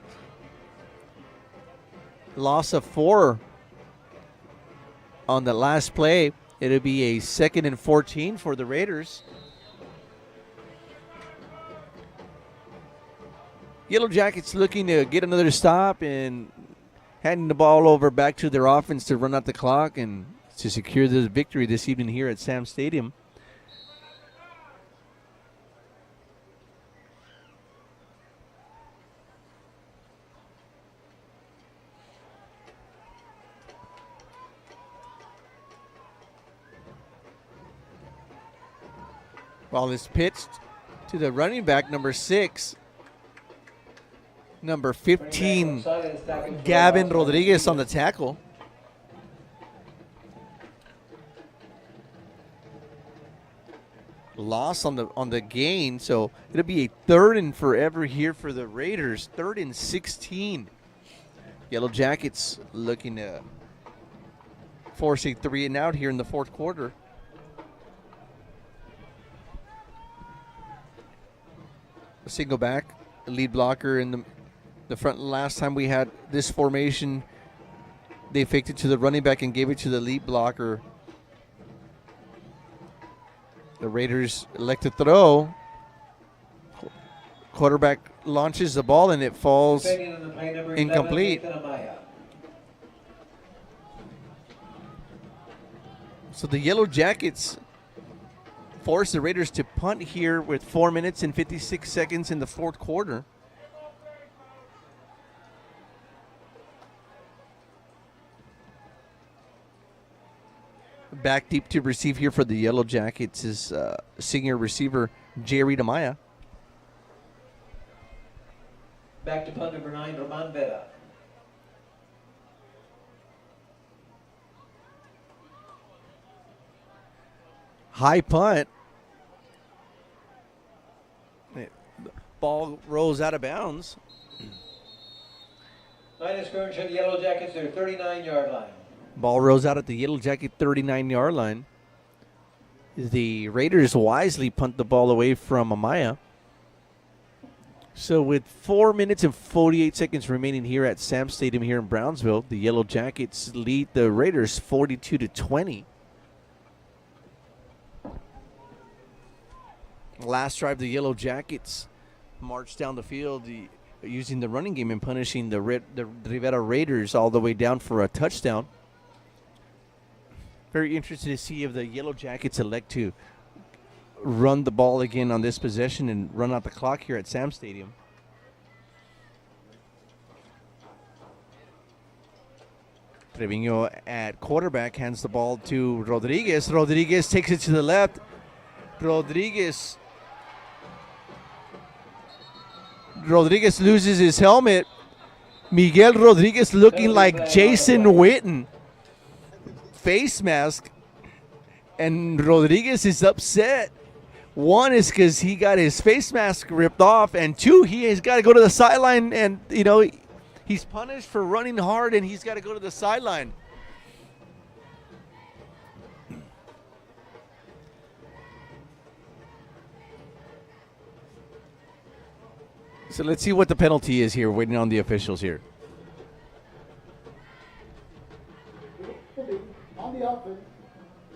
Loss of 4 on the last play. It'll be a 2nd and 14 for the Raiders. Yellow Jackets looking to get another stop and handing the ball over back to their offense to run out the clock and to secure the victory this evening here at Sam Stadium. Ball is pitched to the running back, number 6. Number 15, Gavin Rodriguez on the tackle. Loss on the gain, so it'll be a 3rd and forever here for the Raiders. 3rd and 16. Yellow Jackets looking to force a 3 and out here in the 4th quarter. A single back, a lead blocker in the front. Last time we had this formation, they faked it to the running back and gave it to the lead blocker. The Raiders elect to throw. Quarterback launches the ball and it falls incomplete. So the Yellow Jackets force the Raiders to punt here with 4 minutes and 56 seconds in the 4th quarter. Back deep to receive here for the Yellow Jackets is senior receiver Jerry Amaya. Back to punt number 9, Roman Vera. High punt. Ball rolls out of bounds. Line of scrimmage for the Yellow Jackets, their 39-yard line. Ball rolls out at the Yellow Jacket 39-yard line. The Raiders wisely punt the ball away from Amaya. So with 4 minutes and 48 seconds remaining here at Sam Stadium here in Brownsville, the Yellow Jackets lead the Raiders 42-20. Last drive, the Yellow Jackets marched down the field using the running game and punishing the Rivera Raiders all the way down for a touchdown. Very interested to see if the Yellow Jackets elect to run the ball again on this possession and run out the clock here at Sam Stadium. Trevino at quarterback hands the ball to Rodriguez. Rodriguez takes it to the left. Rodriguez loses his helmet. Miguel Rodriguez looking like Jason Witten. Face mask. And Rodriguez is upset. One is because he got his face mask ripped off. And 2, he has got to go to the sideline. And, you know, he's punished for running hard and he's got to go to the sideline. So let's see what the penalty is here, waiting on the officials here. On the offense,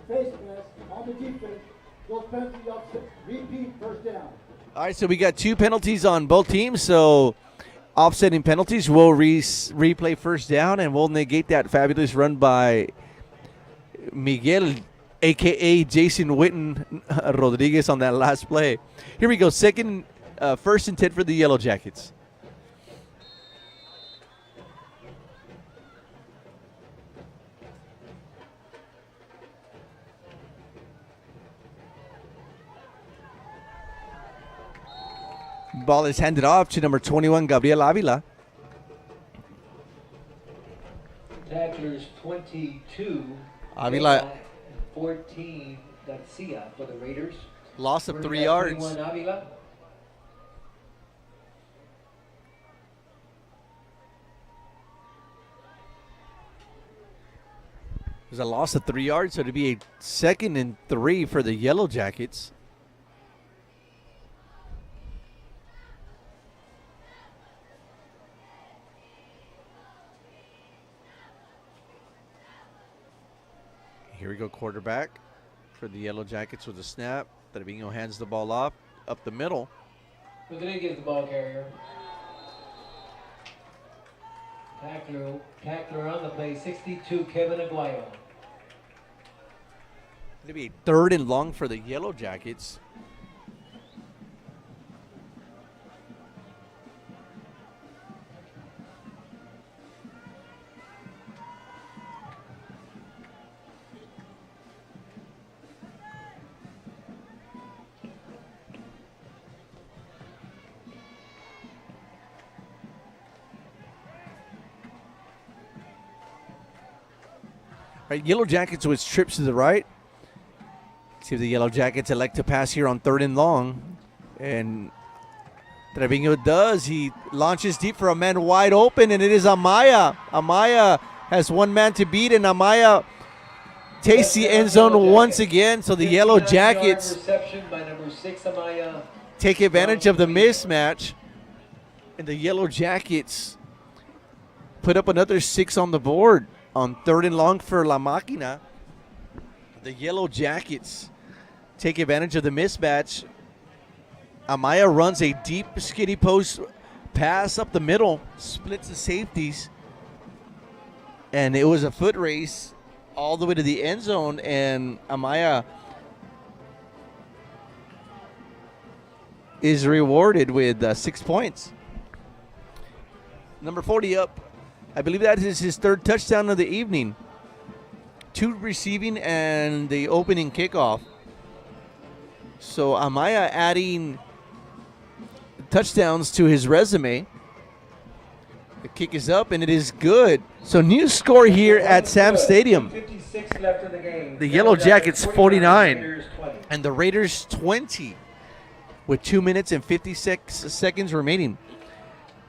face mask, on the defense, those penalties repeat first down. All right, so we got 2 penalties on both teams, so offsetting penalties. We'll replay first down, and we'll negate that fabulous run by Miguel, a.k.a. Jason Witten Rodriguez on that last play. Here we go, first and 10 for the Yellow Jackets. Ball is handed off to number 21, Gabriel Avila. Tacklers 22. Avila. 14, Garcia for the Raiders. Loss of 3 yards. 21, Avila. There's a loss of 3 yards, so it'd be a 2nd and 3 for the Yellow Jackets. Here we go, quarterback for the Yellow Jackets with a snap. Trevino hands the ball off up the middle. But then he gives the ball carrier. Tackler on the play, 62, Kevin Aguayo. It'll be a 3rd and long for the Yellow Jackets. Right, Yellow Jackets with trips to the right. See if the Yellow Jackets elect to pass here on 3rd and long. And Trevino does. He launches deep for a man wide open, and it is Amaya. Amaya has one man to beat, and Amaya takes the end zone once again. So the Yellow Jackets reception by number 6, Amaya. Take advantage of the mismatch. And the Yellow Jackets put up another 6 on the board. On 3rd and long for La Máquina, the Yellow Jackets take advantage of the mismatch. Amaya runs a deep skiddy post pass up the middle, splits the safeties, and it was a foot race all the way to the end zone, and Amaya is rewarded with 6 points. Number 40 up. I believe that is his 3rd touchdown of the evening. 2 receiving and the opening kickoff. So Amaya adding touchdowns to his resume. The kick is up and it is good. So new score here at Sam Stadium. 56 left in the game. The Yellow Jackets 49 and the Raiders 20 with 2 minutes and 56 seconds remaining.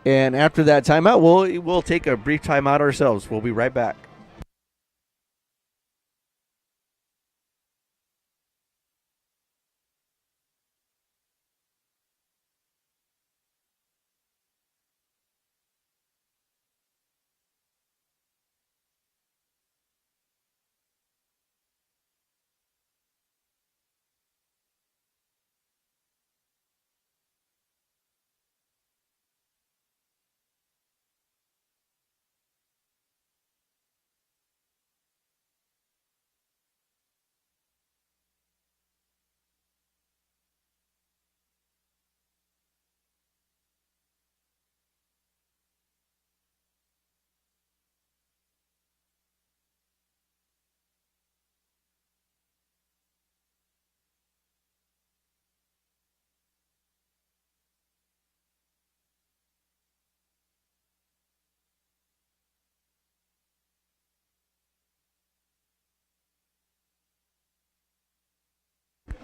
And after that timeout, we'll take a brief timeout ourselves. We'll be right back.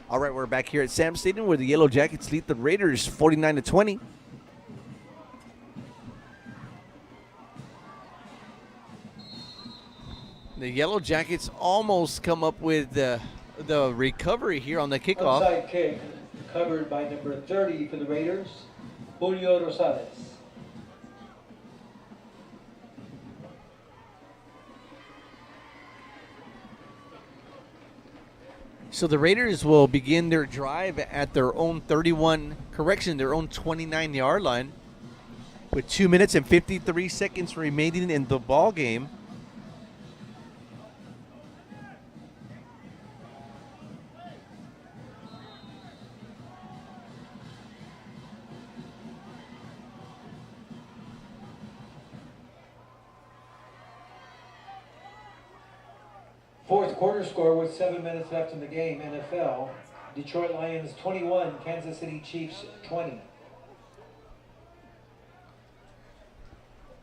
All right, we're back here at Sam Stadium where the Yellow Jackets lead the Raiders 49-20. The Yellow Jackets almost come up with the recovery here on the kickoff. Onside kick covered by number 30 for the Raiders, Julio Rosales. So the Raiders will begin their drive at their own 29-yard line with 2 minutes and 53 seconds remaining in the ball game. Fourth quarter score with 7 minutes left in the game. NFL, Detroit Lions 21, Kansas City Chiefs 20.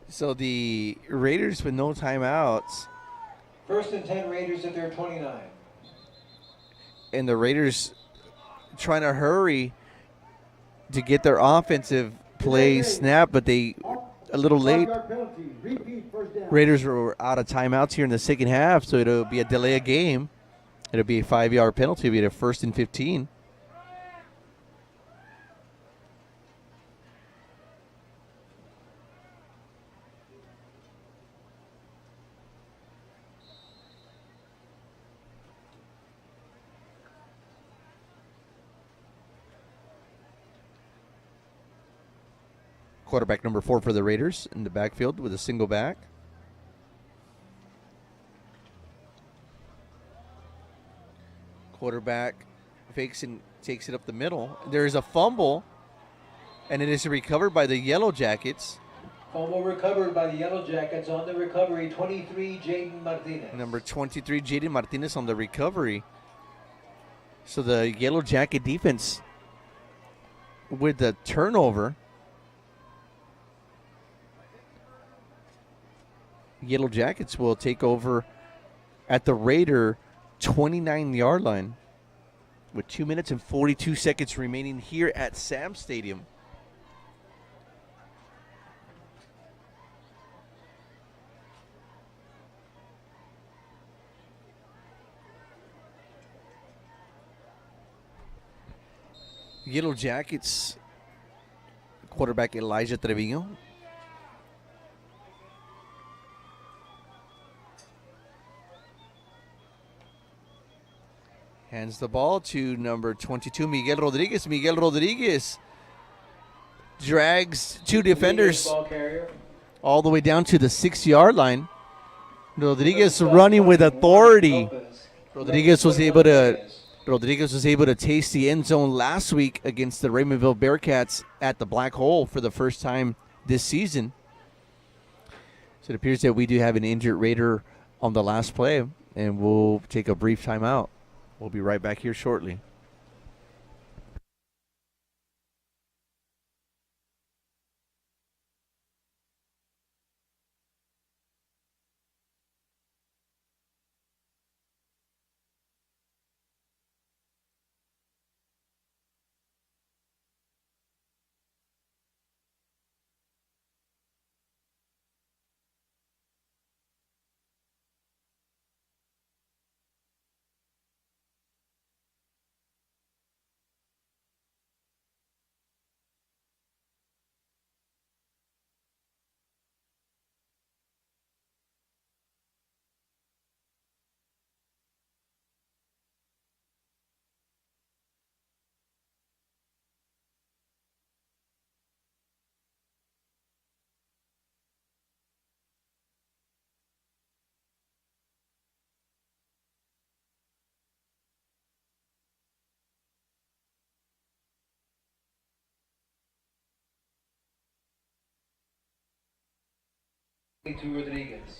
So the Raiders with no timeouts. 1st and 10 Raiders at their 29. And the Raiders trying to hurry to get their offensive play snap, but they a little late. 5-yard penalty. Repeat first down. Raiders were out of timeouts here in the second half, so it'll be a delay of game. It'll be a 5-yard penalty. It'll be a 1st and 15. Quarterback number 4 for the Raiders in the backfield with a single back. Quarterback fakes and takes it up the middle. There's a fumble, and it is recovered by the Yellow Jackets. Fumble recovered by the Yellow Jackets on the recovery. 23, Jaden Martinez. Number 23, Jaden Martinez on the recovery. So the Yellow Jacket defense with the turnover. Yellow Jackets will take over at the Raider 29-yard line with 2 minutes and 42 seconds remaining here at Sam Stadium. Yellow Jackets quarterback Elijah Trevino. Hands the ball to number 22, Miguel Rodriguez. Miguel Rodriguez drags 2 defenders all the way down to the 6-yard line. Rodriguez running with authority. Rodriguez was able to taste the end zone last week against the Raymondville Bearcats at the Black Hole for the first time this season. So it appears that we do have an injured Raider on the last play, and we'll take a brief timeout. We'll be right back here shortly.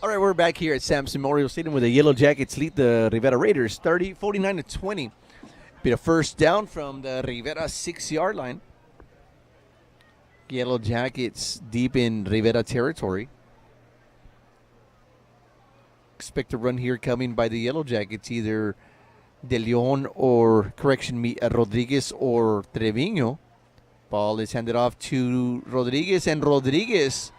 All right, we're back here at Samson Memorial Stadium where the Yellow Jackets lead the Rivera Raiders 49-20. Be a first down from the Rivera 6-yard line. Yellow Jackets deep in Rivera territory. Expect a run here coming by the Yellow Jackets, either De Leon or, Rodriguez or Trevino. Ball is handed off to Rodriguez, and Rodriguez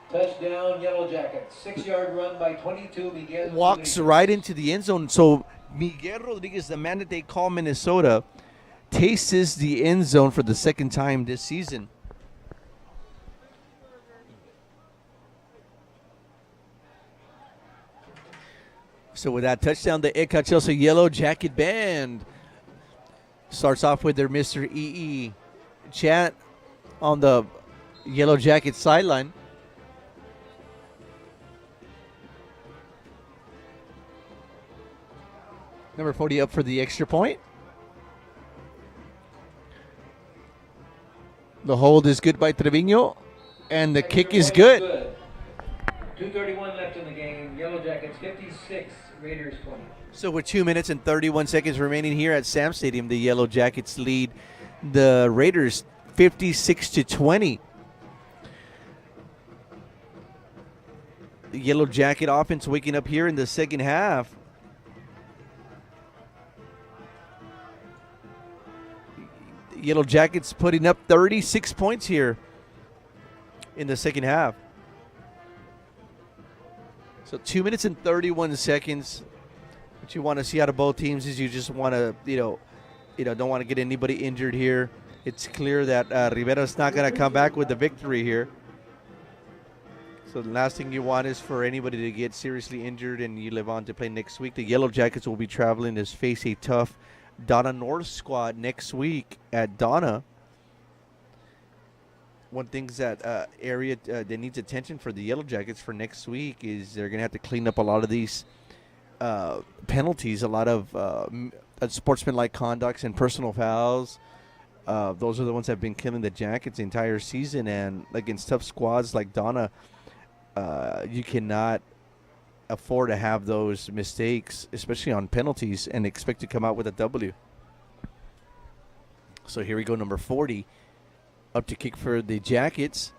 touchdown, Yellow Jackets. 6-yard run by 22, Miguel walks Rodriguez. right into the end zone. So Miguel Rodriguez, the man that they call Minnesota, tastes the end zone for the second time this season. So with that touchdown, the Edcouch-Elsa Yellow Jacket Band starts off with their Mr. E.E. chant on the Yellow Jacket sideline. Number 40 up for the extra point. The hold is good by Trevino, and the kick is good. 2:31 left in the game. Yellow Jackets 56, Raiders 20. So with 2 minutes and 31 seconds remaining here at Sam Stadium, the Yellow Jackets lead the Raiders 56-20. The Yellow Jacket offense waking up here in the second half. Yellow Jackets putting up 36 points here in the second half. So 2 minutes and 31 seconds. What you want to see out of both teams is you just want to, don't want to get anybody injured here. It's clear that Rivera's not going to come back with the victory here. So the last thing you want is for anybody to get seriously injured and you live on to play next week. The Yellow Jackets will be traveling to face a tough Donna North squad next week at Donna. One thing that area that needs attention for the Yellow Jackets for next week is they're going to have to clean up a lot of these penalties, a lot of sportsmanlike conducts and personal fouls. Those are the ones that have been killing the Jackets the entire season. And against tough squads like Donna, you cannot afford to have those mistakes, especially on penalties, and expect to come out with a W. So here we go, number 40. Up to kick for the Jackets.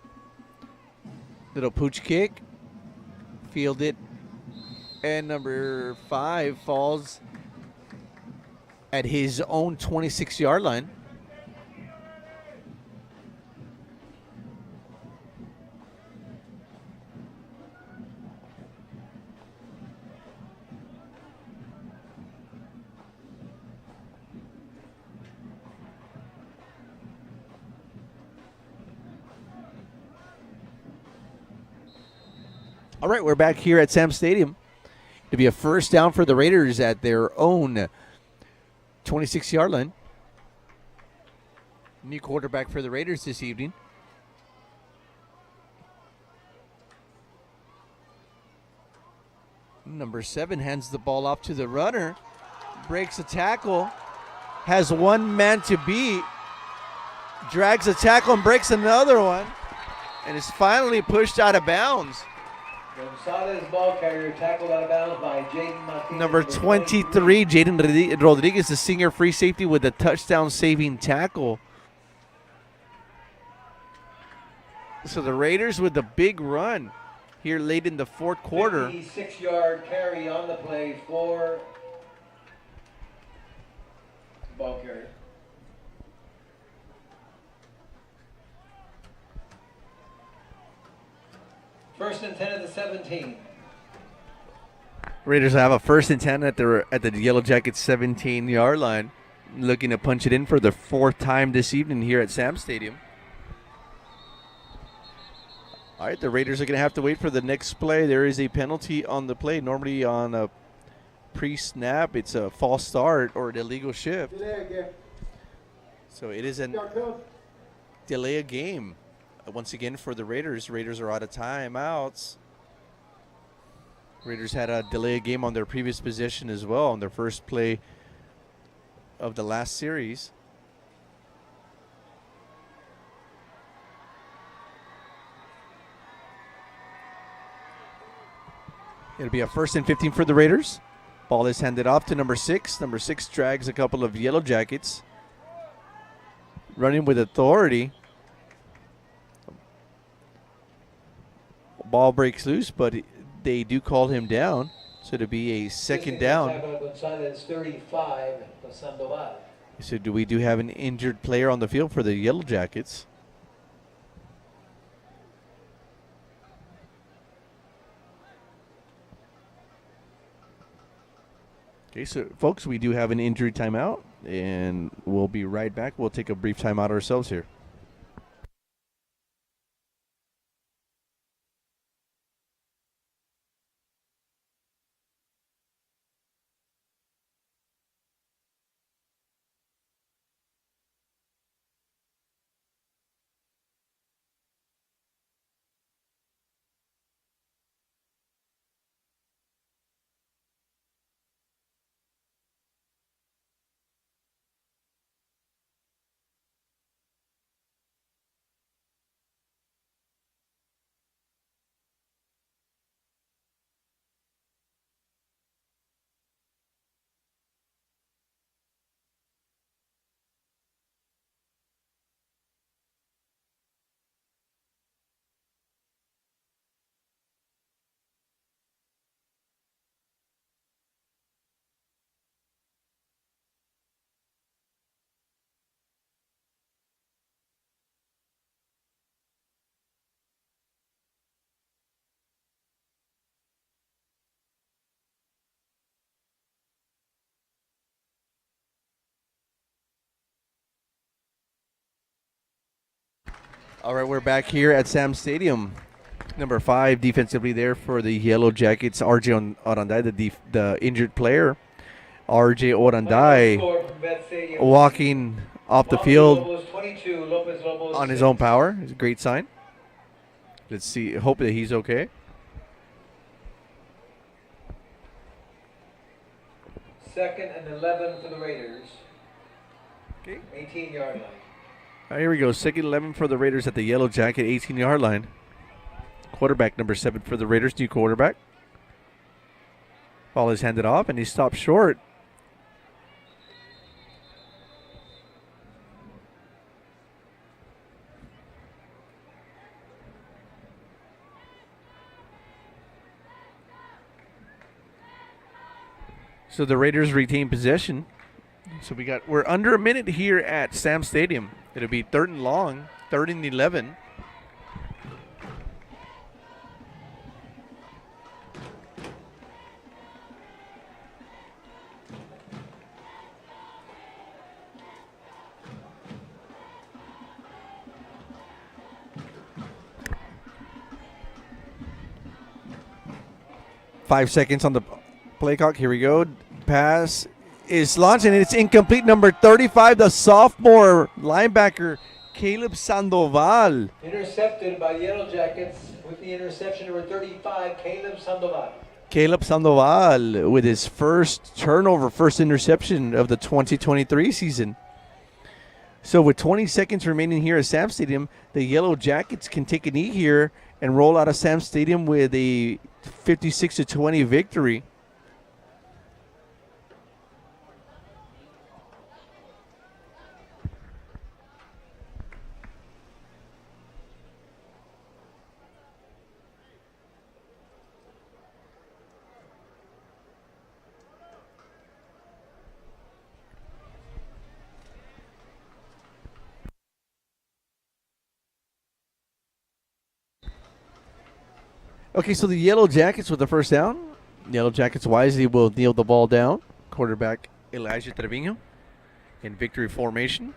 Little pooch kick. Fielded. And number 5 falls at his own 26-yard line. All right, we're back here at Sam Stadium. To be a first down for the Raiders at their own 26-yard line. New quarterback for the Raiders this evening. Number 7 hands the ball off to the runner. Breaks a tackle. Has one man to beat. Drags a tackle and breaks another one. And is finally pushed out of bounds. Gonzalez, ball carrier, tackled out of bounds by Jaden Martinez. Number 23, Jaden Rodriguez, the senior free safety with a touchdown-saving tackle. So the Raiders with the big run here late in the fourth quarter. 56-yard carry on the play for ball carrier. First and 10 at the 17. Raiders have a first and 10 at the Yellow Jackets 17-yard line, looking to punch it in for the 4th time this evening here at Sam Stadium. All right, the Raiders are going to have to wait for the next play. There is a penalty on the play. Normally on a pre-snap, it's a false start or an illegal shift. So it is a delay a game. Once again for the Raiders. Raiders are out of timeouts. Raiders had a delay a game on their previous possession as well on their first play of the last series. It'll be a first and 15 for the Raiders. Ball is handed off to number 6. Number 6 drags a couple of Yellow Jackets. Running with authority. Ball breaks loose, but they do call him down. So to be a second down. So we do have an injured player on the field for the Yellow Jackets. Okay, so folks, we do have an injury timeout, and we'll be right back. We'll take a brief timeout ourselves here. All right, we're back here at Sam Stadium. Number 5 defensively there for the Yellow Jackets, RJ Orandai, the injured player. RJ Orandai walking off the field on his own power. It's a great sign. Let's see. Hope that he's okay. Second and 11 for the Raiders. Okay. 18-yard line. All right, here we go. Second 11 for the Raiders at the Yellow Jacket 18-yard line. Quarterback number 7 for the Raiders, new quarterback. Ball is handed off, and he stopped short. So the Raiders retain possession. So we're under a minute here at Sam Stadium. It'll be 3rd and long, 3rd and 11. Five seconds on the play clock. Here we go. Pass is launched, and it's incomplete. Number 35, the sophomore linebacker, Caleb Sandoval. Intercepted by Yellow Jackets with the interception, number 35, Caleb Sandoval. Caleb Sandoval with his first turnover, first interception of the 2023 season. So with 20 seconds remaining here at Sam Stadium, the Yellow Jackets can take a knee here and roll out of Sam Stadium with a 56-20 victory. Okay, so the Yellow Jackets with the first down. Yellow Jackets wisely will kneel the ball down. Quarterback Elijah Trevino in victory formation.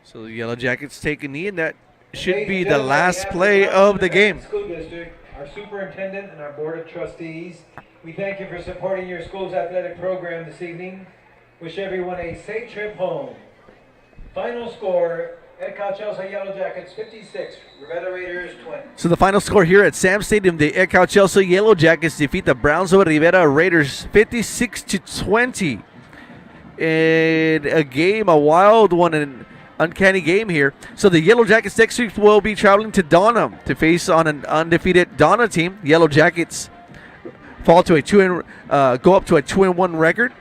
So the Yellow Jackets take a knee, and that should be the last play of the game. School District, our superintendent and our board of trustees, we thank you for supporting your school's athletic program this evening. Wish everyone a safe trip home. Final score, Edcouch-Elsa YellowJackets 56, Rivera Raiders 20. So the final score here at Sam Stadium, the Edcouch-Elsa YellowJackets defeat the Brownsville Rivera Raiders 56-20. In a game, a wild one, an uncanny game here. So the Yellow Jackets next week will be traveling to Donna to face on an undefeated Donna team. Yellow Jackets fall to go up to a 2-1 record.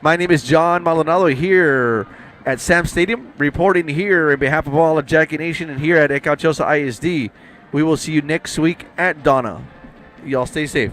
My name is John Maldonado here at Sam Stadium, reporting here on behalf of all of Jacket Nation and here at Edcouch-Elsa ISD. We will see you next week at Donna. Y'all stay safe.